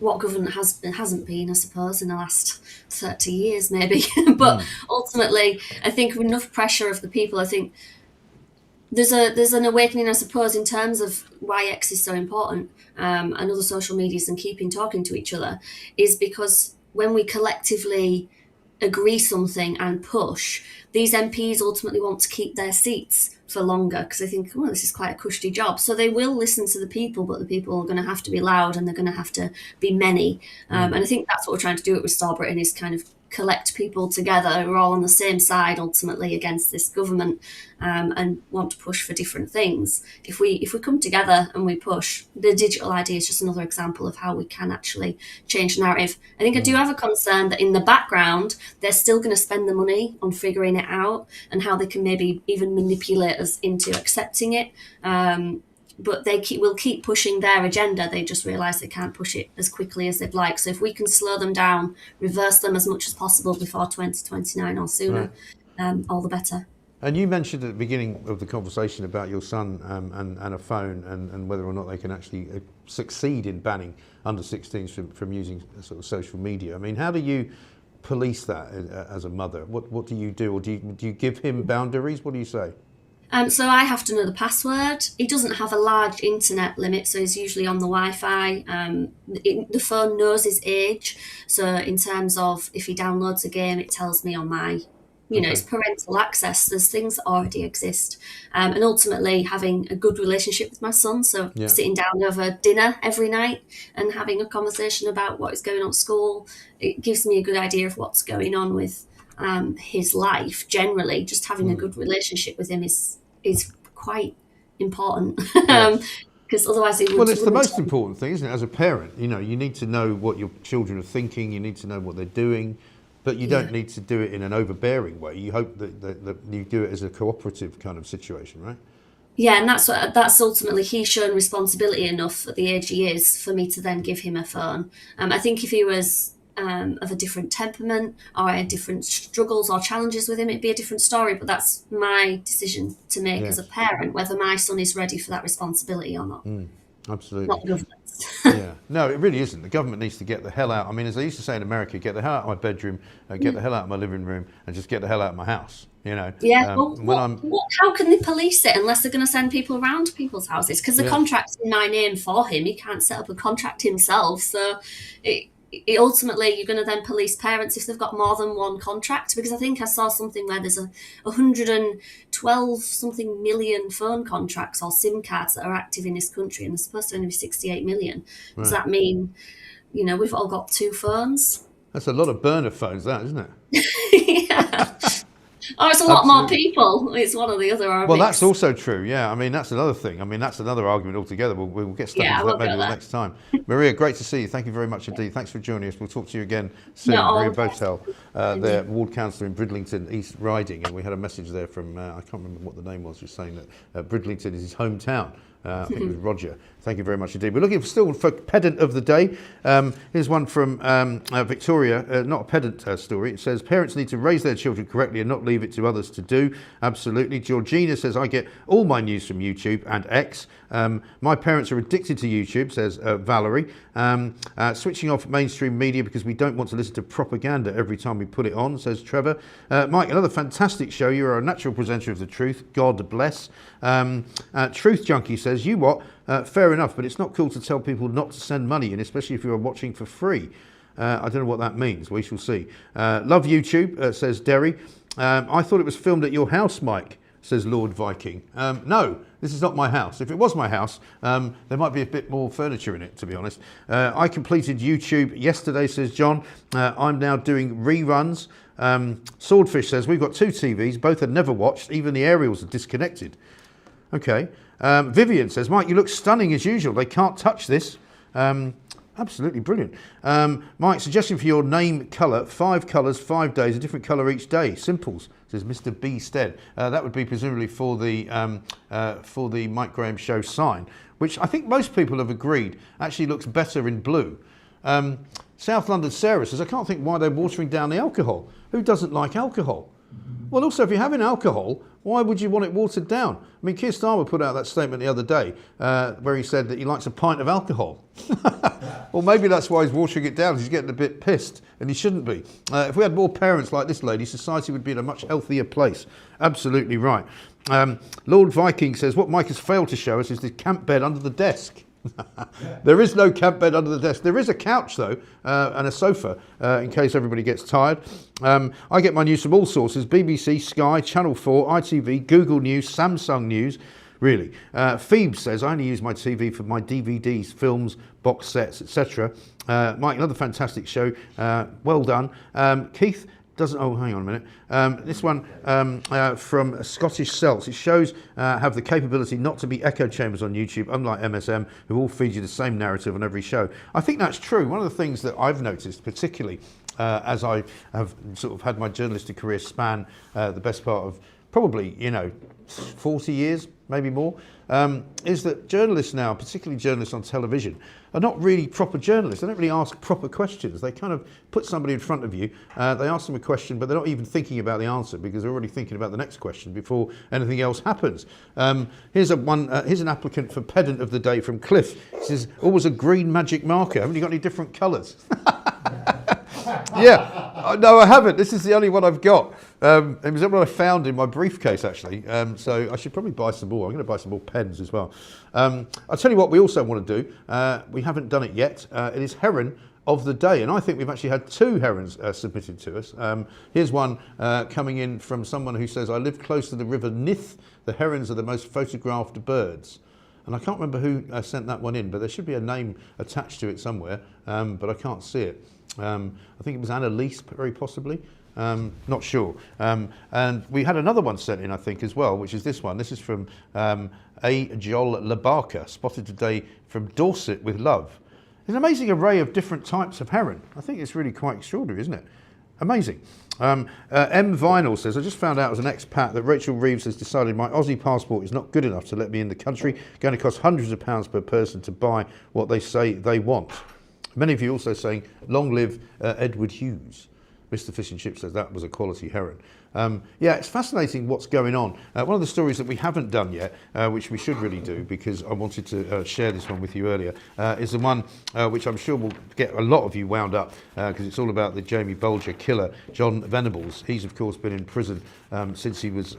What government hasn't been, I suppose, in the last 30 years, maybe. But ultimately, I think with enough pressure of the people, I think there's an awakening, I suppose, in terms of why X is so important, and other social medias and keeping talking to each other, is because when we collectively agree something and push, these MPs ultimately want to keep their seats for longer, because they think, this is quite a cushy job. So they will listen to the people, but the people are going to have to be loud and they're going to have to be many. And I think that's what we're trying to do at Restore Britain, is kind of collect people together who are all on the same side ultimately against this government, and want to push for different things. If we come together and we push, the digital ID is just another example of how we can actually change the narrative. I think I do have a concern that in the background they're still going to spend the money on figuring it out and how they can maybe even manipulate us into accepting it. But they will keep pushing their agenda. They just realise they can't push it as quickly as they'd like. So if we can slow them down, reverse them as much as possible before 2029 or sooner, all the better. And you mentioned at the beginning of the conversation about your son and a phone, and whether or not they can actually succeed in banning under 16s from using sort of social media. I mean, how do you police that as a mother? What do you do? Or do you give him boundaries? What do you say? So I have to know the password. He doesn't have a large internet limit, so he's usually on the Wi-Fi. The phone knows his age, so in terms of if he downloads a game, it tells me on my, it's parental access. There's things that already exist. And ultimately having a good relationship with my son, so sitting down over dinner every night and having a conversation about what is going on at school, it gives me a good idea of what's going on with his life generally. Just having a good relationship with him is quite important, because otherwise he would. Well, it's the most important thing, isn't it? As a parent, you need to know what your children are thinking. You need to know what they're doing, but you don't need to do it in an overbearing way. You hope that you do it as a cooperative kind of situation, right? Yeah, and that's ultimately, he's shown responsibility enough at the age he is for me to then give him a phone. I think if he was of a different temperament or had different struggles or challenges with him, it'd be a different story. But that's my decision to make as a parent, whether my son is ready for that responsibility or not. Absolutely. Not the government's. Yeah, no, it really isn't. The government needs to get the hell out. I mean, as they used to say in America, get the hell out of my bedroom, get the hell out of my living room, and just get the hell out of my house. Yeah. How can they police it unless they're going to send people around to people's houses? Because the contract's in my name for him. He can't set up a contract himself. So it ultimately, you're going to then police parents if they've got more than one contract, because I think I saw something where there's 112 something million phone contracts or SIM cards that are active in this country, and there's supposed to only be 68 million. Right. Does that mean, we've all got 2 phones? That's a lot of burner phones, that, isn't it? Yeah. Oh, it's a lot more people. It's one or the other. Well, that's also true. Yeah, I mean, that's another thing. I mean, that's another argument altogether. We'll get stuck into that maybe the next time. Maria, great to see you. Thank you very much indeed. Thanks for joining us. We'll talk to you again soon. Maria Botel, their ward councillor in Bridlington East Riding, and we had a message there from I can't remember what the name was, just saying that Bridlington is his hometown. I think it was Roger. Thank you very much indeed. We're looking still for pedant of the day. Here's one from Victoria, not a pedant story. It says, parents need to raise their children correctly and not leave it to others to do. Absolutely. Georgina says, I get all my news from YouTube and X. My parents are addicted to YouTube, says Valerie. Switching off mainstream media because we don't want to listen to propaganda every time we put it on, says Trevor. Mike, another fantastic show. You are a natural presenter of the truth. God bless. Truth Junkie says, you what? Fair enough, but it's not cool to tell people not to send money in, especially if you're watching for free. I don't know what that means. We shall see. Love YouTube, says Derry. I thought it was filmed at your house, Mike, says Lord Viking. No, this is not my house. If it was my house, there might be a bit more furniture in it, to be honest. I completed YouTube yesterday, says John. I'm now doing reruns. Swordfish says, we've got 2 TVs, both are never watched, even the aerials are disconnected. Okay. Vivian says, Mike, you look stunning as usual. They can't touch this. Absolutely brilliant. Mike, suggestion for your name colour, 5 colours, 5 days, a different colour each day. Simples, says Mr. B. Stead. That would be presumably for the Mike Graham Show sign, which I think most people have agreed actually looks better in blue. South London Sarah says, I can't think why they're watering down the alcohol. Who doesn't like alcohol? Well, also, if you're having alcohol, why would you want it watered down? I mean, Keir Starmer put out that statement the other day where he said that he likes a pint of alcohol. Well, maybe that's why he's watering it down. He's getting a bit pissed, and he shouldn't be. If we had more parents like this lady, society would be in a much healthier place. Absolutely right. Lord Viking says, what Mike has failed to show us is the camp bed under the desk. There is no camp bed under the desk. There is a couch, though, and a sofa, in case everybody gets tired. I get my news from all sources: BBC, Sky, Channel 4, ITV, Google News, Samsung News. Really. Phoebe says, I only use my TV for my DVDs, films, box sets, etc. Mike, another fantastic show. Well done. Keith doesn't, oh, hang on a minute. This one from Scottish Celts. It shows have the capability not to be echo chambers on YouTube, unlike MSM, who all feed you the same narrative on every show. I think that's true. One of the things that I've noticed, particularly as I have sort of had my journalistic career span the best part of probably, 40 years, maybe more, is that journalists now, particularly journalists on television, are not really proper journalists. They don't really ask proper questions. They kind of put somebody in front of you, they ask them a question, but they're not even thinking about the answer because they're already thinking about the next question before anything else happens. Here's an applicant for pedant of the day from Cliff. He says, always a green magic marker. Haven't you got any different colours? Yeah, no, I haven't. This is the only one I've got. It was what I found in my briefcase, actually. So I should probably buy some more. I'm going to buy some more pens as well. I'll tell you what we also want to do. We haven't done it yet. It is Heron of the Day. And I think we've actually had 2 herons submitted to us. Here's one coming in from someone who says, I live close to the River Nith. The herons are the most photographed birds. And I can't remember who sent that one in, but there should be a name attached to it somewhere, but I can't see it. I think it was Annalise, very possibly. Not sure. And we had another one sent in, I think, as well, which is this one. This is from A. Jol Labarca, spotted today from Dorset with love. There's an amazing array of different types of heron. I think it's really quite extraordinary, isn't it? Amazing. M. Vinyl says, I just found out as an expat that Rachel Reeves has decided my Aussie passport is not good enough to let me in the country. Going to cost hundreds of pounds per person to buy what they say they want. Many of you also saying, long live Edward Hughes. Mr. Fish and Chip says that was a quality heron. Yeah, it's fascinating what's going on. One of the stories that we haven't done yet, which we should really do because I wanted to share this one with you earlier, is the one which I'm sure will get a lot of you wound up because it's all about the Jamie Bulger killer, John Venables. He's, of course, been in prison since he was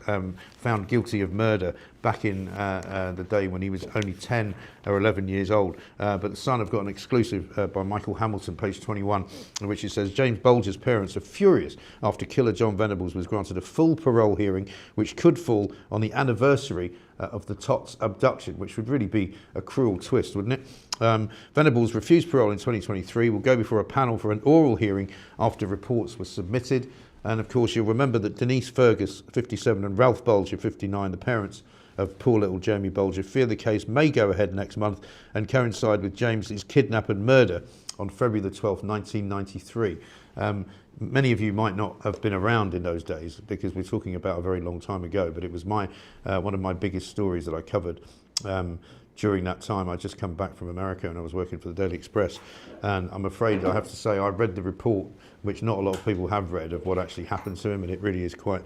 found guilty of murder back in the day when he was only 10 or 11 years old. But the Sun have got an exclusive by Michael Hamilton, page 21, in which it says, James Bulger's parents are furious after killer John Venables was granted a full parole hearing, which could fall on the anniversary of the Tots abduction, which would really be a cruel twist, wouldn't it? Venables refused parole in 2023, will go before a panel for an oral hearing after reports were submitted. And of course, you'll remember that Denise Fergus, 57, and Ralph Bulger, 59, the parents of poor little Jamie Bulger, fear the case may go ahead next month and coincide with James's kidnap and murder on February the 12th, 1993. Many of you might not have been around in those days because we're talking about a very long time ago, but it was one of my biggest stories that I covered during that time. I'd just come back from America and I was working for the Daily Express, and I'm afraid I have to say I read the report, which not a lot of people have read, of what actually happened to him, and it really is quite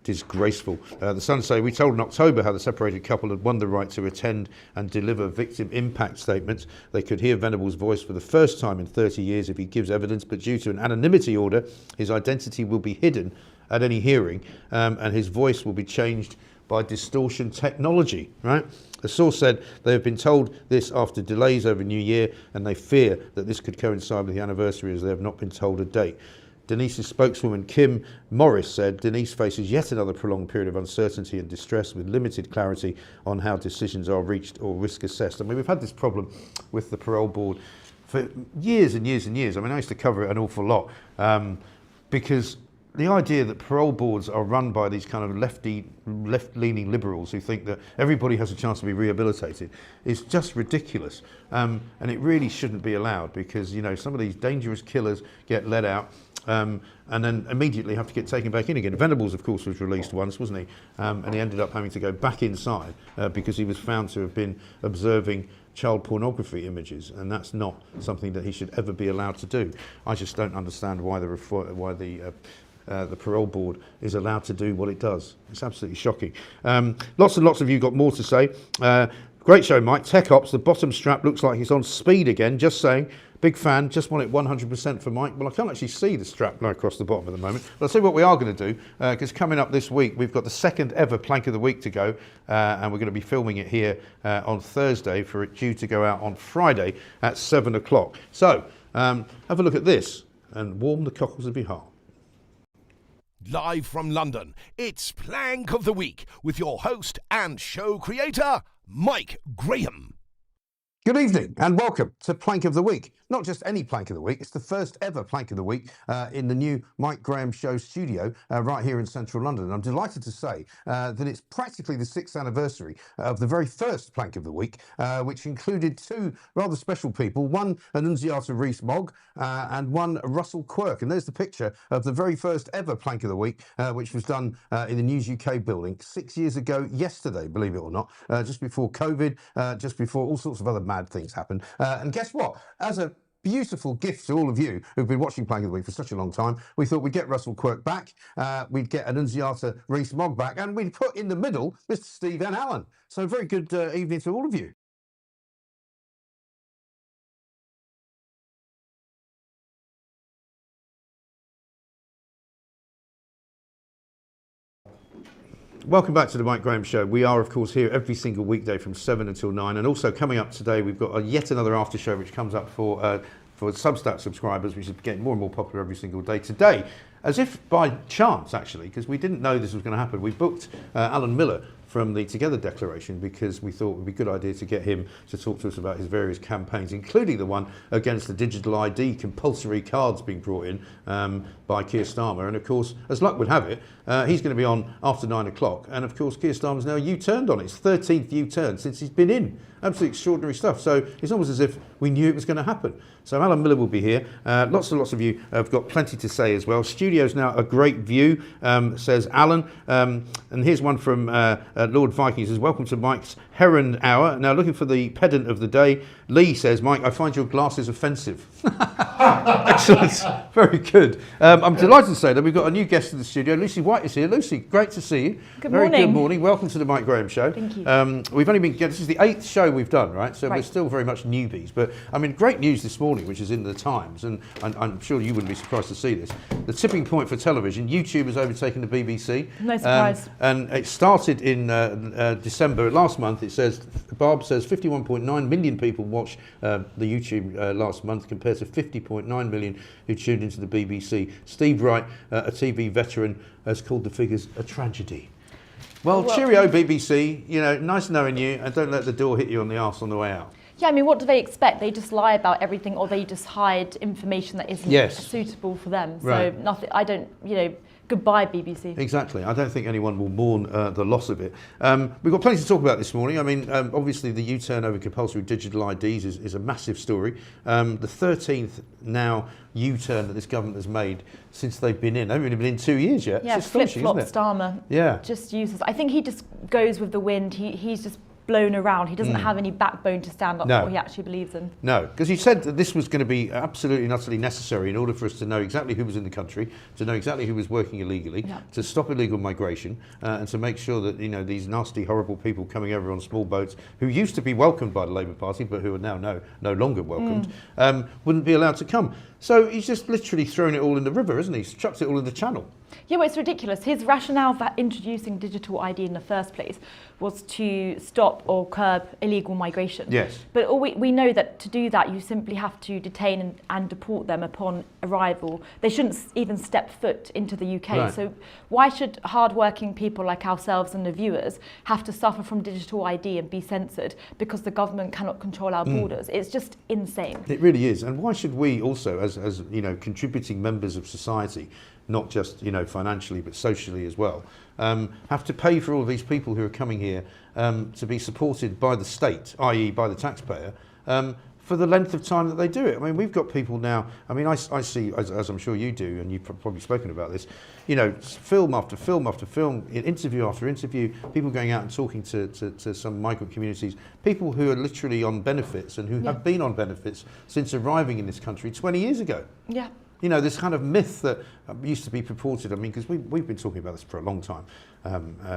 disgraceful. The Sun say, we told in October how the separated couple had won the right to attend and deliver victim impact statements. They could hear Venables' voice for the first time in 30 years if he gives evidence, but due to an anonymity order, his identity will be hidden at any hearing, and his voice will be changed by distortion technology, right? The source said they have been told this after delays over New Year, and they fear that this could coincide with the anniversary as they have not been told a date. Denise's spokeswoman Kim Morris said Denise faces yet another prolonged period of uncertainty and distress with limited clarity on how decisions are reached or risk assessed. I mean, we've had this problem with the parole board for years and years and years. I mean, I used to cover it an awful lot because the idea that parole boards are run by these kind of left-leaning liberals who think that everybody has a chance to be rehabilitated is just ridiculous. And it really shouldn't be allowed because, you know, some of these dangerous killers get let out and then immediately have to get taken back in again. Venables, of course, was released once, wasn't he? And he ended up having to go back inside because he was found to have been observing child pornography images, and that's not something that he should ever be allowed to do. I just don't understand why the parole board is allowed to do what it does. It's absolutely shocking. Lots and lots of you got more to say. Great show, Mike. Tech Ops, the bottom strap looks like it's on speed again. Just saying. Big fan. Just want it 100% for Mike. Well, I can't actually see the strap going across the bottom at the moment. But I'll tell you what we are going to do, because coming up this week, we've got the second ever Plank of the Week to go, and we're going to be filming it here on Thursday for it due to go out on Friday at 7 o'clock. So, have a look at this and warm the cockles of your heart. Live from London, it's Plank of the Week with your host and show creator, Mike Graham. Good evening and welcome to Plank of the Week. Not just any Plank of the Week, it's the first ever Plank of the Week in the new Mike Graham Show studio right here in central London. And I'm delighted to say that it's practically the 6th anniversary of the very first Plank of the Week, which included two rather special people, one Annunziata Rees-Mogg and one Russell Quirk. And there's the picture of the very first ever Plank of the Week, which was done in the News UK building 6 years ago yesterday, believe it or not, just before COVID, just before all sorts of other mad things happened. And guess what? As a beautiful gift to all of you who've been watching Plank of the Week for such a long time, we thought we'd get Russell Quirk back, we'd get Annunziata Rees-Mogg back, and we'd put in the middle Mr. Steve and Alan. So very good evening to all of you. Welcome back to the Mike Graham Show. We are, of course, here every single weekday from 7 until 9. And also coming up today, we've got yet another after show which comes up for Substack subscribers, which is getting more and more popular every single day. Today, as if by chance, actually, because we didn't know this was going to happen, we booked Alan Miller from the Together Declaration because we thought it would be a good idea to get him to talk to us about his various campaigns, including the one against the digital ID compulsory cards being brought in by Keir Starmer. And of course, as luck would have it, he's going to be on after 9 o'clock. And of course, Keir Starmer's now U-turned on it. It's 13th U-turn since he's been in. Absolutely extraordinary stuff. So it's almost as if we knew it was going to happen. So Alan Miller will be here. Lots and lots of you have got plenty to say as well. Studio's now a great view, says Alan. And here's one from Lord Viking. He says, welcome to Mike's Heron Hour. Now looking for the pedant of the day. Lee says, Mike, I find your glasses offensive. Excellent. Very good. I'm delighted to say that we've got a new guest in the studio. Lucy White is here. Lucy, great to see you. Good morning. Very good morning. Welcome to the Mike Graham Show. Thank you. We've only been, this is the 8th show we've done, right? So we're still very much newbies. But I mean, great news this morning, which is in the Times, and I'm sure you wouldn't be surprised to see this. The tipping point for television, YouTube has overtaken the BBC. No surprise. And it started in December last month. It says, Barb says 51.9 million people watched the YouTube last month compared to 50.9 million who tuned into the BBC. Steve Wright, a TV veteran, has called the figures a tragedy. Well, cheerio, BBC. You know, nice knowing you, and don't let the door hit you on the arse on the way out. Yeah, I mean, what do they expect? They just lie about everything, or they just hide information that isn't suitable for them. So nothing. I don't. You know. Goodbye, BBC. Exactly. I don't think anyone will mourn the loss of it. We've got plenty to talk about this morning. I mean, obviously the U-turn over compulsory digital IDs is a massive story. The 13th now U-turn that this government has made since they've been in. They haven't even been in 2 years yet. Yeah, flip-flop Starmer. Yeah. Just uses. I think he just goes with the wind. He's just blown around. He doesn't have any backbone to stand up for what he actually believes in. No, because he said that this was going to be absolutely and utterly necessary in order for us to know exactly who was in the country, to know exactly who was working illegally, to stop illegal migration, and to make sure that, you know, these nasty, horrible people coming over on small boats who used to be welcomed by the Labour Party but who are now no longer welcomed, wouldn't be allowed to come. So he's just literally thrown it all in the river, isn't he? He's chucked it all in the channel. Yeah, well, it's ridiculous. His rationale for introducing digital ID in the first place was to stop or curb illegal migration. Yes. But we know that to do that, you simply have to detain and deport them upon arrival. They shouldn't even step foot into the UK. Right. So why should hardworking people like ourselves and the viewers have to suffer from digital ID and be censored because the government cannot control our borders? It's just insane. It really is. And why should we also, as you know, contributing members of society, not just, you know, financially but socially as well, have to pay for all of these people who are coming here to be supported by the state, i.e. by the taxpayer, for the length of time that they do it. I mean, we've got people now, I mean, I see, as I'm sure you do, and you've probably spoken about this, you know, film after film after film, interview after interview, people going out and talking to some migrant communities, people who are literally on benefits and who have been on benefits since arriving in this country 20 years ago. Yeah. You know, this kind of myth that used to be purported, I mean, because we've been talking about this for a long time,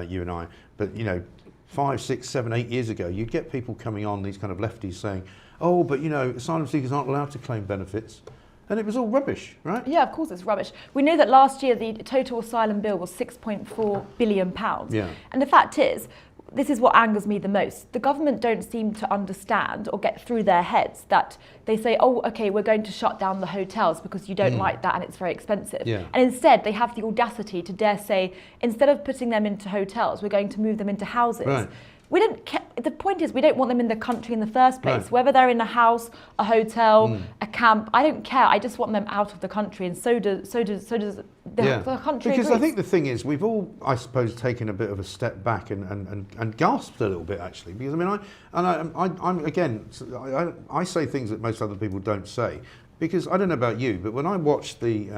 you and I, but, you know, 5, 6, 7, 8 years ago, you'd get people coming on, these kind of lefties saying, oh, but, you know, asylum seekers aren't allowed to claim benefits. And it was all rubbish, right? Yeah, of course it's rubbish. We know that last year the total asylum bill was £6.4 billion. Yeah. And the fact is, this is what angers me the most. The government don't seem to understand or get through their heads that they say, oh, okay, we're going to shut down the hotels because you don't like that and it's very expensive. Yeah. And instead, they have the audacity to dare say, instead of putting them into hotels, we're going to move them into houses. Right. We don't the point is we don't want them in the country in the first place. Right. Whether they're in a house, a hotel, a camp, I don't care. I just want them out of the country, and so does the country. Because agrees. I think the thing is, we've all, I suppose, taken a bit of a step back and gasped a little bit actually. Because I mean, I'm again, I say things that most other people don't say. Because I don't know about you, but when I watched the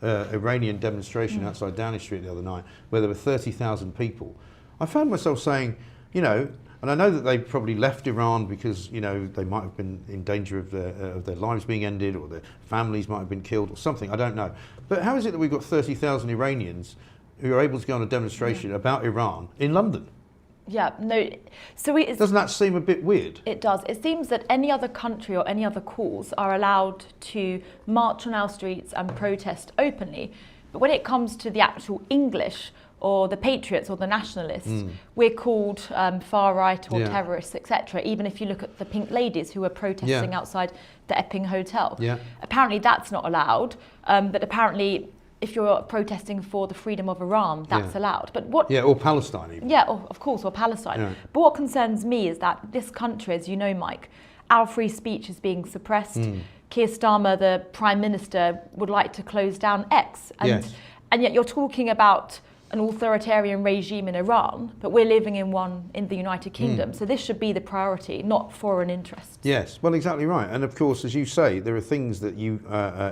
Iranian demonstration outside Downing Street the other night, where there were 30,000 people, I found myself saying, you know, and I know that they probably left Iran because, you know, they might have been in danger of their lives being ended, or their families might have been killed or something, I don't know. But how is it that we've got 30,000 Iranians who are able to go on a demonstration about Iran in London? Yeah, no. So doesn't that seem a bit weird? It does. It seems that any other country or any other cause are allowed to march on our streets and protest openly. But when it comes to the actual English or the patriots or the nationalists, we're called far right or terrorists, etc. Even if you look at the Pink Ladies who were protesting outside the Epping Hotel. Yeah. Apparently that's not allowed, but apparently if you're protesting for the freedom of Iran, that's allowed. But what? Yeah, or Palestine even. Yeah, of course, or Palestine. Yeah. But what concerns me is that this country, as you know, Mike, our free speech is being suppressed. Keir Starmer, the Prime Minister, would like to close down X. And yet you're talking about an authoritarian regime in Iran, but we're living in one in the United Kingdom. So this should be the priority, not foreign interests. Yes, well, exactly right. And of course, as you say, there are things that you,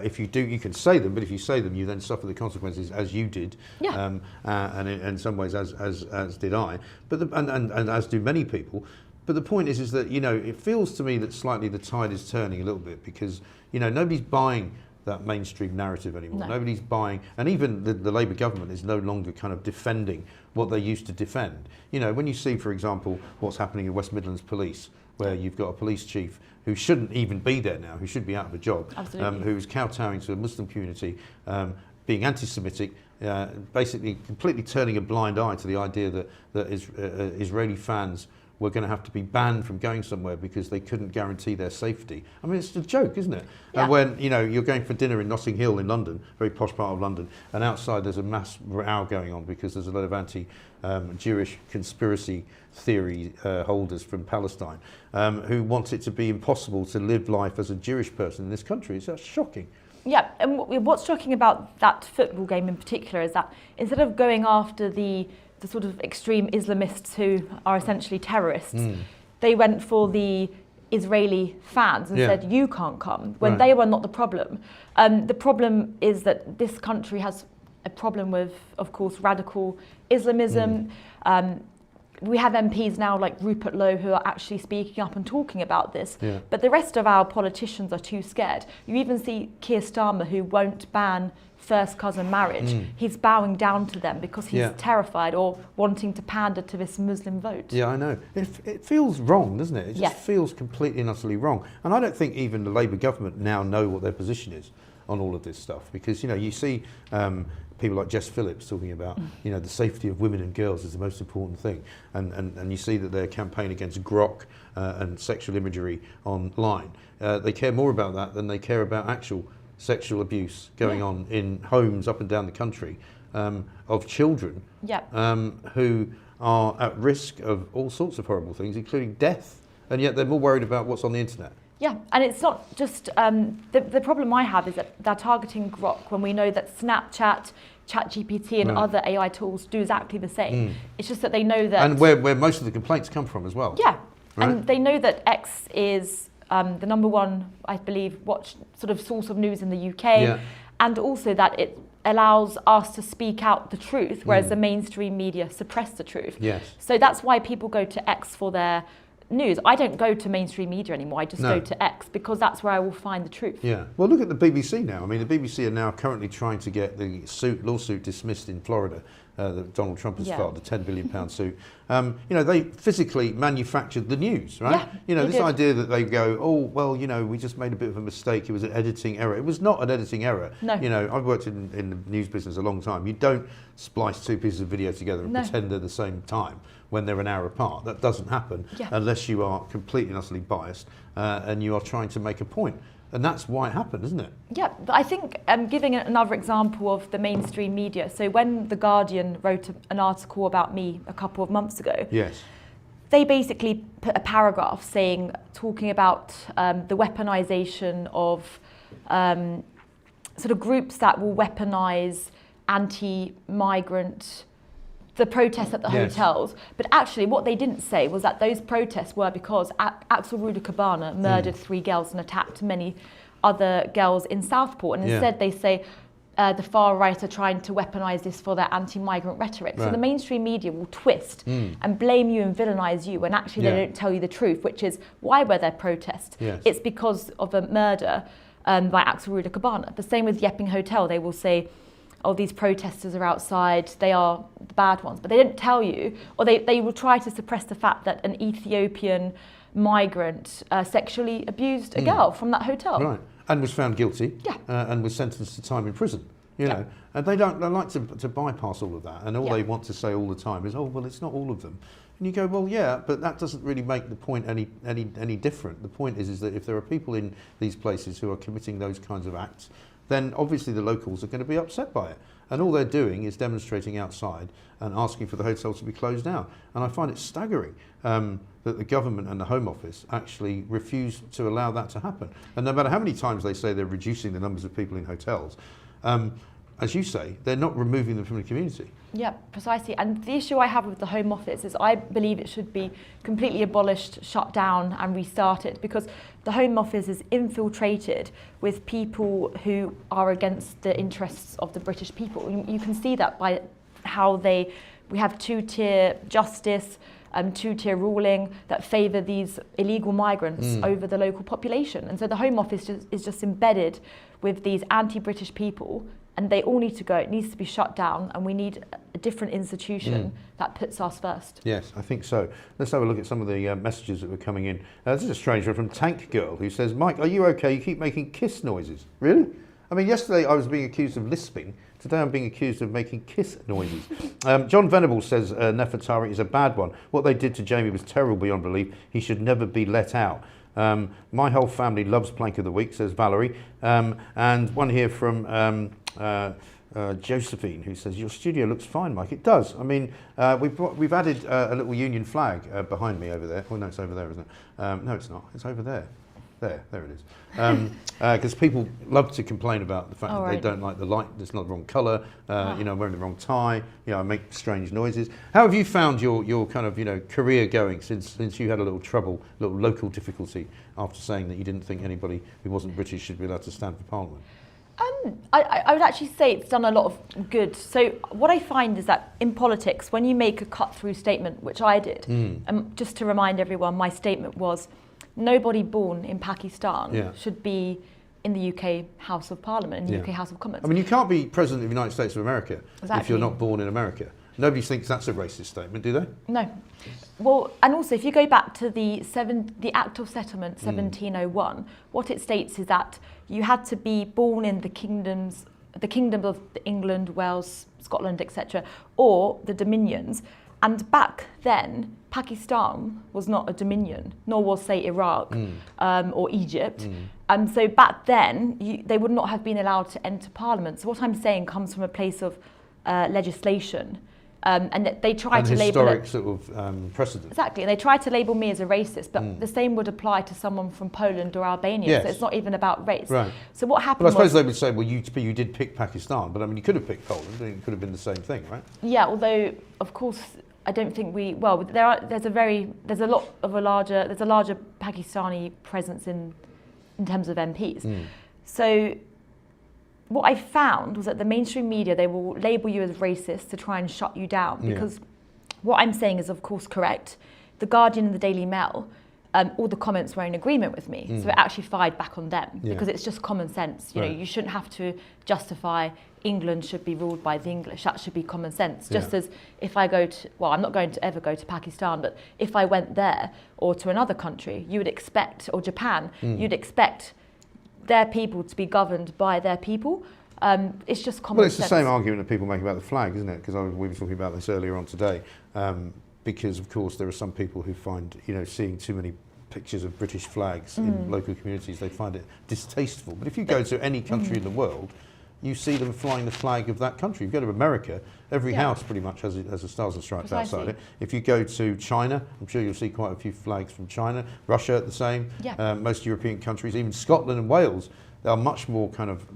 if you do, you can say them, but if you say them, you then suffer the consequences, as you did, and in some ways, as did I, but and as do many people. But the point is that, you know, it feels to me that slightly the tide is turning a little bit because, you know, nobody's buying that mainstream narrative anymore. No. Nobody's buying, and even the Labour government is no longer kind of defending what they used to defend. You know, when you see, for example, what's happening in West Midlands Police, where you've got a police chief who shouldn't even be there now, who should be out of a job, who's kowtowing to a Muslim community, being anti-Semitic, basically completely turning a blind eye to the idea that Israeli fans were going to have to be banned from going somewhere because they couldn't guarantee their safety. I mean, it's a joke, isn't it? Yeah. And when, you know, you're going for dinner in Notting Hill in London, very posh part of London, and outside there's a mass row going on because there's a lot of anti-Jewish conspiracy theory holders from Palestine who want it to be impossible to live life as a Jewish person in this country. It's shocking. Yeah, and what's shocking about that football game in particular is that instead of going after the sort of extreme Islamists who are essentially terrorists, they went for the Israeli fans and said, you can't come, when they were not the problem. The problem is that this country has a problem with, of course, radical Islamism. We have MPs now like Rupert Lowe who are actually speaking up and talking about this, but the rest of our politicians are too scared. You even see Keir Starmer, who won't ban first cousin marriage, he's bowing down to them because he's terrified or wanting to pander to this Muslim vote. Yeah, I know. It feels wrong, doesn't it? It just feels completely and utterly wrong. And I don't think even the Labour government now know what their position is on all of this stuff, because, you know, you see people like Jess Phillips talking about, you know, the safety of women and girls is the most important thing. And you see that their campaign against grok and sexual imagery online, they care more about that than they care about actual sexual abuse going on in homes up and down the country of children who are at risk of all sorts of horrible things, including death. And yet they're more worried about what's on the internet. Yeah, and it's not just, the problem I have is that they're targeting grok when we know that Snapchat, ChatGPT and other AI tools do exactly the same. It's just that they know that... And where most of the complaints come from as well. Yeah, right? And they know that X is the number one, I believe, sort of source of news in the UK, and also that it allows us to speak out the truth, whereas the mainstream media suppress the truth. Yes. So that's why people go to X for their news. I don't go to mainstream media anymore. I just go to X because that's where I will find the truth. Yeah. Well, look at the BBC now. I mean, the BBC are now currently trying to get the lawsuit dismissed in Florida that Donald Trump has filed, the £10 billion suit. You know, they physically manufactured the news, right? Yeah, you know, this idea that they go, oh, well, you know, we just made a bit of a mistake. It was an editing error. It was not an editing error. No. You know, I've worked in the news business a long time. You don't splice two pieces of video together and pretend they're the same time when they're an hour apart. That doesn't happen unless you are completely and utterly biased and you are trying to make a point. And that's why it happened, isn't it? Yeah, but I think giving another example of the mainstream media. So when The Guardian wrote an article about me a couple of months ago, they basically put a paragraph talking about the weaponization of sort of groups that will weaponize anti-migrant, the protests at the hotels. But actually what they didn't say was that those protests were because Axel Ruda-Cabana murdered 3 girls and attacked many other girls in Southport. And instead they say the far right are trying to weaponize this for their anti-migrant rhetoric. So the mainstream media will twist and blame you and villainize you when actually they don't tell you the truth, which is why were there protests? It's because of a murder by Axel Ruda-Cabana. The same with Yepping Hotel. They will say, oh, these protesters are outside, they are the bad ones. But they don't tell you, or they will try to suppress the fact that an Ethiopian migrant sexually abused a girl from that hotel. Right, and was found guilty and was sentenced to time in prison. You know, and they like to bypass all of that, and all they want to say all the time is, oh, well, it's not all of them. And you go, well, yeah, but that doesn't really make the point any different. The point is that if there are people in these places who are committing those kinds of acts, then obviously the locals are going to be upset by it. And all they're doing is demonstrating outside and asking for the hotel to be closed down. And I find it staggering that the government and the Home Office actually refuse to allow that to happen. And no matter how many times they say they're reducing the numbers of people in hotels, as you say, they're not removing them from the community. Yeah, precisely. And the issue I have with the Home Office is I believe it should be completely abolished, shut down and restarted, because the Home Office is infiltrated with people who are against the interests of the British people. You can see that by how we have two-tier justice, two-tier ruling that favour these illegal migrants over the local population. And so the Home Office is just embedded with these anti-British people, and they all need to go. It needs to be shut down, and we need a different institution that puts us first. Yes, I think so. Let's have a look at some of the messages that were coming in. This is a strange one from Tank Girl, who says, Mike, are you okay? You keep making kiss noises. Really? I mean, yesterday I was being accused of lisping. Today I'm being accused of making kiss noises. John Venable says Nefertari is a bad one. What they did to Jamie was terrible beyond belief. He should never be let out. My whole family loves Plank of the Week, says Valerie. And one here from Josephine, who says, your studio looks fine, Mike. It does. I mean, we've added a little Union flag behind me over there. Oh, no, it's over there, isn't it? No, it's not. It's over there. There it is. Because people love to complain about the fact that they don't like the light, it's not the wrong colour, you know, I'm wearing the wrong tie, you know, I make strange noises. How have you found your kind of, you know, career going since you had a little trouble, a little local difficulty after saying that you didn't think anybody who wasn't British should be allowed to stand for Parliament? I would actually say it's done a lot of good. So what I find is that in politics, when you make a cut-through statement, which I did, just to remind everyone, my statement was, nobody born in Pakistan should be in the UK House of Parliament, in the UK House of Commons. I mean, you can't be President of the United States of America Exactly. if you're not born in America. Nobody thinks that's a racist statement, do they? No. Well, and also if you go back to the Act of Settlement 1701, what it states is that you had to be born in the kingdoms of England, Wales, Scotland, etc., or the dominions. And back then, Pakistan was not a dominion, nor was, say, Iraq or Egypt. And so back then, they would not have been allowed to enter Parliament. So what I'm saying comes from a place of legislation. And they tried to label it... historic sort of precedent. Exactly, and they tried to label me as a racist, but the same would apply to someone from Poland or Albania, so it's not even about race. Right. So what happened But I suppose they would say, well, you did pick Pakistan, but I mean, you could have picked Poland, and it could have been the same thing, right? Yeah, although, of course, I don't think there's a larger Pakistani presence in terms of MPs. So what I found was that the mainstream media, they will label you as racist to try and shut you down, because what I'm saying is, of course, correct. The Guardian and the Daily Mail, all the comments were in agreement with me. So it actually fired back on them, because it's just common sense. You know, you shouldn't have to justify England should be ruled by the English. That should be common sense. Just as if I go to, well, I'm not going to ever go to Pakistan, but if I went there or to another country, you would expect, or Japan, you'd expect their people to be governed by their people. It's just common sense. Well, it's the same argument that people make about the flag, isn't it? Because we were talking about this earlier on today. Because, of course, there are some people who find, seeing too many pictures of British flags in local communities, they find it distasteful. But if you go to any country in the world, you see them flying the flag of that country. If you go to America, every house pretty much has the Stars and Stripes outside it. If you go to China, I'm sure you'll see quite a few flags from China. Russia, the same. Most European countries, even Scotland and Wales, they are much more kind of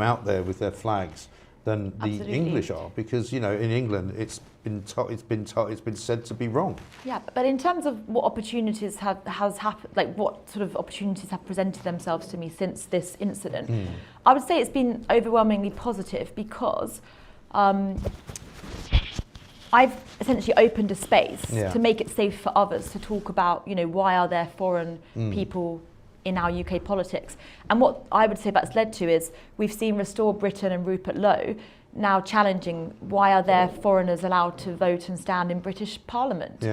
out there with their flags than the English are, because in England it's been said to be wrong. Yeah, but in terms of what opportunities has happened, like what sort of opportunities have presented themselves to me since this incident, I would say it's been overwhelmingly positive, because I've essentially opened a space to make it safe for others to talk about, why are there foreign people in our UK politics. And what I would say that's led to is we've seen Restore Britain and Rupert Lowe now challenging, why are there foreigners allowed to vote and stand in British Parliament?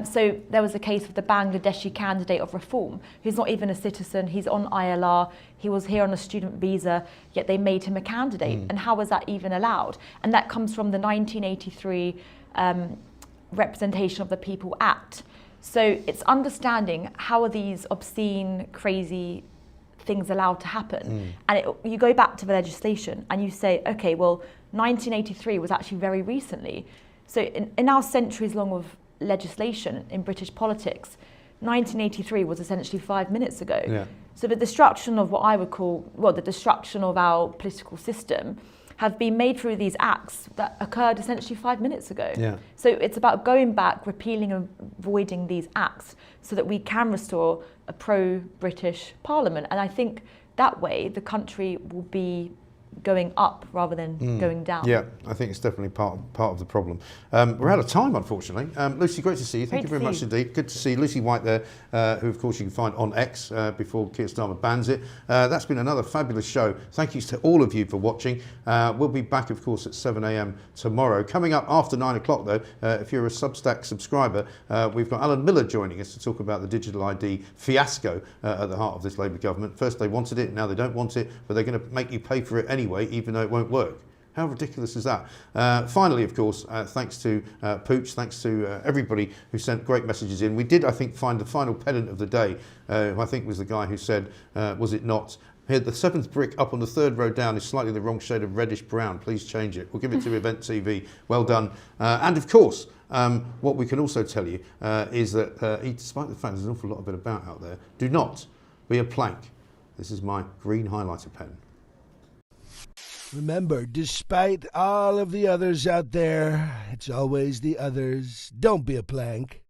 So there was a case of the Bangladeshi candidate of Reform, who's not even a citizen, he's on ILR, he was here on a student visa, yet they made him a candidate. And how was that even allowed? And that comes from the 1983 Representation of the People Act. So it's understanding how are these obscene, crazy things allowed to happen. And you go back to the legislation and you say, okay, well, 1983 was actually very recently. So in our centuries long of legislation in British politics, 1983 was essentially 5 minutes ago. So the destruction of what I would call, the destruction of our political system have been made through these acts that occurred essentially 5 minutes ago. So it's about going back, repealing and avoiding these acts so that we can restore a pro-British Parliament. And I think that way the country will be going up rather than going down. Yeah, I think it's definitely part of the problem. We're out of time, unfortunately. Lucy, great to see you. Thank you very much indeed. Good to see Lucy White there, who of course you can find on X before Keir Starmer bans it. That's been another fabulous show. Thank you to all of you for watching. We'll be back, of course, at 7 a.m. tomorrow. Coming up after 9 o'clock, though, if you're a Substack subscriber, we've got Alan Miller joining us to talk about the digital ID fiasco at the heart of this Labour government. First they wanted it, now they don't want it, but they're going to make you pay for it anyway, even though it won't work. How ridiculous is that? Finally, of course, thanks to Pooch, thanks to everybody who sent great messages in. We did, I think, find the final pedant of the day, who I think was the guy who said, was it not? Here, the seventh brick up on the third row down is slightly the wrong shade of reddish brown. Please change it. We'll give it to Event TV. Well done. And of course, what we can also tell you is that despite the fact there's an awful lot of it about out there, do not be a plank. This is my green highlighter pen. Remember, despite all of the others out there, it's always the others. Don't be a plank.